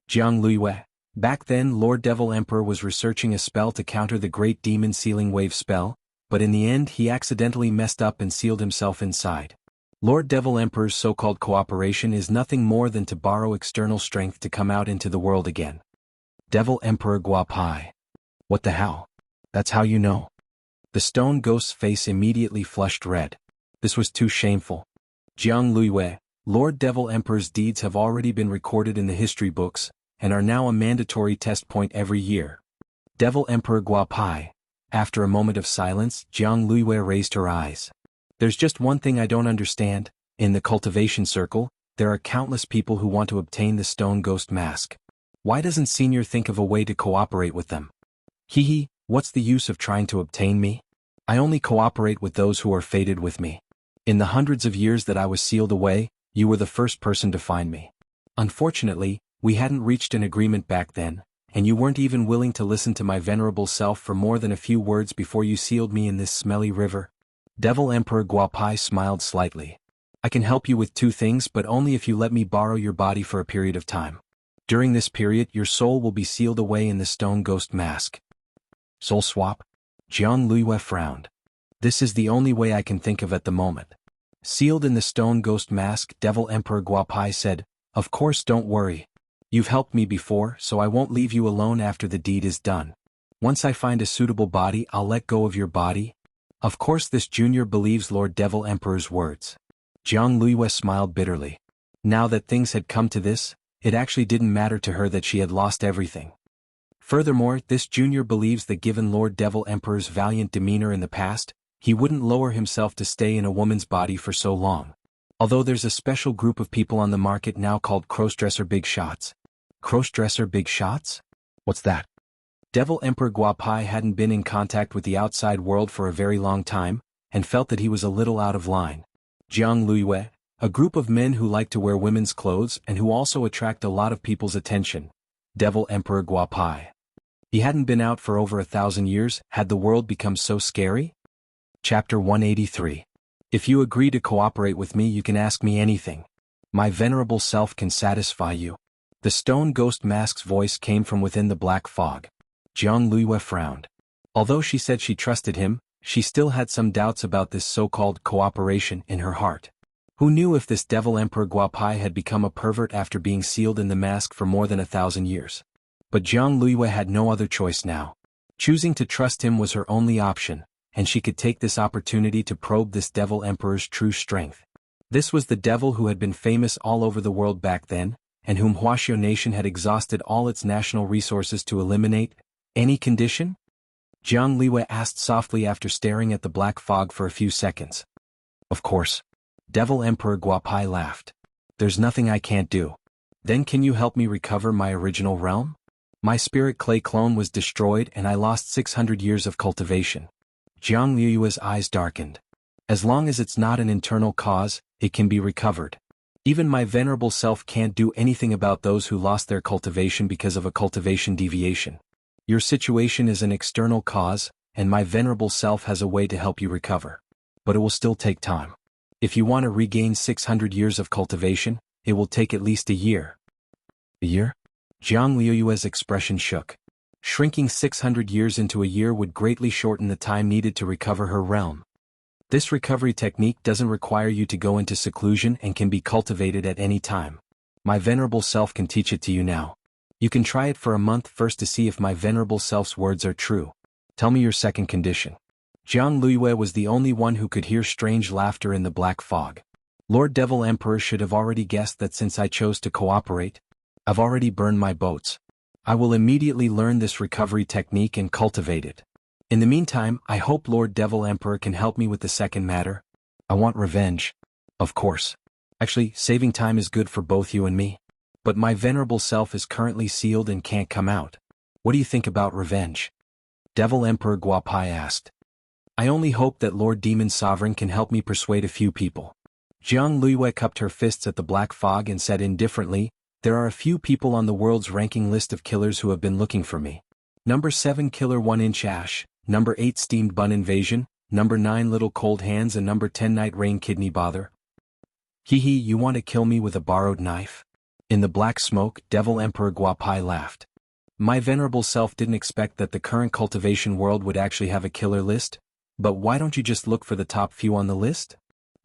Speaker 1: Jiang Luiyue. Back then Lord Devil Emperor was researching a spell to counter the Great Demon Sealing Wave spell, but in the end he accidentally messed up and sealed himself inside. Lord Devil Emperor's so-called cooperation is nothing more than to borrow external strength to come out into the world again. Devil Emperor Guapai. What the hell? That's how you know? The stone ghost's face immediately flushed red. This was too shameful. Jiang Luiyue, Lord Devil Emperor's deeds have already been recorded in the history books, and are now a mandatory test point every year. Devil Emperor Guapai. After a moment of silence, Jiang Luiyue raised her eyes. There's just one thing I don't understand. In the cultivation circle, there are countless people who want to obtain the stone ghost mask. Why doesn't Senior think of a way to cooperate with them? Hee, what's the use of trying to obtain me? I only cooperate with those who are fated with me. In the hundreds of years that I was sealed away, you were the first person to find me. Unfortunately, we hadn't reached an agreement back then, and you weren't even willing to listen to my venerable self for more than a few words before you sealed me in this smelly river. Devil Emperor Guapai smiled slightly. I can help you with 2 things, but only if you let me borrow your body for a period of time. During this period, your soul will be sealed away in the stone ghost mask. Soul swap? Jiang Luiyue frowned. This is the only way I can think of at the moment. Sealed in the stone ghost mask, Devil Emperor Guapai said, Of course, don't worry. You've helped me before, so I won't leave you alone after the deed is done. Once I find a suitable body, I'll let go of your body. Of course, this junior believes Lord Devil Emperor's words. Jiang Luiyue smiled bitterly. Now that things had come to this, it actually didn't matter to her that she had lost everything. Furthermore, this junior believes that given Lord Devil Emperor's valiant demeanor in the past, he wouldn't lower himself to stay in a woman's body for so long. Although there's a special group of people on the market now called crossdresser big shots. Crossdresser big shots? What's that? Devil Emperor Guapai hadn't been in contact with the outside world for a very long time, and felt that he was a little out of line. Jianghu, a group of men who like to wear women's clothes and who also attract a lot of people's attention. Devil Emperor Guapai. He hadn't been out for over 1,000 years. Had the world become so scary? Chapter 183. If you agree to cooperate with me, you can ask me anything. My venerable self can satisfy you. The stone ghost mask's voice came from within the black fog. Jianghu frowned. Although she said she trusted him, she still had some doubts about this so-called cooperation in her heart. Who knew if this Devil Emperor Guapai had become a pervert after being sealed in the mask for more than 1,000 years? But Jianghu had no other choice now. Choosing to trust him was her only option, and she could take this opportunity to probe this Devil Emperor's true strength. This was the devil who had been famous all over the world back then, and whom Wuxia nation had exhausted all its national resources to eliminate. Any condition? Jianghu asked softly after staring at the black fog for a few seconds. Of course. Devil Emperor Guapai laughed. There's nothing I can't do. Then can you help me recover my original realm? My spirit clay clone was destroyed and I lost 600 years of cultivation. Jianghu's eyes darkened. As long as it's not an internal cause, it can be recovered. Even my venerable self can't do anything about those who lost their cultivation because of a cultivation deviation. Your situation is an external cause, and my venerable self has a way to help you recover. But it will still take time. If you want to regain 600 years of cultivation, it will take at least a year. A year? Jianghu's expression shook. Shrinking 600 years into a year would greatly shorten the time needed to recover her realm. This recovery technique doesn't require you to go into seclusion and can be cultivated at any time. My venerable self can teach it to you now. You can try it for a month first to see if my venerable self's words are true. Tell me your second condition. Jianghu was the only one who could hear strange laughter in the black fog. Lord Devil Emperor should have already guessed that since I chose to cooperate, I've already burned my boats. I will immediately learn this recovery technique and cultivate it. In the meantime, I hope Lord Devil Emperor can help me with the second matter. I want revenge. Of course. Actually, saving time is good for both you and me. But my venerable self is currently sealed and can't come out. What do you think about revenge? Devil Emperor Guapai asked. I only hope that Lord Demon Sovereign can help me persuade a few people. Jianghu cupped her fists at the black fog and said indifferently, there are a few people on the world's ranking list of killers who have been looking for me. Number 7 Killer 1-inch Ash, number 8 Steamed Bun Invasion, number 9 Little Cold Hands and number 10 Night Rain Kidney Bother. Hee hee, you want to kill me with a borrowed knife? In the black smoke, Devil Emperor Guapai laughed. My venerable self didn't expect that the current cultivation world would actually have a killer list, but why don't you just look for the top few on the list?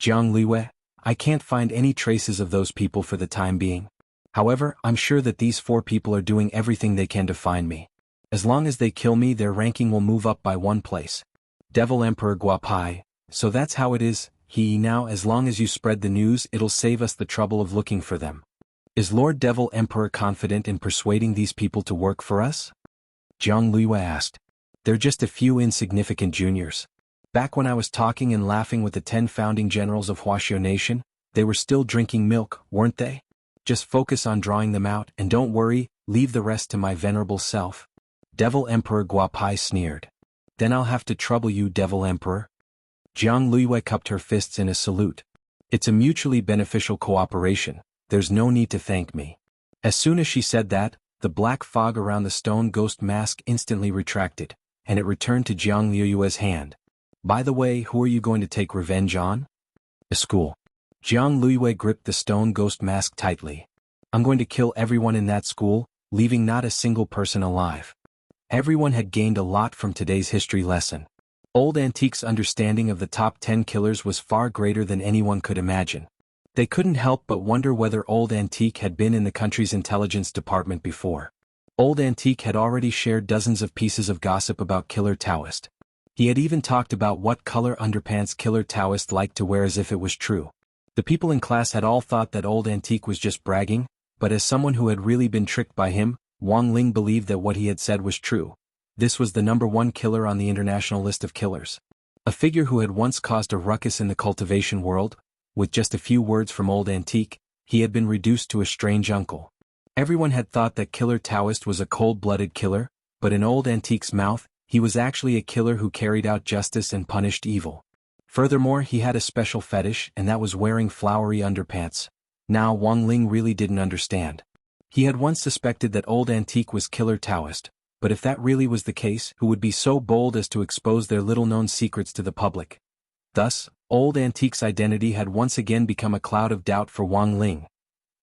Speaker 1: Jianghu, I can't find any traces of those people for the time being. However, I'm sure that these 4 people are doing everything they can to find me. As long as they kill me, their ranking will move up by 1 place. Devil Emperor Guapai, so that's how it is. Now as long as you spread the news, it'll save us the trouble of looking for them. Is Lord Devil Emperor confident in persuading these people to work for us? Jianghu asked. They're just a few insignificant juniors. Back when I was talking and laughing with the 10 founding generals of Wuxia nation, they were still drinking milk, weren't they? Just focus on drawing them out and don't worry, leave the rest to my venerable self. Devil Emperor Guapai sneered. Then I'll have to trouble you, Devil Emperor. Jianghu cupped her fists in a salute. It's a mutually beneficial cooperation, there's no need to thank me. As soon as she said that, the black fog around the stone ghost mask instantly retracted, and it returned to Jianghu's hand. By the way, who are you going to take revenge on? A school. Jianghu gripped the stone ghost mask tightly. I'm going to kill everyone in that school, leaving not a single person alive. Everyone had gained a lot from today's history lesson. Old Antique's understanding of the top 10 killers was far greater than anyone could imagine. They couldn't help but wonder whether Old Antique had been in the country's intelligence department before. Old Antique had already shared dozens of pieces of gossip about Killer Taoist. He had even talked about what color underpants Killer Taoist liked to wear as if it was true. The people in class had all thought that Old Antique was just bragging, but as someone who had really been tricked by him, Wang Ling believed that what he had said was true. This was the #1 killer on the international list of killers. A figure who had once caused a ruckus in the cultivation world. With just a few words from old Antique, he had been reduced to a strange uncle. Everyone had thought that Killer Taoist was a cold-blooded killer, but in old Antique's mouth, he was actually a killer who carried out justice and punished evil. Furthermore, he had a special fetish, and that was wearing flowery underpants. Now Wang Ling really didn't understand. He had once suspected that old Antique was Killer Taoist, but if that really was the case, who would be so bold as to expose their little-known secrets to the public? Thus, old Antique's identity had once again become a cloud of doubt for Wang Ling.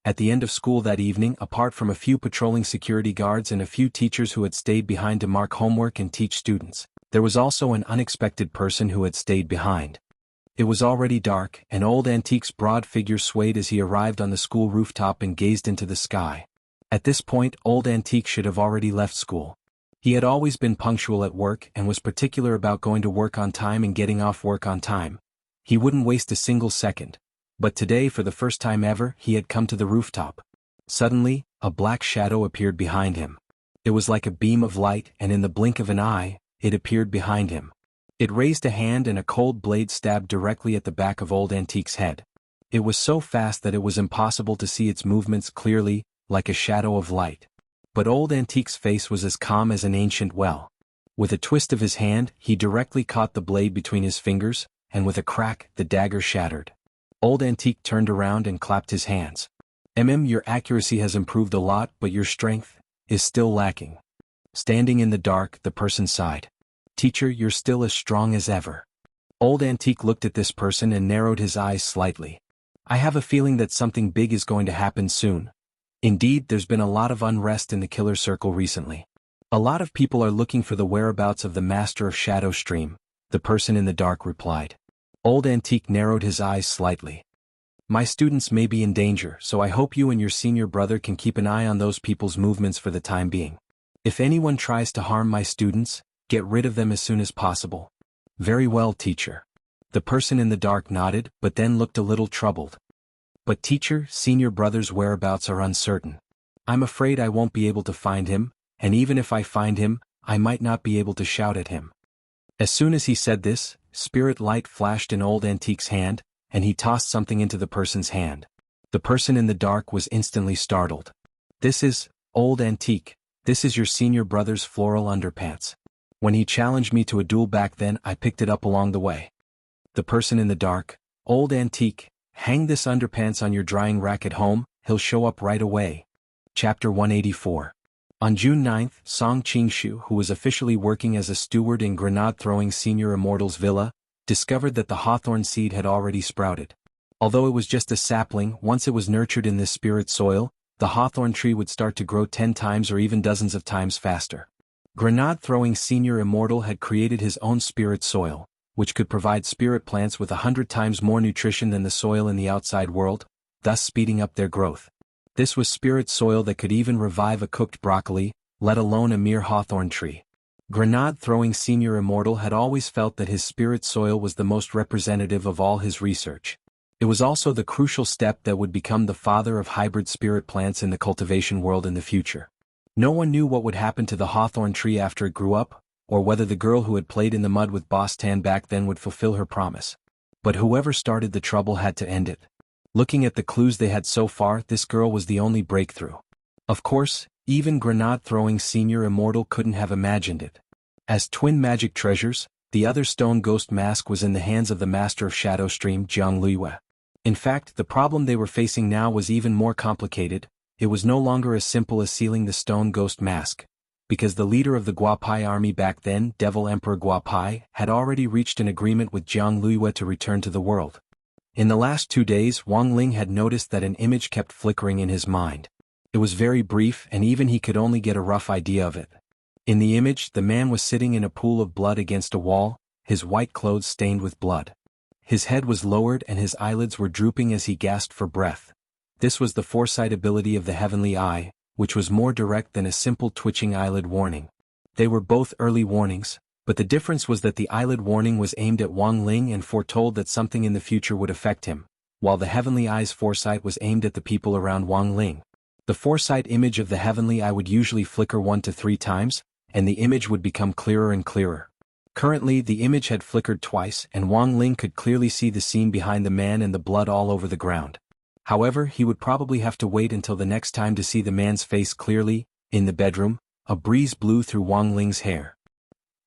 Speaker 1: At the end of school that evening, apart from a few patrolling security guards and a few teachers who had stayed behind to mark homework and teach students, there was also an unexpected person who had stayed behind. It was already dark, and old Antique's broad figure swayed as he arrived on the school rooftop and gazed into the sky. At this point, old Antique should have already left school. He had always been punctual at work and was particular about going to work on time and getting off work on time. He wouldn't waste a single second. But today, for the first time ever, he had come to the rooftop. Suddenly, a black shadow appeared behind him. It was like a beam of light, and in the blink of an eye, it appeared behind him. It raised a hand and a cold blade stabbed directly at the back of old Antique's head. It was so fast that it was impossible to see its movements clearly, like a shadow of light. But old Antique's face was as calm as an ancient well. With a twist of his hand, he directly caught the blade between his fingers, and with a crack, the dagger shattered. Old Antique turned around and clapped his hands. Your accuracy has improved a lot, but your strength is still lacking. Standing in the dark, the person sighed. Teacher, you're still as strong as ever. Old Antique looked at this person and narrowed his eyes slightly. I have a feeling that something big is going to happen soon. Indeed, there's been a lot of unrest in the killer circle recently. A lot of people are looking for the whereabouts of the master of Shadow Stream, the person in the dark replied. Old Antique narrowed his eyes slightly. My students may be in danger, so I hope you and your senior brother can keep an eye on those people's movements for the time being. If anyone tries to harm my students, get rid of them as soon as possible. Very well, teacher. The person in the dark nodded, but then looked a little troubled. But teacher, senior brother's whereabouts are uncertain. I'm afraid I won't be able to find him, and even if I find him, I might not be able to shout at him. As soon as he said this, spirit light flashed in old Antique's hand, and he tossed something into the person's hand. The person in the dark was instantly startled. This is, old Antique, this is your senior brother's floral underpants. When he challenged me to a duel back then, I picked it up along the way. The person in the dark, old Antique, hang this underpants on your drying rack at home, he'll show up right away. Chapter 184. On June 9th, Song Qingshu, who was officially working as a steward in grenade-throwing Senior Immortal's villa, discovered that the hawthorn seed had already sprouted. Although it was just a sapling, once it was nurtured in this spirit soil, the hawthorn tree would start to grow 10 times or even dozens of times faster. Grenade-throwing Senior Immortal had created his own spirit soil, which could provide spirit plants with 100 times more nutrition than the soil in the outside world, thus speeding up their growth. This was spirit soil that could even revive a cooked broccoli, let alone a mere hawthorn tree. Grenade-throwing Senior Immortal had always felt that his spirit soil was the most representative of all his research. It was also the crucial step that would become the father of hybrid spirit plants in the cultivation world in the future. No one knew what would happen to the hawthorn tree after it grew up, or whether the girl who had played in the mud with Boss Tan back then would fulfill her promise. But whoever started the trouble had to end it. Looking at the clues they had so far, this girl was the only breakthrough. Of course, even grenade-throwing Senior Immortal couldn't have imagined it. As twin magic treasures, the other stone ghost mask was in the hands of the master of Shadow Stream, jianghu. In fact, the problem they were facing now was even more complicated. It was no longer as simple as sealing the stone ghost mask, because the leader of the Guapai army back then, Devil Emperor Guapai, had already reached an agreement with Jianghu to return to the world. In the last 2 days, Wang Ling had noticed that an image kept flickering in his mind. It was very brief, and even he could only get a rough idea of it. In the image, the man was sitting in a pool of blood against a wall, his white clothes stained with blood. His head was lowered and his eyelids were drooping as he gasped for breath. This was the foresight ability of the heavenly eye, which was more direct than a simple twitching eyelid warning. They were both early warnings, but the difference was that the eyelid warning was aimed at Wang Ling and foretold that something in the future would affect him, while the heavenly eye's foresight was aimed at the people around Wang Ling. The foresight image of the heavenly eye would usually flicker 1 to 3 times, and the image would become clearer and clearer. Currently, the image had flickered twice, and Wang Ling could clearly see the scene behind the man and the blood all over the ground. However, he would probably have to wait until the next time to see the man's face clearly. In the bedroom, a breeze blew through Wang Ling's hair.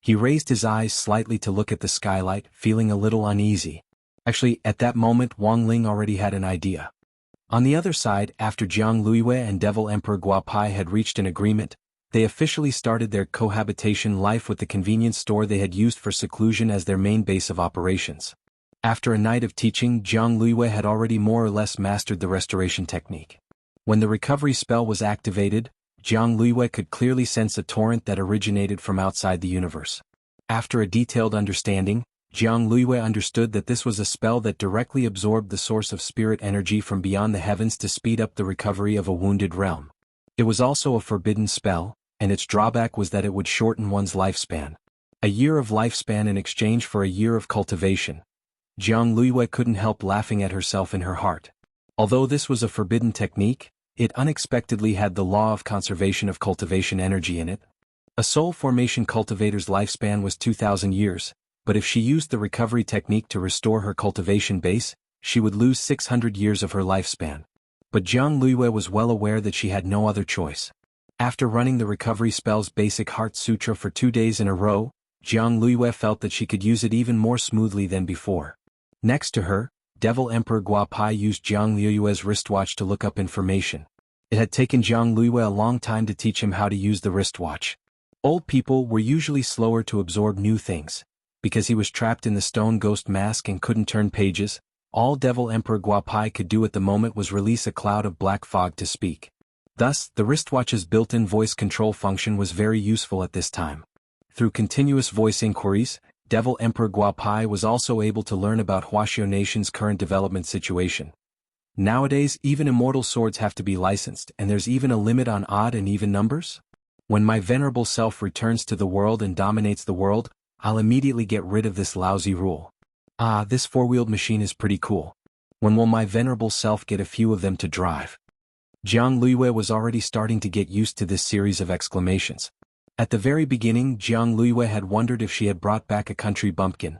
Speaker 1: He raised his eyes slightly to look at the skylight, feeling a little uneasy. Actually, at that moment Wang Ling already had an idea. On the other side, after Jiang Luiyue and Devil Emperor Guapai had reached an agreement, they officially started their cohabitation life with the convenience store they had used for seclusion as their main base of operations. After a night of teaching, Jiang Luiyue had already more or less mastered the restoration technique. When the recovery spell was activated, Jiang Luiyue could clearly sense a torrent that originated from outside the universe. After a detailed understanding, Jiang Luiyue understood that this was a spell that directly absorbed the source of spirit energy from beyond the heavens to speed up the recovery of a wounded realm. It was also a forbidden spell, and its drawback was that it would shorten one's lifespan. A year of lifespan in exchange for a year of cultivation. Jiang Luiyue couldn't help laughing at herself in her heart. Although this was a forbidden technique, it unexpectedly had the law of conservation of cultivation energy in it. A soul formation cultivator's lifespan was 2,000 years, but if she used the recovery technique to restore her cultivation base, she would lose 600 years of her lifespan. But Jiang Luiyue was well aware that she had no other choice. After running the recovery spell's basic heart sutra for 2 days in a row, Jiang Luiyue felt that she could use it even more smoothly than before. Next to her, Devil Emperor Guapai used Jiang Luiyue's wristwatch to look up information. It had taken Jiang Luiyue a long time to teach him how to use the wristwatch. Old people were usually slower to absorb new things. Because he was trapped in the stone ghost mask and couldn't turn pages, all Devil Emperor Guapai could do at the moment was release a cloud of black fog to speak. Thus, the wristwatch's built-in voice control function was very useful at this time. Through continuous voice inquiries, Devil Emperor Guapai was also able to learn about Huaxiao Nation's current development situation. Nowadays, even immortal swords have to be licensed, and there's even a limit on odd and even numbers? When my venerable self returns to the world and dominates the world, I'll immediately get rid of this lousy rule. Ah, this four-wheeled machine is pretty cool. When will my venerable self get a few of them to drive? Jiang Luiyue was already starting to get used to this series of exclamations. At the very beginning, Jiang Luiyue had wondered if she had brought back a country bumpkin.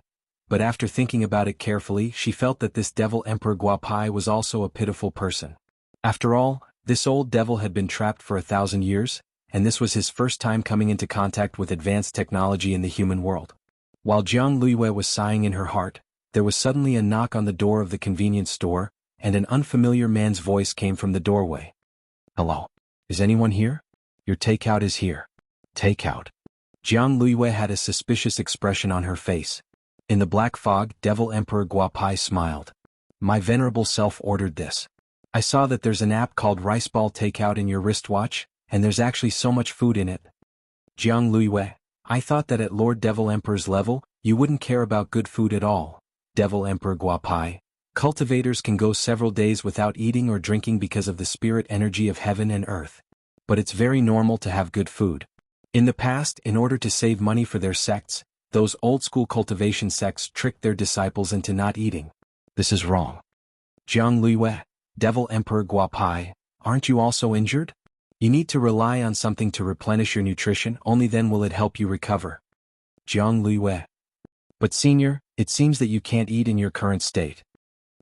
Speaker 1: But after thinking about it carefully, she felt that this Devil Emperor Guapai was also a pitiful person. After all, this old devil had been trapped for 1,000 years, and this was his first time coming into contact with advanced technology in the human world. While Jiang Luiyue was sighing in her heart, there was suddenly a knock on the door of the convenience store, and an unfamiliar man's voice came from the doorway. "Hello. Is anyone here? Your takeout is here." Takeout. Jiang Luiyue had a suspicious expression on her face. In the black fog, Devil Emperor Guapai smiled. "My venerable self ordered this. I saw that there's an app called Rice Ball Takeout in your wristwatch, and there's actually so much food in it." Jiang Luiyue, I thought that at Lord Devil Emperor's level, you wouldn't care about good food at all. Devil Emperor Guapai, cultivators can go several days without eating or drinking because of the spirit energy of heaven and earth. But it's very normal to have good food. In the past, in order to save money for their sects, those old-school cultivation sects tricked their disciples into not eating. This is wrong. Jiang Luiyue, Devil Emperor Guapai, aren't you also injured? You need to rely on something to replenish your nutrition, only then will it help you recover. Jiang Luiyue. But senior, it seems that you can't eat in your current state.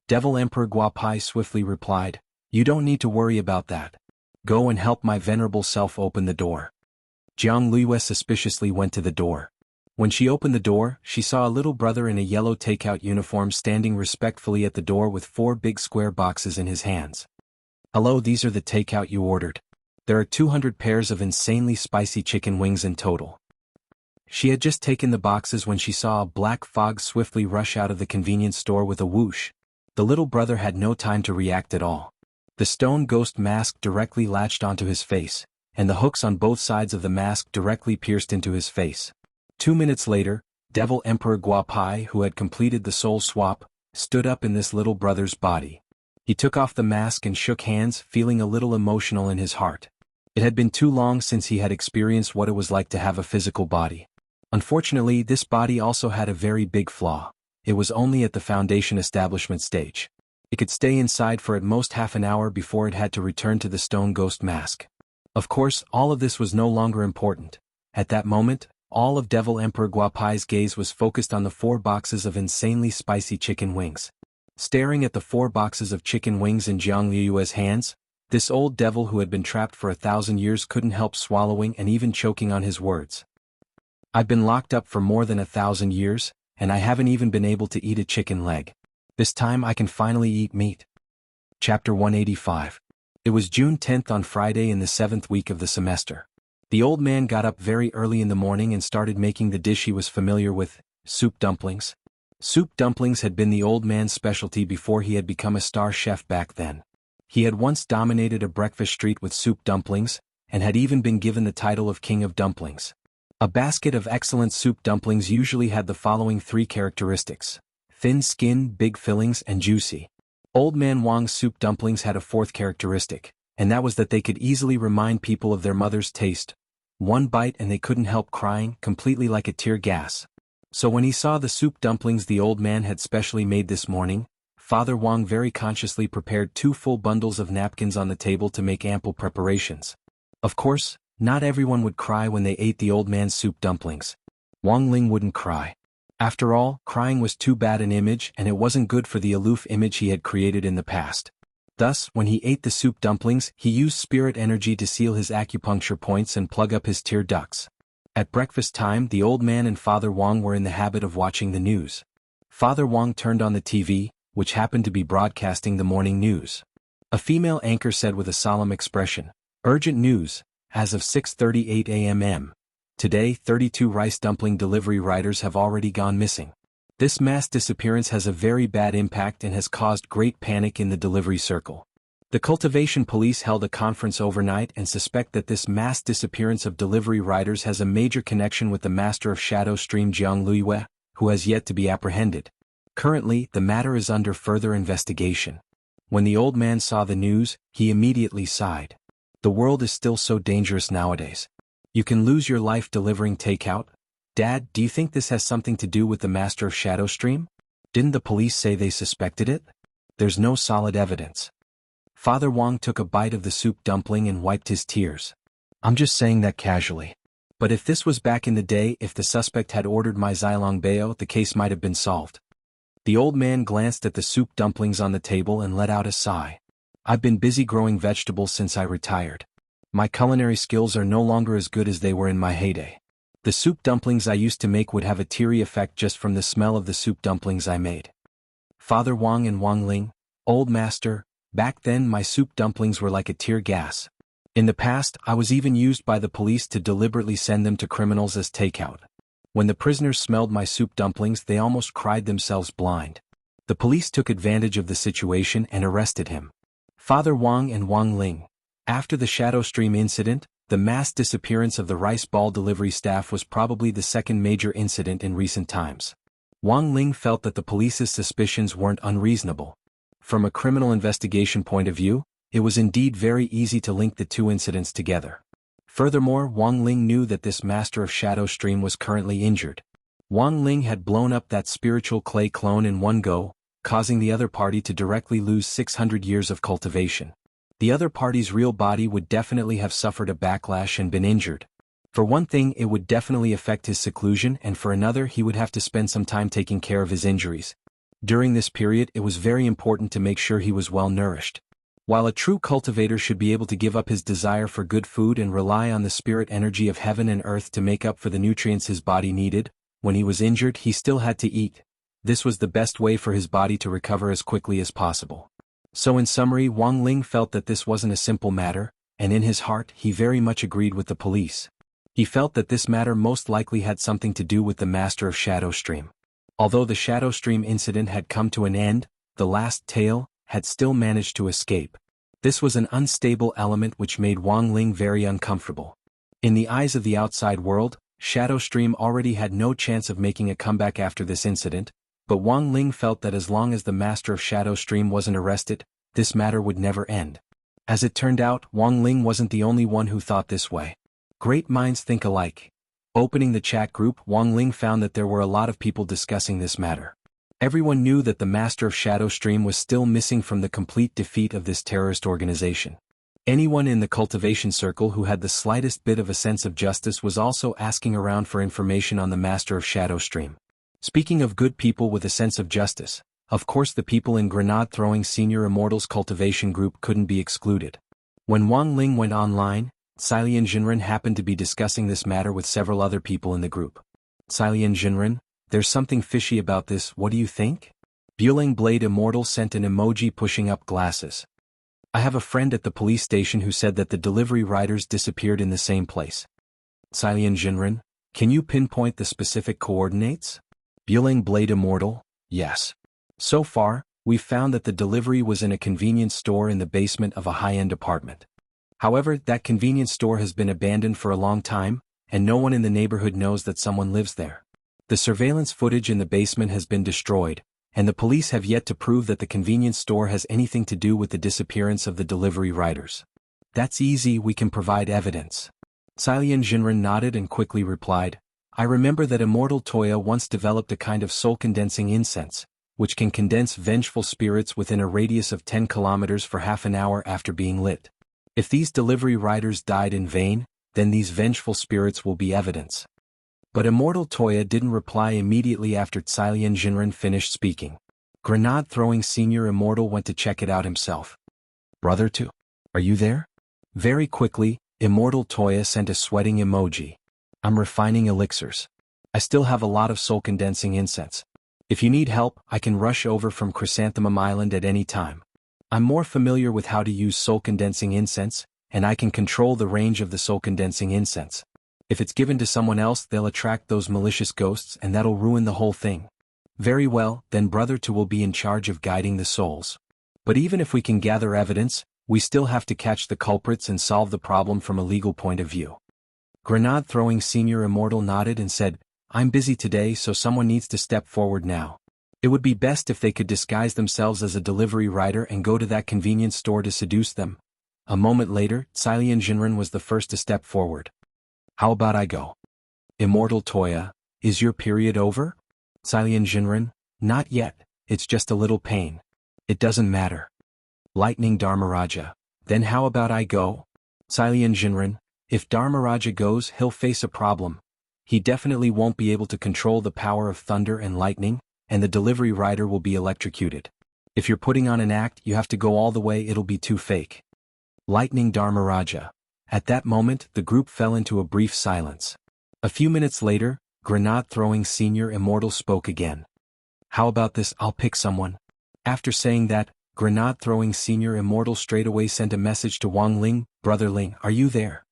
Speaker 1: Devil Emperor Guapai swiftly replied, "You don't need to worry about that. Go and help my venerable self open the door." Jiang Luiyue suspiciously went to the door. When she opened the door, she saw a little brother in a yellow takeout uniform standing respectfully at the door with 4 big square boxes in his hands. "Hello, these are the takeout you ordered. There are 200 pairs of insanely spicy chicken wings in total." She had just taken the boxes when she saw a black fog swiftly rush out of the convenience store with a whoosh. The little brother had no time to react at all. The stone ghost mask directly latched onto his face, and the hooks on both sides of the mask directly pierced into his face. 2 minutes later, Devil Emperor Guapai, who had completed the soul swap, stood up in this little brother's body. He took off the mask and shook hands, feeling a little emotional in his heart. It had been too long since he had experienced what it was like to have a physical body. Unfortunately, this body also had a very big flaw. It was only at the foundation establishment stage. It could stay inside for at most half an hour before it had to return to the stone ghost mask. Of course, all of this was no longer important. At that moment, all of Devil Emperor Guapai's gaze was focused on the 4 boxes of insanely spicy chicken wings. Staring at the 4 boxes of chicken wings in Jianghu's hands, this old devil who had been trapped for 1,000 years couldn't help swallowing and even choking on his words. I've been locked up for more than 1,000 years, and I haven't even been able to eat a chicken leg. This time I can finally eat meat. Chapter 185. It was June 10th on Friday in the 7th week of the semester. The old man got up very early in the morning and started making the dish he was familiar with, soup dumplings. Soup dumplings had been the old man's specialty before he had become a star chef back then. He had once dominated a breakfast street with soup dumplings, and had even been given the title of King of Dumplings. A basket of excellent soup dumplings usually had the following 3 characteristics: thin skin, big fillings, and juicy. Old Man Wang's soup dumplings had a 4th characteristic, and that was that they could easily remind people of their mother's taste. One bite and they couldn't help crying, completely like a tear gas. So when he saw the soup dumplings the old man had specially made this morning, Father Wang very consciously prepared 2 full bundles of napkins on the table to make ample preparations. Of course, not everyone would cry when they ate the old man's soup dumplings. Wang Ling wouldn't cry. After all, crying was too bad an image and it wasn't good for the aloof image he had created in the past. Thus, when he ate the soup dumplings, he used spirit energy to seal his acupuncture points and plug up his tear ducts. At breakfast time, the old man and Father Wang were in the habit of watching the news. Father Wang turned on the TV, which happened to be broadcasting the morning news. A female anchor said with a solemn expression, "Urgent news, as of 6:38 a.m. Today, 32 rice dumpling delivery riders have already gone missing. This mass disappearance has a very bad impact and has caused great panic in the delivery circle. The cultivation police held a conference overnight and suspect that this mass disappearance of delivery riders has a major connection with the master of Shadow Stream Jianghu, who has yet to be apprehended. Currently, the matter is under further investigation." When the old man saw the news, he immediately sighed. The world is still so dangerous nowadays. You can lose your life delivering takeout. Dad, do you think this has something to do with the master of Shadow Stream? Didn't the police say they suspected it? There's no solid evidence. Father Wang took a bite of the soup dumpling and wiped his tears. I'm just saying that casually. But if this was back in the day, if the suspect had ordered my Xilong Bao, the case might have been solved. The old man glanced at the soup dumplings on the table and let out a sigh. I've been busy growing vegetables since I retired. My culinary skills are no longer as good as they were in my heyday. The soup dumplings I used to make would have a teary effect just from the smell of the soup dumplings I made. Father Wang and Wang Ling, old master, back then my soup dumplings were like a tear gas. In the past, I was even used by the police to deliberately send them to criminals as takeout. When the prisoners smelled my soup dumplings, they almost cried themselves blind. The police took advantage of the situation and arrested him. Father Wang and Wang Ling. After the Shadow Stream incident, the mass disappearance of the rice ball delivery staff was probably the second major incident in recent times. Wang Ling felt that the police's suspicions weren't unreasonable. From a criminal investigation point of view, it was indeed very easy to link the 2 incidents together. Furthermore, Wang Ling knew that this master of Shadow Stream was currently injured. Wang Ling had blown up that spiritual clay clone in one go, causing the other party to directly lose 600 years of cultivation. The other party's real body would definitely have suffered a backlash and been injured. For one thing, it would definitely affect his seclusion, and for another, he would have to spend some time taking care of his injuries. During this period, it was very important to make sure he was well nourished. While a true cultivator should be able to give up his desire for good food and rely on the spirit energy of heaven and earth to make up for the nutrients his body needed, when he was injured, he still had to eat. This was the best way for his body to recover as quickly as possible. So in summary, Wang Ling felt that this wasn't a simple matter, and in his heart he very much agreed with the police. He felt that this matter most likely had something to do with the master of Shadow Stream. Although the Shadow Stream incident had come to an end, the last tail had still managed to escape. This was an unstable element which made Wang Ling very uncomfortable. In the eyes of the outside world, Shadow Stream already had no chance of making a comeback after this incident, but Wang Ling felt that as long as the master of Shadow Stream wasn't arrested, this matter would never end. As it turned out, Wang Ling wasn't the only one who thought this way. Great minds think alike. Opening the chat group, Wang Ling found that there were a lot of people discussing this matter. Everyone knew that the Master of Shadow Stream was still missing from the complete defeat of this terrorist organization. Anyone in the cultivation circle who had the slightest bit of a sense of justice was also asking around for information on the Master of Shadow Stream. Speaking of good people with a sense of justice, of course the people in grenade-throwing Senior Immortals cultivation group couldn't be excluded. When Wang Ling went online, Xilian Jinren happened to be discussing this matter with several other people in the group. Xilian Jinren, there's something fishy about this, what do you think? Bueling Blade Immortal sent an emoji pushing up glasses. I have a friend at the police station who said that the delivery riders disappeared in the same place. Xilian Jinren, can you pinpoint the specific coordinates? Bueling Blade Immortal, yes. So far, we've found that the delivery was in a convenience store in the basement of a high-end apartment. However, that convenience store has been abandoned for a long time, and no one in the neighborhood knows that someone lives there. The surveillance footage in the basement has been destroyed, and the police have yet to prove that the convenience store has anything to do with the disappearance of the delivery riders. That's easy, we can provide evidence. Xilian Jinren nodded and quickly replied, I remember that Immortal Toya once developed a kind of soul-condensing incense, which can condense vengeful spirits within a radius of 10 kilometers for half an hour after being lit. If these delivery riders died in vain, then these vengeful spirits will be evidence. But Immortal Toya didn't reply immediately after Xilian Jinren finished speaking. Grenade-throwing Senior Immortal went to check it out himself. Brother 2, are you there? Very quickly, Immortal Toya sent a sweating emoji. I'm refining elixirs. I still have a lot of soul-condensing incense. If you need help, I can rush over from Chrysanthemum Island at any time. I'm more familiar with how to use soul-condensing incense, and I can control the range of the soul-condensing incense. If it's given to someone else, they'll attract those malicious ghosts and that'll ruin the whole thing. Very well, then Brother 2 will be in charge of guiding the souls. But even if we can gather evidence, we still have to catch the culprits and solve the problem from a legal point of view. Grenade-throwing Senior Immortal nodded and said, I'm busy today, so someone needs to step forward now. It would be best if they could disguise themselves as a delivery rider and go to that convenience store to seduce them. A moment later, Xilian Jinren was the first to step forward. How about I go? Immortal Toya, is your period over? Xilian Jinren, not yet, it's just a little pain. It doesn't matter. Lightning Dharmaraja, then how about I go? Xilian Jinren, if Dharmaraja goes, he'll face a problem. He definitely won't be able to control the power of thunder and lightning, and the delivery rider will be electrocuted. If you're putting on an act, you have to go all the way, it'll be too fake. Lightning Dharmaraja. At that moment, the group fell into a brief silence. A few minutes later, grenade-throwing Senior Immortal spoke again. How about this, I'll pick someone. After saying that, grenade-throwing Senior Immortal straightaway sent a message to Wang Ling, Brother Ling, are you there?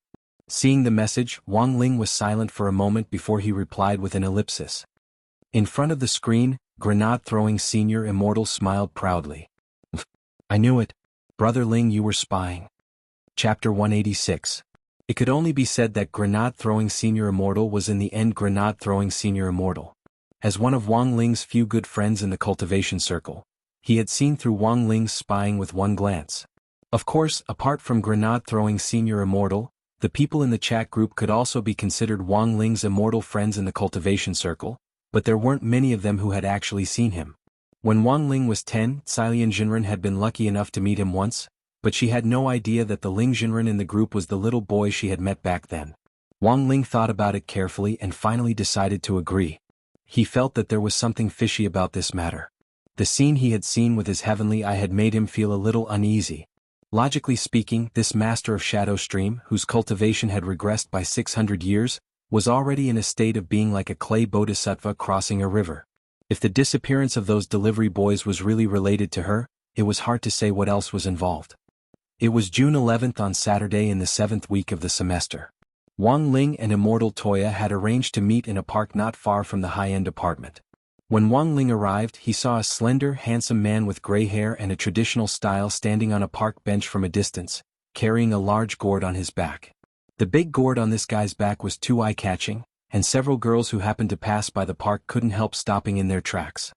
Speaker 1: Seeing the message, Wang Ling was silent for a moment before he replied with an ellipsis. In front of the screen, grenade-throwing Senior Immortal smiled proudly. I knew it. Brother Ling, you were spying. Chapter 186. It could only be said that grenade-throwing Senior Immortal was in the end grenade-throwing Senior Immortal. As one of Wang Ling's few good friends in the cultivation circle, he had seen through Wang Ling's spying with one glance. Of course, apart from grenade-throwing Senior Immortal, the people in the chat group could also be considered Wang Ling's immortal friends in the cultivation circle, but there weren't many of them who had actually seen him. When Wang Ling was 10, Xilian Jinren had been lucky enough to meet him once, but she had no idea that the Ling Jinren in the group was the little boy she had met back then. Wang Ling thought about it carefully and finally decided to agree. He felt that there was something fishy about this matter. The scene he had seen with his heavenly eye had made him feel a little uneasy. Logically speaking, this Master of Shadow Stream, whose cultivation had regressed by 600 years, was already in a state of being like a clay bodhisattva crossing a river. If the disappearance of those delivery boys was really related to her, it was hard to say what else was involved. It was June 11th on Saturday in the 7th week of the semester. Wang Ling and Immortal Toya had arranged to meet in a park not far from the high-end apartment. When Wang Ling arrived, he saw a slender, handsome man with gray hair and a traditional style standing on a park bench from a distance, carrying a large gourd on his back. The big gourd on this guy's back was too eye-catching, and several girls who happened to pass by the park couldn't help stopping in their tracks.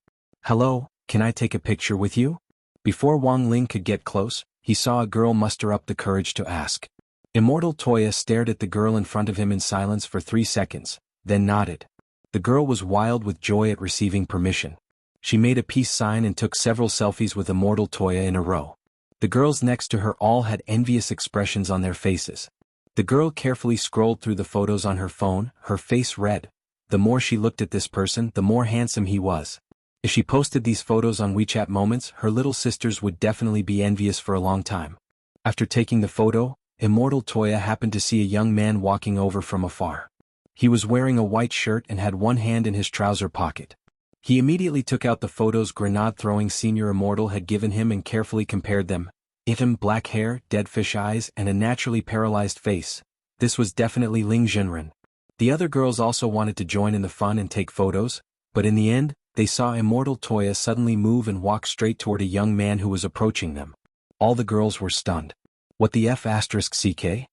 Speaker 1: Hello, can I take a picture with you? Before Wang Ling could get close, he saw a girl muster up the courage to ask. Immortal Toya stared at the girl in front of him in silence for 3 seconds, then nodded. The girl was wild with joy at receiving permission. She made a peace sign and took several selfies with Immortal Toya in a row. The girls next to her all had envious expressions on their faces. The girl carefully scrolled through the photos on her phone, her face red. The more she looked at this person, the more handsome he was. If she posted these photos on WeChat Moments, her little sisters would definitely be envious for a long time. After taking the photo, Immortal Toya happened to see a young man walking over from afar. He was wearing a white shirt and had one hand in his trouser pocket. He immediately took out the photos grenade-throwing Senior Immortal had given him and carefully compared them. Him, black hair, dead fish eyes, and a naturally paralyzed face. This was definitely Ling Jinren. The other girls also wanted to join in the fun and take photos, but in the end, they saw Immortal Toya suddenly move and walk straight toward a young man who was approaching them. All the girls were stunned. What the F***CK?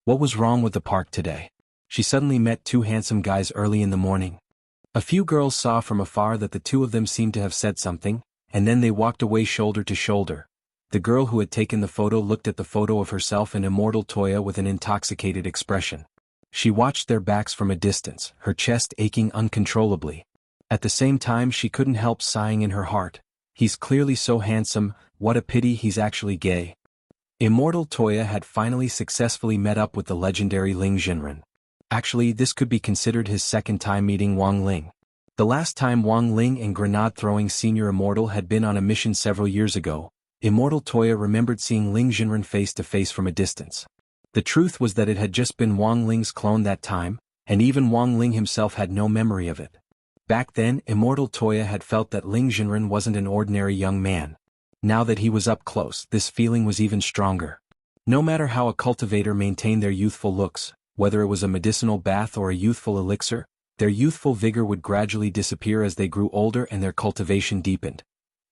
Speaker 1: What was wrong with the park today? She suddenly met two handsome guys early in the morning. A few girls saw from afar that the two of them seemed to have said something, and then they walked away shoulder to shoulder. The girl who had taken the photo looked at the photo of herself and Immortal Toya with an intoxicated expression. She watched their backs from a distance, her chest aching uncontrollably. At the same time she couldn't help sighing in her heart. He's clearly so handsome, what a pity he's actually gay. Immortal Toya had finally successfully met up with the legendary Ling Jinren. Actually, this could be considered his second time meeting Wang Ling. The last time Wang Ling and grenade-throwing Senior Immortal had been on a mission several years ago, Immortal Toya remembered seeing Ling Jinren face to face from a distance. The truth was that it had just been Wang Ling's clone that time, and even Wang Ling himself had no memory of it. Back then, Immortal Toya had felt that Ling Jinren wasn't an ordinary young man. Now that he was up close, this feeling was even stronger. No matter how a cultivator maintained their youthful looks, whether it was a medicinal bath or a youthful elixir, their youthful vigor would gradually disappear as they grew older and their cultivation deepened.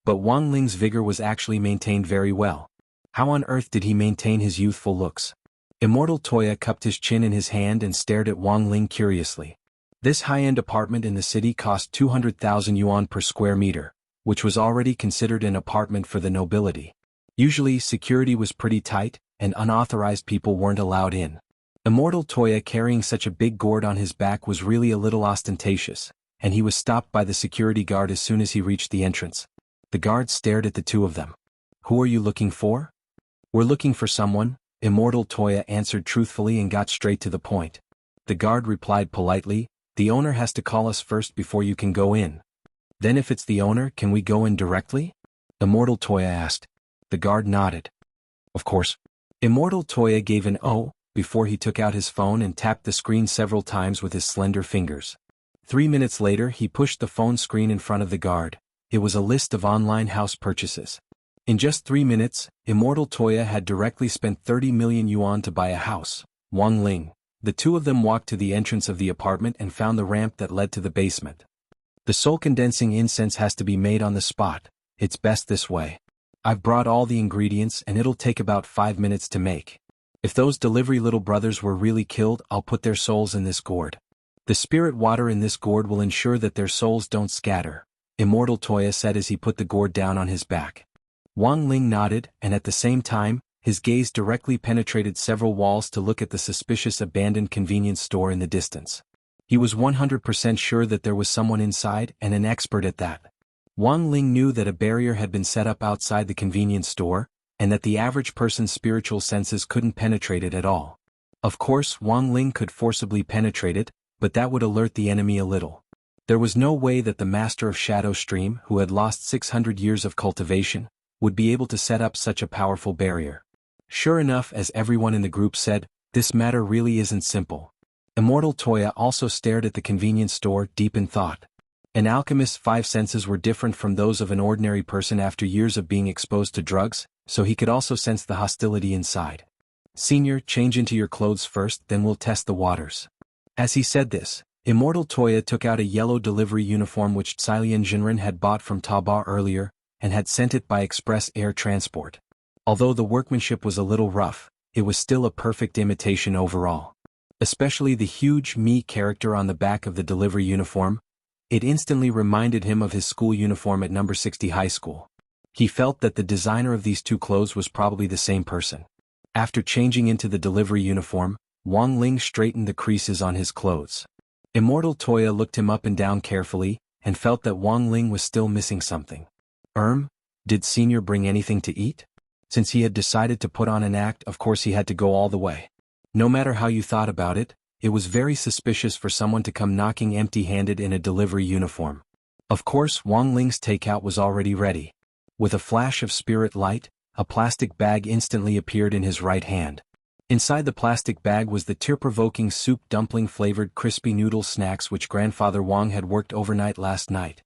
Speaker 1: But Wang Ling's vigor was actually maintained very well. How on earth did he maintain his youthful looks? Immortal Toya cupped his chin in his hand and stared at Wang Ling curiously. This high-end apartment in the city cost 200,000 yuan per square meter, which was already considered an apartment for the nobility. Usually, security was pretty tight, and unauthorized people weren't allowed in. Immortal Toya carrying such a big gourd on his back was really a little ostentatious, and he was stopped by the security guard as soon as he reached the entrance. The guard stared at the two of them. "Who are you looking for?" "We're looking for someone," Immortal Toya answered truthfully and got straight to the point. The guard replied politely, "The owner has to call us first before you can go in." "Then if it's the owner, can we go in directly?" Immortal Toya asked. The guard nodded. "Of course." Immortal Toya gave an "oh" before he took out his phone and tapped the screen several times with his slender fingers. 3 minutes later he pushed the phone screen in front of the guard. It was a list of online house purchases. In just 3 minutes, Immortal Toya had directly spent 30 million yuan to buy a house. Wang Ling. The two of them walked to the entrance of the apartment and found the ramp that led to the basement. "The soul-condensing incense has to be made on the spot. It's best this way. I've brought all the ingredients and it'll take about 5 minutes to make. If those delivery little brothers were really killed, I'll put their souls in this gourd. The spirit water in this gourd will ensure that their souls don't scatter," Immortal Toya said as he put the gourd down on his back. Wang Ling nodded, and at the same time, his gaze directly penetrated several walls to look at the suspicious abandoned convenience store in the distance. He was 100% sure that there was someone inside, and an expert at that. Wang Ling knew that a barrier had been set up outside the convenience store, and that the average person's spiritual senses couldn't penetrate it at all. Of course, Wang Ling could forcibly penetrate it, but that would alert the enemy a little. There was no way that the master of Shadow Stream, who had lost 600 years of cultivation, would be able to set up such a powerful barrier. Sure enough, as everyone in the group said, this matter really isn't simple. Immortal Toya also stared at the convenience store, deep in thought. An alchemist's 5 senses were different from those of an ordinary person after years of being exposed to drugs, so he could also sense the hostility inside. "Senior, change into your clothes first, then we'll test the waters." As he said this, Immortal Toya took out a yellow delivery uniform which Ling Jinren had bought from Taobao earlier, and had sent it by express air transport. Although the workmanship was a little rough, it was still a perfect imitation overall. Especially the huge me character on the back of the delivery uniform. It instantly reminded him of his school uniform at number 60 high school. He felt that the designer of these two clothes was probably the same person. After changing into the delivery uniform, Wang Ling straightened the creases on his clothes. Immortal Toya looked him up and down carefully, and felt that Wang Ling was still missing something. Did Senior bring anything to eat? Since he had decided to put on an act, of course he had to go all the way. No matter how you thought about it, it was very suspicious for someone to come knocking empty-handed in a delivery uniform. Of course, Wang Ling's takeout was already ready. With a flash of spirit light, a plastic bag instantly appeared in his right hand. Inside the plastic bag was the tear-provoking soup dumpling-flavored crispy noodle snacks which Grandfather Wang had worked overnight last night.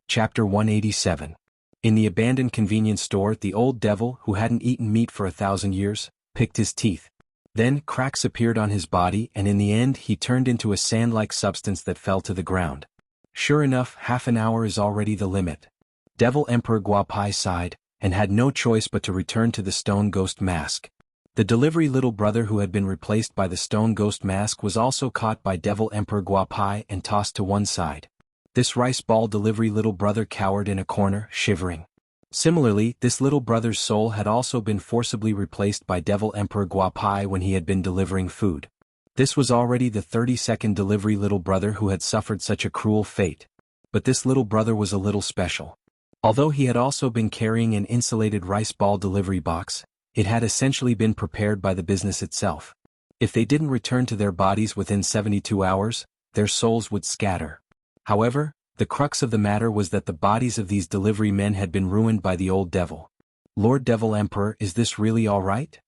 Speaker 1: Chapter 187. In the abandoned convenience store, the old devil, who hadn't eaten meat for 1,000 years, picked his teeth. Then cracks appeared on his body, and in the end he turned into a sand-like substance that fell to the ground. Sure enough, half an hour is already the limit. Devil Emperor Guapai sighed, and had no choice but to return to the stone ghost mask. The delivery little brother who had been replaced by the stone ghost mask was also caught by Devil Emperor Guapai and tossed to one side. This rice ball delivery little brother cowered in a corner, shivering. Similarly, this little brother's soul had also been forcibly replaced by Devil Emperor Guapai when he had been delivering food. This was already the 32nd delivery little brother who had suffered such a cruel fate. But this little brother was a little special. Although he had also been carrying an insulated rice ball delivery box, it had essentially been prepared by the business itself. If they didn't return to their bodies within 72 hours, their souls would scatter. However, the crux of the matter was that the bodies of these delivery men had been ruined by the old devil. Lord Devil Emperor, is this really all right?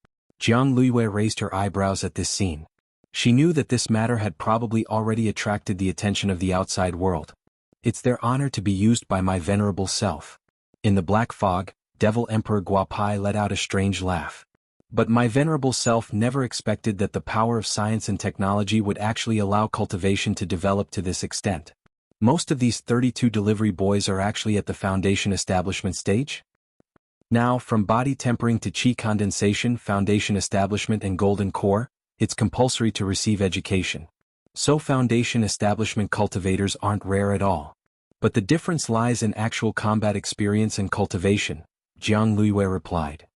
Speaker 1: Jianghu raised her eyebrows at this scene. She knew that this matter had probably already attracted the attention of the outside world. It's their honor to be used by my venerable self. In the black fog, Devil Emperor Guapai let out a strange laugh. But my venerable self never expected that the power of science and technology would actually allow cultivation to develop to this extent. Most of these 32 delivery boys are actually at the foundation establishment stage. Now, from body tempering to chi condensation, foundation establishment and golden core, it's compulsory to receive education. So foundation establishment cultivators aren't rare at all. But the difference lies in actual combat experience and cultivation, Jianghu replied.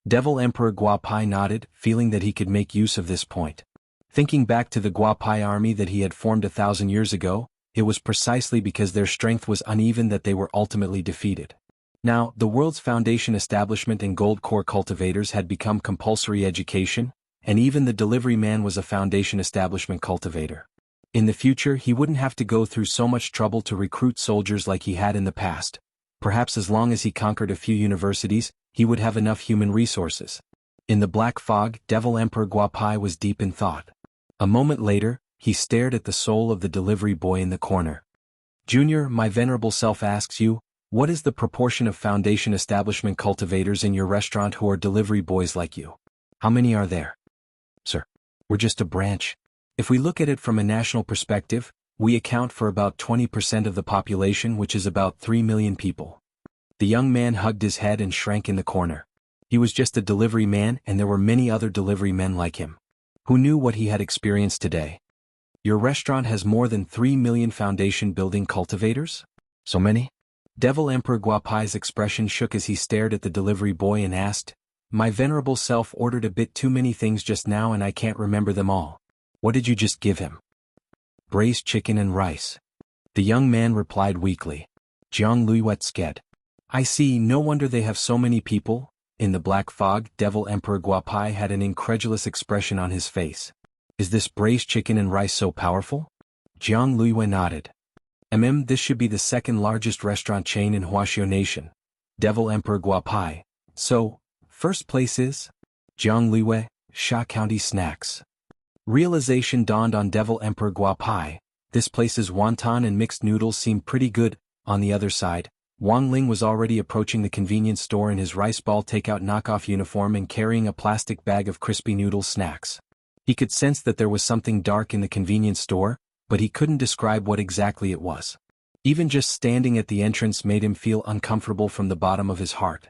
Speaker 1: Devil Emperor Guapai nodded, feeling that he could make use of this point. Thinking back to the Guapai army that he had formed 1,000 years ago, it was precisely because their strength was uneven that they were ultimately defeated. Now, the world's foundation establishment and gold core cultivators had become compulsory education, and even the delivery man was a foundation establishment cultivator. In the future, he wouldn't have to go through so much trouble to recruit soldiers like he had in the past. Perhaps as long as he conquered a few universities, he would have enough human resources. In the black fog, Devil Emperor Guapai was deep in thought. A moment later, he stared at the soul of the delivery boy in the corner. Junior, my venerable self asks you, what is the proportion of foundation establishment cultivators in your restaurant who are delivery boys like you? How many are there? Sir, we're just a branch. If we look at it from a national perspective, we account for about 20% of the population, which is about 3 million people. The young man hugged his head and shrank in the corner. He was just a delivery man, and there were many other delivery men like him. Who knew what he had experienced today? Your restaurant has more than 3 million foundation building cultivators? So many? Devil Emperor Guapai's expression shook as he stared at the delivery boy and asked, my venerable self ordered a bit too many things just now and I can't remember them all. What did you just give him? Braised chicken and rice. The young man replied weakly. Jianghu scared. I see, no wonder they have so many people. In the black fog, Devil Emperor Guapai had an incredulous expression on his face. Is this braised chicken and rice so powerful? Jianghu nodded. This should be the second largest restaurant chain in Huaxiao Nation. Devil Emperor Guapai. So, first place is? Jianghu, Sha County Snacks. Realization dawned on Devil Emperor Guapai. This place's wonton and mixed noodles seem pretty good. On the other side, Wang Ling was already approaching the convenience store in his rice ball takeout knockoff uniform and carrying a plastic bag of crispy noodle snacks. He could sense that there was something dark in the convenience store, but he couldn't describe what exactly it was. Even just standing at the entrance made him feel uncomfortable from the bottom of his heart.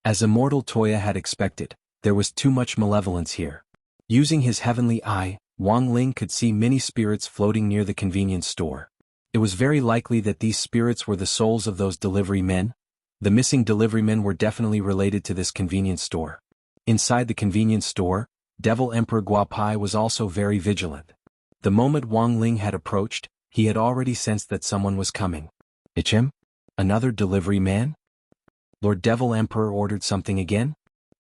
Speaker 1: As Immortal Toya had expected, there was too much malevolence here. Using his heavenly eye, Wang Ling could see many spirits floating near the convenience store. It was very likely that these spirits were the souls of those delivery men. The missing delivery men were definitely related to this convenience store. Inside the convenience store, Devil Emperor Guapai was also very vigilant. The moment Wang Ling had approached, he had already sensed that someone was coming. It's him? Another delivery man? Lord Devil Emperor ordered something again?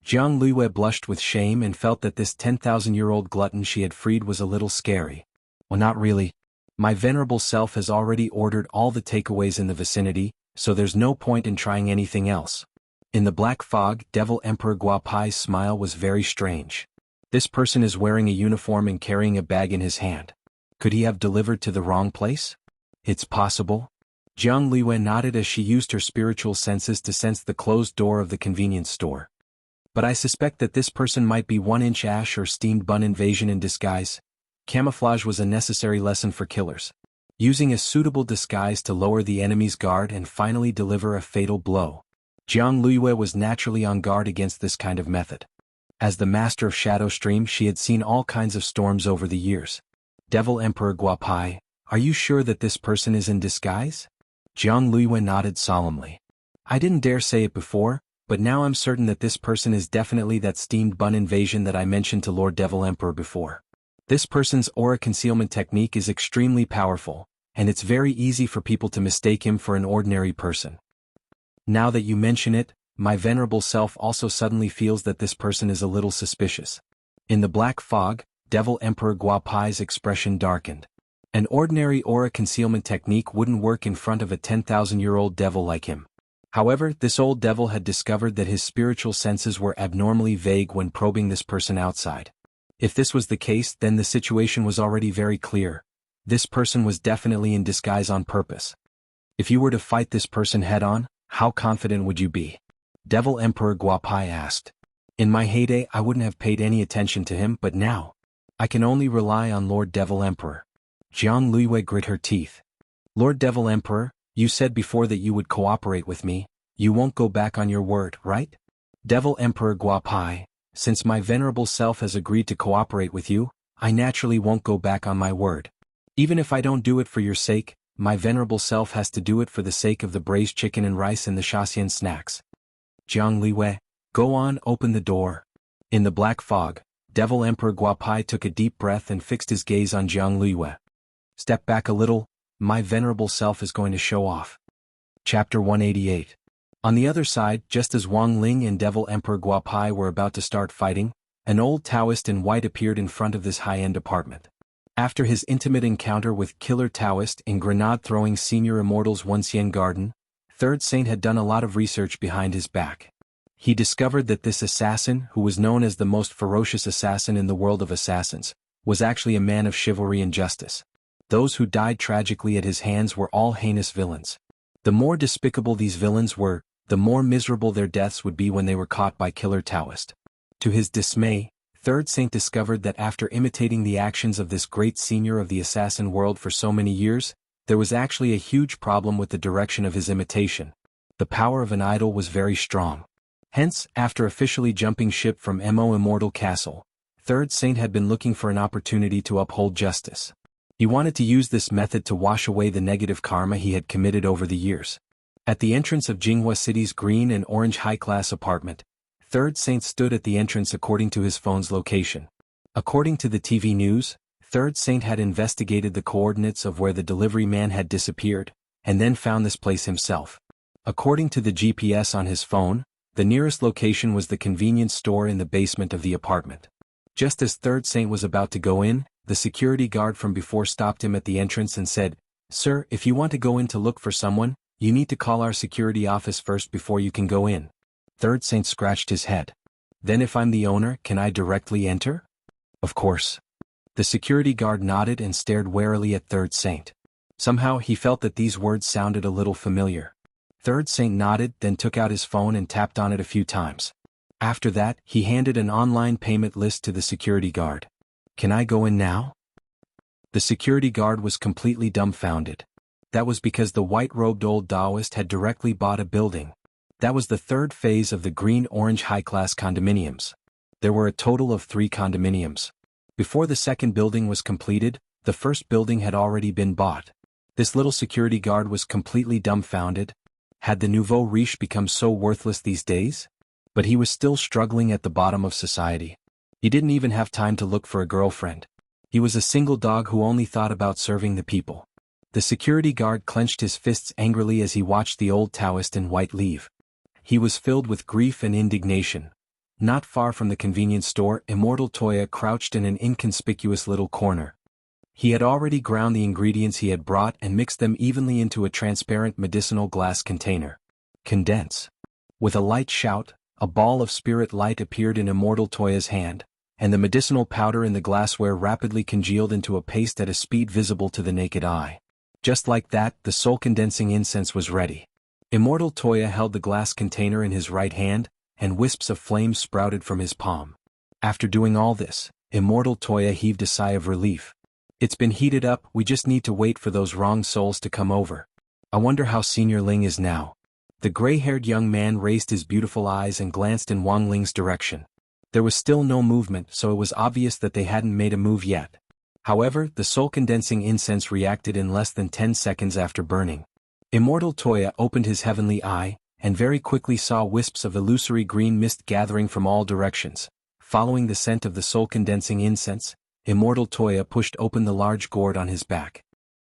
Speaker 1: Jianghu blushed with shame and felt that this 10,000-year-old glutton she had freed was a little scary. Well, not really. My venerable self has already ordered all the takeaways in the vicinity, so there's no point in trying anything else. In the black fog, Devil Emperor Guapai's smile was very strange. This person is wearing a uniform and carrying a bag in his hand. Could he have delivered to the wrong place? It's possible. Jianghu nodded as she used her spiritual senses to sense the closed door of the convenience store. But I suspect that this person might be 1-inch ash or steamed bun invasion in disguise. Camouflage was a necessary lesson for killers. Using a suitable disguise to lower the enemy's guard and finally deliver a fatal blow. Jianghu was naturally on guard against this kind of method. As the master of Shadow Stream, she had seen all kinds of storms over the years. Devil Emperor Guapai, are you sure that this person is in disguise? Jianghu nodded solemnly. I didn't dare say it before, but now I'm certain that this person is definitely that steamed bun invasion that I mentioned to Lord Devil Emperor before. This person's aura concealment technique is extremely powerful, and it's very easy for people to mistake him for an ordinary person. Now that you mention it, my venerable self also suddenly feels that this person is a little suspicious. In the black fog, Devil Emperor Guapai's expression darkened. An ordinary aura concealment technique wouldn't work in front of a 10,000-year-old devil like him. However, this old devil had discovered that his spiritual senses were abnormally vague when probing this person outside. If this was the case, then the situation was already very clear. This person was definitely in disguise on purpose. If you were to fight this person head-on, how confident would you be? Devil Emperor Guapai asked. In my heyday I wouldn't have paid any attention to him, but now, I can only rely on Lord Devil Emperor. Jianghu grit her teeth. Lord Devil Emperor, you said before that you would cooperate with me. You won't go back on your word, right? Devil Emperor Guapai, since my venerable self has agreed to cooperate with you, I naturally won't go back on my word. Even if I don't do it for your sake, my venerable self has to do it for the sake of the braised chicken and rice and the xianxia snacks. Jianghu, go on, open the door. In the black fog, Devil Emperor Guapai took a deep breath and fixed his gaze on Jianghu. Step back a little, my venerable self is going to show off. Chapter 188. On the other side, just as Wang Ling and Devil Emperor Guapai were about to start fighting, an old Taoist in white appeared in front of this high-end apartment. After his intimate encounter with Killer Taoist in grenade-throwing Senior Immortal's Wuxian Garden, Third Saint had done a lot of research behind his back. He discovered that this assassin, who was known as the most ferocious assassin in the world of assassins, was actually a man of chivalry and justice. Those who died tragically at his hands were all heinous villains. The more despicable these villains were, the more miserable their deaths would be when they were caught by Killer Taoist. To his dismay, Third Saint discovered that after imitating the actions of this great senior of the assassin world for so many years, there was actually a huge problem with the direction of his imitation. The power of an idol was very strong. Hence, after officially jumping ship from Immortal Castle, Third Saint had been looking for an opportunity to uphold justice. He wanted to use this method to wash away the negative karma he had committed over the years. At the entrance of Jinghua City's green and orange high-class apartment, Third Saint stood at the entrance according to his phone's location. According to the TV news, Third Saint had investigated the coordinates of where the delivery man had disappeared, and then found this place himself. According to the GPS on his phone, the nearest location was the convenience store in the basement of the apartment. Just as Third Saint was about to go in, the security guard from before stopped him at the entrance and said, "Sir, if you want to go in to look for someone, you need to call our security office first before you can go in." Third Saint scratched his head. "Then if I'm the owner, can I directly enter?" "Of course." The security guard nodded and stared warily at Third Saint. Somehow he felt that these words sounded a little familiar. Third Saint nodded, then took out his phone and tapped on it a few times. After that, he handed an online payment list to the security guard. "Can I go in now?" The security guard was completely dumbfounded. That was because the white-robed old Taoist had directly bought a building. That was the third phase of the green-orange high-class condominiums. There were a total of 3 condominiums. Before the second building was completed, the first building had already been bought. This little security guard was completely dumbfounded. Had the nouveau riche become so worthless these days? But he was still struggling at the bottom of society. He didn't even have time to look for a girlfriend. He was a single dog who only thought about serving the people. The security guard clenched his fists angrily as he watched the old Taoist in white leave. He was filled with grief and indignation. Not far from the convenience store, Immortal Toya crouched in an inconspicuous little corner. He had already ground the ingredients he had brought and mixed them evenly into a transparent medicinal glass container. Condense. With a light shout, a ball of spirit light appeared in Immortal Toya's hand, and the medicinal powder in the glassware rapidly congealed into a paste at a speed visible to the naked eye. Just like that, the soul-condensing incense was ready. Immortal Toya held the glass container in his right hand, and wisps of flame sprouted from his palm. After doing all this, Immortal Toya heaved a sigh of relief. It's been heated up, we just need to wait for those wrong souls to come over. I wonder how Senior Ling is now. The gray-haired young man raised his beautiful eyes and glanced in Wang Ling's direction. There was still no movement, so it was obvious that they hadn't made a move yet. However, the soul-condensing incense reacted in less than 10 seconds after burning. Immortal Toya opened his heavenly eye, and very quickly saw wisps of illusory green mist gathering from all directions. Following the scent of the soul-condensing incense, Immortal Toya pushed open the large gourd on his back.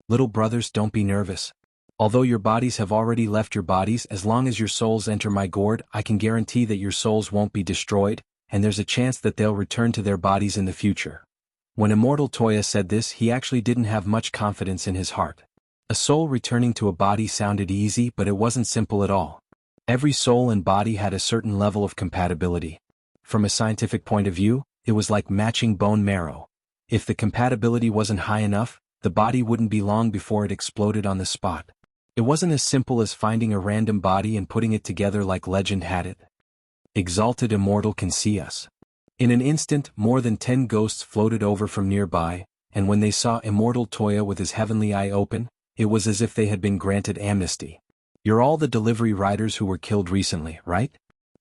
Speaker 1: Little brothers, don't be nervous. Although your bodies have already left your bodies, as long as your souls enter my gourd, I can guarantee that your souls won't be destroyed, and there's a chance that they'll return to their bodies in the future. When Immortal Toya said this, he actually didn't have much confidence in his heart. A soul returning to a body sounded easy, but it wasn't simple at all. Every soul and body had a certain level of compatibility. From a scientific point of view, it was like matching bone marrow. If the compatibility wasn't high enough, the body wouldn't be long before it exploded on the spot. It wasn't as simple as finding a random body and putting it together like legend had it. Exalted Immortal can see us. In an instant, more than 10 ghosts floated over from nearby, and when they saw Immortal Toya with his heavenly eye open, it was as if they had been granted amnesty. You're all the delivery riders who were killed recently, right?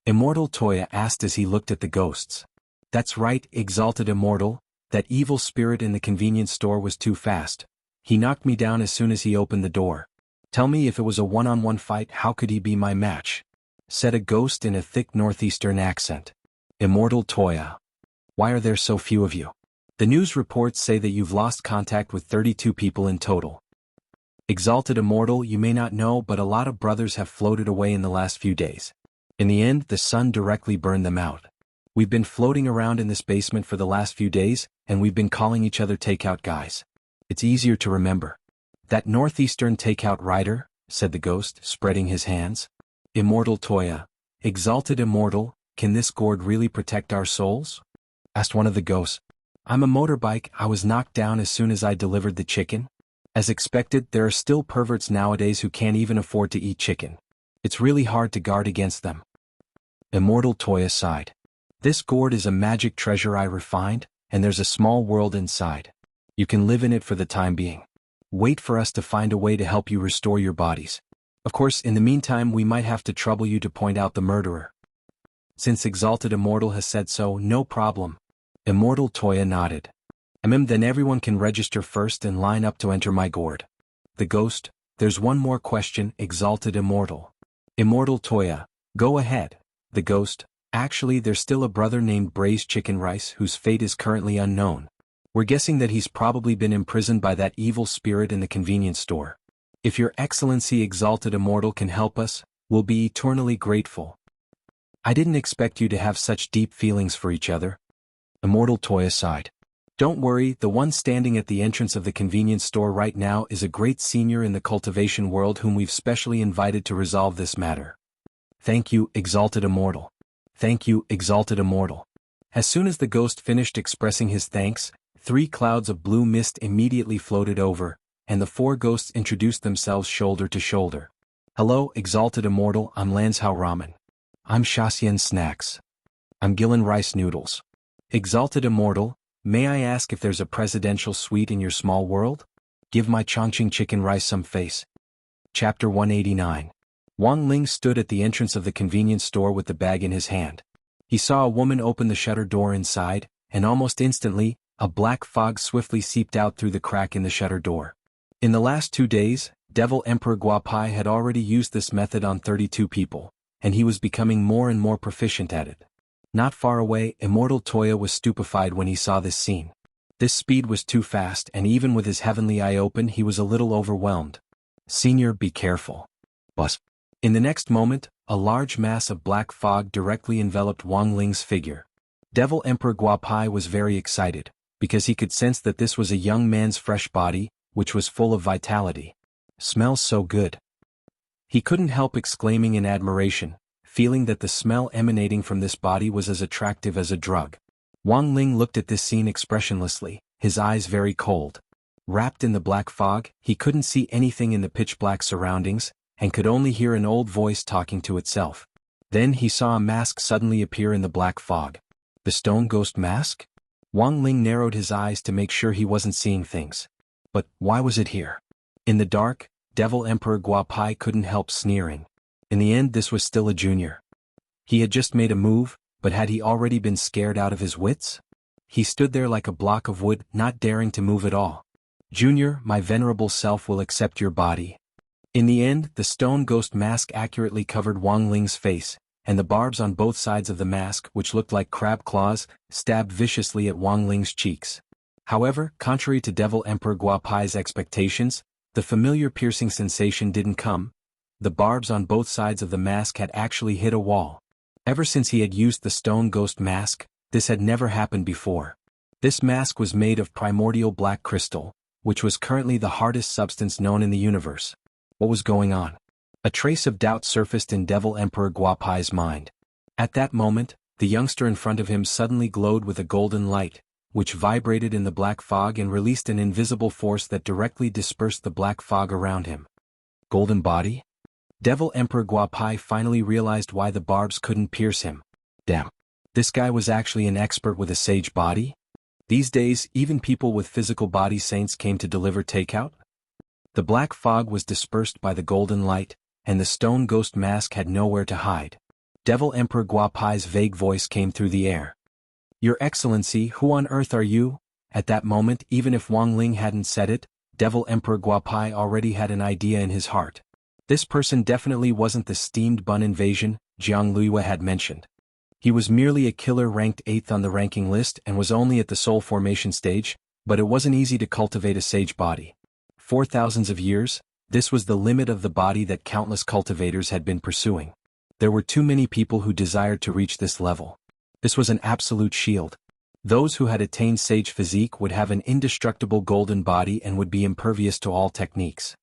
Speaker 1: Immortal Toya asked as he looked at the ghosts. That's right, Exalted Immortal. That evil spirit in the convenience store was too fast. He knocked me down as soon as he opened the door. Tell me, if it was a one-on-one fight, how could he be my match? Said a ghost in a thick northeastern accent. Immortal Toya. Why are there so few of you? The news reports say that you've lost contact with 32 people in total. Exalted Immortal, you may not know, but a lot of brothers have floated away in the last few days. In the end, the sun directly burned them out. We've been floating around in this basement for the last few days, and we've been calling each other takeout guys. It's easier to remember. That northeastern takeout rider, said the ghost, spreading his hands. Immortal Toya. Exalted Immortal, can this gourd really protect our souls? Asked one of the ghosts. I'm a motorbike, I was knocked down as soon as I delivered the chicken. As expected, there are still perverts nowadays who can't even afford to eat chicken. It's really hard to guard against them. Immortal Toya sighed. This gourd is a magic treasure I refined, and there's a small world inside. You can live in it for the time being. Wait for us to find a way to help you restore your bodies. Of course, in the meantime, we might have to trouble you to point out the murderer. Since Exalted Immortal has said so, no problem. Immortal Toya nodded. Then everyone can register first and line up to enter my gourd. The ghost, there's one more question, Exalted Immortal. Immortal Toya, go ahead. The ghost, actually there's still a brother named Braised Chicken Rice whose fate is currently unknown. We're guessing that he's probably been imprisoned by that evil spirit in the convenience store. If your Excellency Exalted Immortal can help us, we'll be eternally grateful. I didn't expect you to have such deep feelings for each other. Immortal Toya sighed. Don't worry, the one standing at the entrance of the convenience store right now is a great senior in the cultivation world whom we've specially invited to resolve this matter. Thank you, Exalted Immortal. Thank you, Exalted Immortal. As soon as the ghost finished expressing his thanks, 3 clouds of blue mist immediately floated over, and the 4 ghosts introduced themselves shoulder to shoulder. Hello, Exalted Immortal, I'm Lanzhao Ramen. I'm Xiaxian Snacks. I'm Gillen Rice Noodles. Exalted Immortal, may I ask if there's a presidential suite in your small world? Give my Chongqing chicken rice some face. Chapter 189. Wang Ling stood at the entrance of the convenience store with the bag in his hand. He saw a woman open the shutter door inside, and almost instantly, a black fog swiftly seeped out through the crack in the shutter door. In the last 2 days, Devil Emperor Guapai had already used this method on 32 people, and he was becoming more and more proficient at it. Not far away, Immortal Toya was stupefied when he saw this scene. This speed was too fast, and even with his heavenly eye open he was a little overwhelmed. "Senior, be careful." Bus. In the next moment, a large mass of black fog directly enveloped Wang Ling's figure. Devil Emperor Guapai was very excited, because he could sense that this was a young man's fresh body, which was full of vitality. "Smells so good." He couldn't help exclaiming in admiration, feeling that the smell emanating from this body was as attractive as a drug. Wang Ling looked at this scene expressionlessly, his eyes very cold. Wrapped in the black fog, he couldn't see anything in the pitch-black surroundings, and could only hear an old voice talking to itself. Then he saw a mask suddenly appear in the black fog. The stone ghost mask? Wang Ling narrowed his eyes to make sure he wasn't seeing things. But why was it here? In the dark, Devil Emperor Guapai couldn't help sneering. In the end, this was still a junior. He had just made a move, but had he already been scared out of his wits? He stood there like a block of wood, not daring to move at all. "Junior, my venerable self will accept your body." In the end, the stone ghost mask accurately covered Wang Ling's face, and the barbs on both sides of the mask, which looked like crab claws, stabbed viciously at Wang Ling's cheeks. However, contrary to Devil Emperor Guapai's expectations, the familiar piercing sensation didn't come. The barbs on both sides of the mask had actually hit a wall. Ever since he had used the stone ghost mask, this had never happened before. This mask was made of primordial black crystal, which was currently the hardest substance known in the universe. What was going on? A trace of doubt surfaced in Devil Emperor Guapai's mind. At that moment, the youngster in front of him suddenly glowed with a golden light, which vibrated in the black fog and released an invisible force that directly dispersed the black fog around him. Golden body? Devil Emperor Guapai finally realized why the barbs couldn't pierce him. Damn. This guy was actually an expert with a sage body? These days, even people with physical body saints came to deliver takeout? The black fog was dispersed by the golden light, and the stone ghost mask had nowhere to hide. Devil Emperor Guapai's vague voice came through the air. "Your Excellency, who on earth are you?" At that moment, even if Wang Ling hadn't said it, Devil Emperor Guapai already had an idea in his heart. This person definitely wasn't the steamed bun invasion jianghu had mentioned. He was merely a killer ranked 8th on the ranking list and was only at the soul formation stage, but it wasn't easy to cultivate a sage body. For thousands of years, this was the limit of the body that countless cultivators had been pursuing. There were too many people who desired to reach this level. This was an absolute shield. Those who had attained sage physique would have an indestructible golden body and would be impervious to all techniques.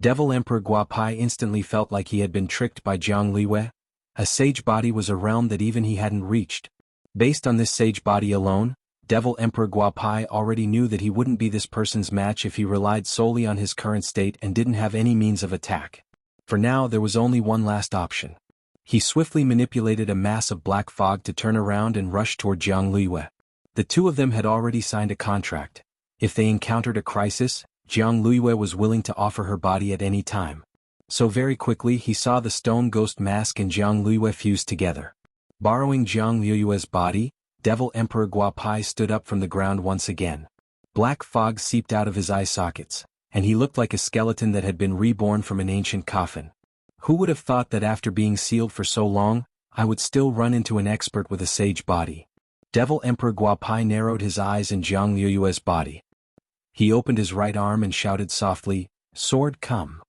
Speaker 1: Devil Emperor Guapai instantly felt like he had been tricked by jianghu. A sage body was a realm that even he hadn't reached. Based on this sage body alone, Devil Emperor Guapai already knew that he wouldn't be this person's match if he relied solely on his current state and didn't have any means of attack. For now, there was only one last option. He swiftly manipulated a mass of black fog to turn around and rush toward jianghu. The two of them had already signed a contract. If they encountered a crisis, jianghu was willing to offer her body at any time. So very quickly he saw the stone ghost mask and jianghu fuse together. Borrowing jianghu's body, Devil Emperor Guapai stood up from the ground once again. Black fog seeped out of his eye sockets, and he looked like a skeleton that had been reborn from an ancient coffin. Who would have thought that after being sealed for so long, I would still run into an expert with a sage body? Devil Emperor Guapai narrowed his eyes in jianghu's body. He opened his right arm and shouted softly, "Sword, come."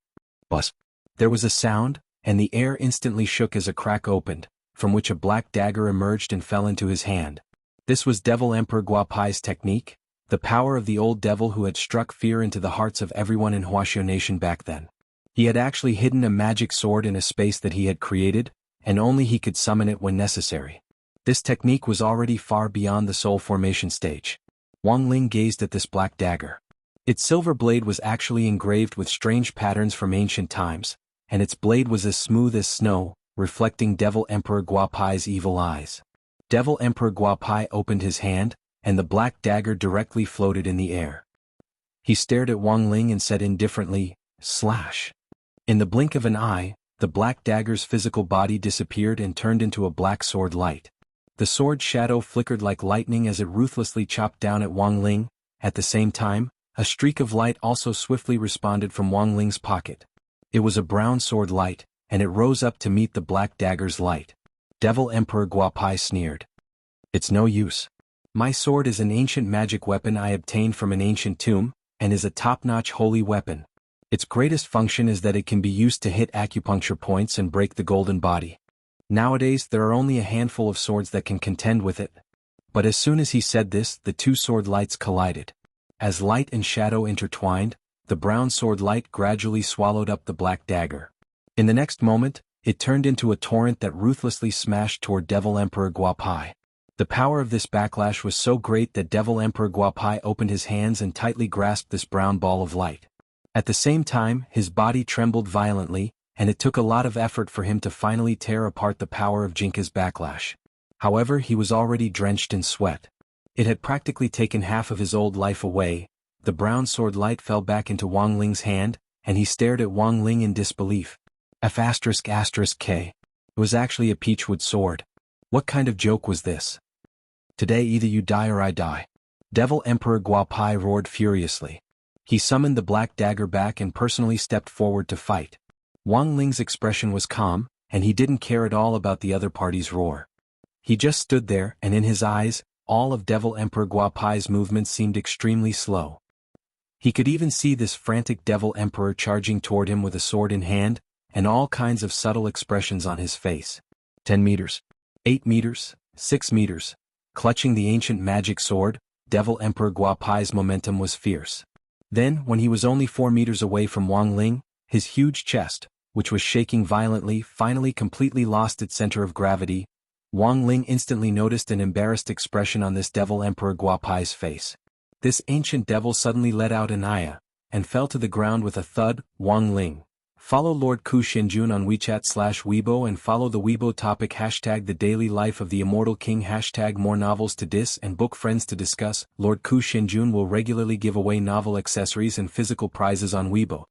Speaker 1: Buzz. There was a sound, and the air instantly shook as a crack opened, from which a black dagger emerged and fell into his hand. This was Devil Emperor Guapai's technique, the power of the old devil who had struck fear into the hearts of everyone in Huaxio Nation back then. He had actually hidden a magic sword in a space that he had created, and only he could summon it when necessary. This technique was already far beyond the soul formation stage. Wang Ling gazed at this black dagger. Its silver blade was actually engraved with strange patterns from ancient times, and its blade was as smooth as snow, reflecting Devil Emperor Guapai's evil eyes. Devil Emperor Guapai opened his hand, and the black dagger directly floated in the air. He stared at Wang Ling and said indifferently, "Slash." In the blink of an eye, the black dagger's physical body disappeared and turned into a black sword light. The sword shadow flickered like lightning as it ruthlessly chopped down at Wang Ling. At the same time, a streak of light also swiftly responded from Wang Ling's pocket. It was a brown sword light, and it rose up to meet the black dagger's light. Devil Emperor Guapai sneered. "It's no use." My sword is an ancient magic weapon I obtained from an ancient tomb, and is a top-notch holy weapon. Its greatest function is that it can be used to hit acupuncture points and break the golden body. Nowadays there are only a handful of swords that can contend with it. But as soon as he said this, the two sword lights collided. As light and shadow intertwined, the brown sword light gradually swallowed up the black dagger. In the next moment, it turned into a torrent that ruthlessly smashed toward Devil Emperor Guapai. The power of this backlash was so great that Devil Emperor Guapai opened his hands and tightly grasped this brown ball of light. At the same time, his body trembled violently, and it took a lot of effort for him to finally tear apart the power of Jinka's backlash. However, he was already drenched in sweat. It had practically taken half of his old life away. The brown sword light fell back into Wang Ling's hand, and he stared at Wang Ling in disbelief. F***K. It was actually a peachwood sword. What kind of joke was this? Today either you die or I die. Devil Emperor Guapai roared furiously. He summoned the black dagger back and personally stepped forward to fight. Wang Ling's expression was calm, and he didn't care at all about the other party's roar. He just stood there, and in his eyes, all of Devil Emperor Guapai's movements seemed extremely slow. He could even see this frantic Devil Emperor charging toward him with a sword in hand, and all kinds of subtle expressions on his face. 10 meters. 8 meters. 6 meters. Clutching the ancient magic sword, Devil Emperor Guapai's momentum was fierce. Then, when he was only 4 meters away from Wang Ling, his huge chest, which was shaking violently, finally completely lost its center of gravity. Wang Ling instantly noticed an embarrassed expression on this Devil Emperor Guapai's face. This ancient devil suddenly let out an ayah, and fell to the ground with a thud. Wang Ling. Follow Lord Ku Xianjun on WeChat/Weibo and follow the Weibo topic #The Daily Life of the Immortal King #More Novels to Dis and Book Friends to Discuss. Lord Ku Xianjun will regularly give away novel accessories and physical prizes on Weibo.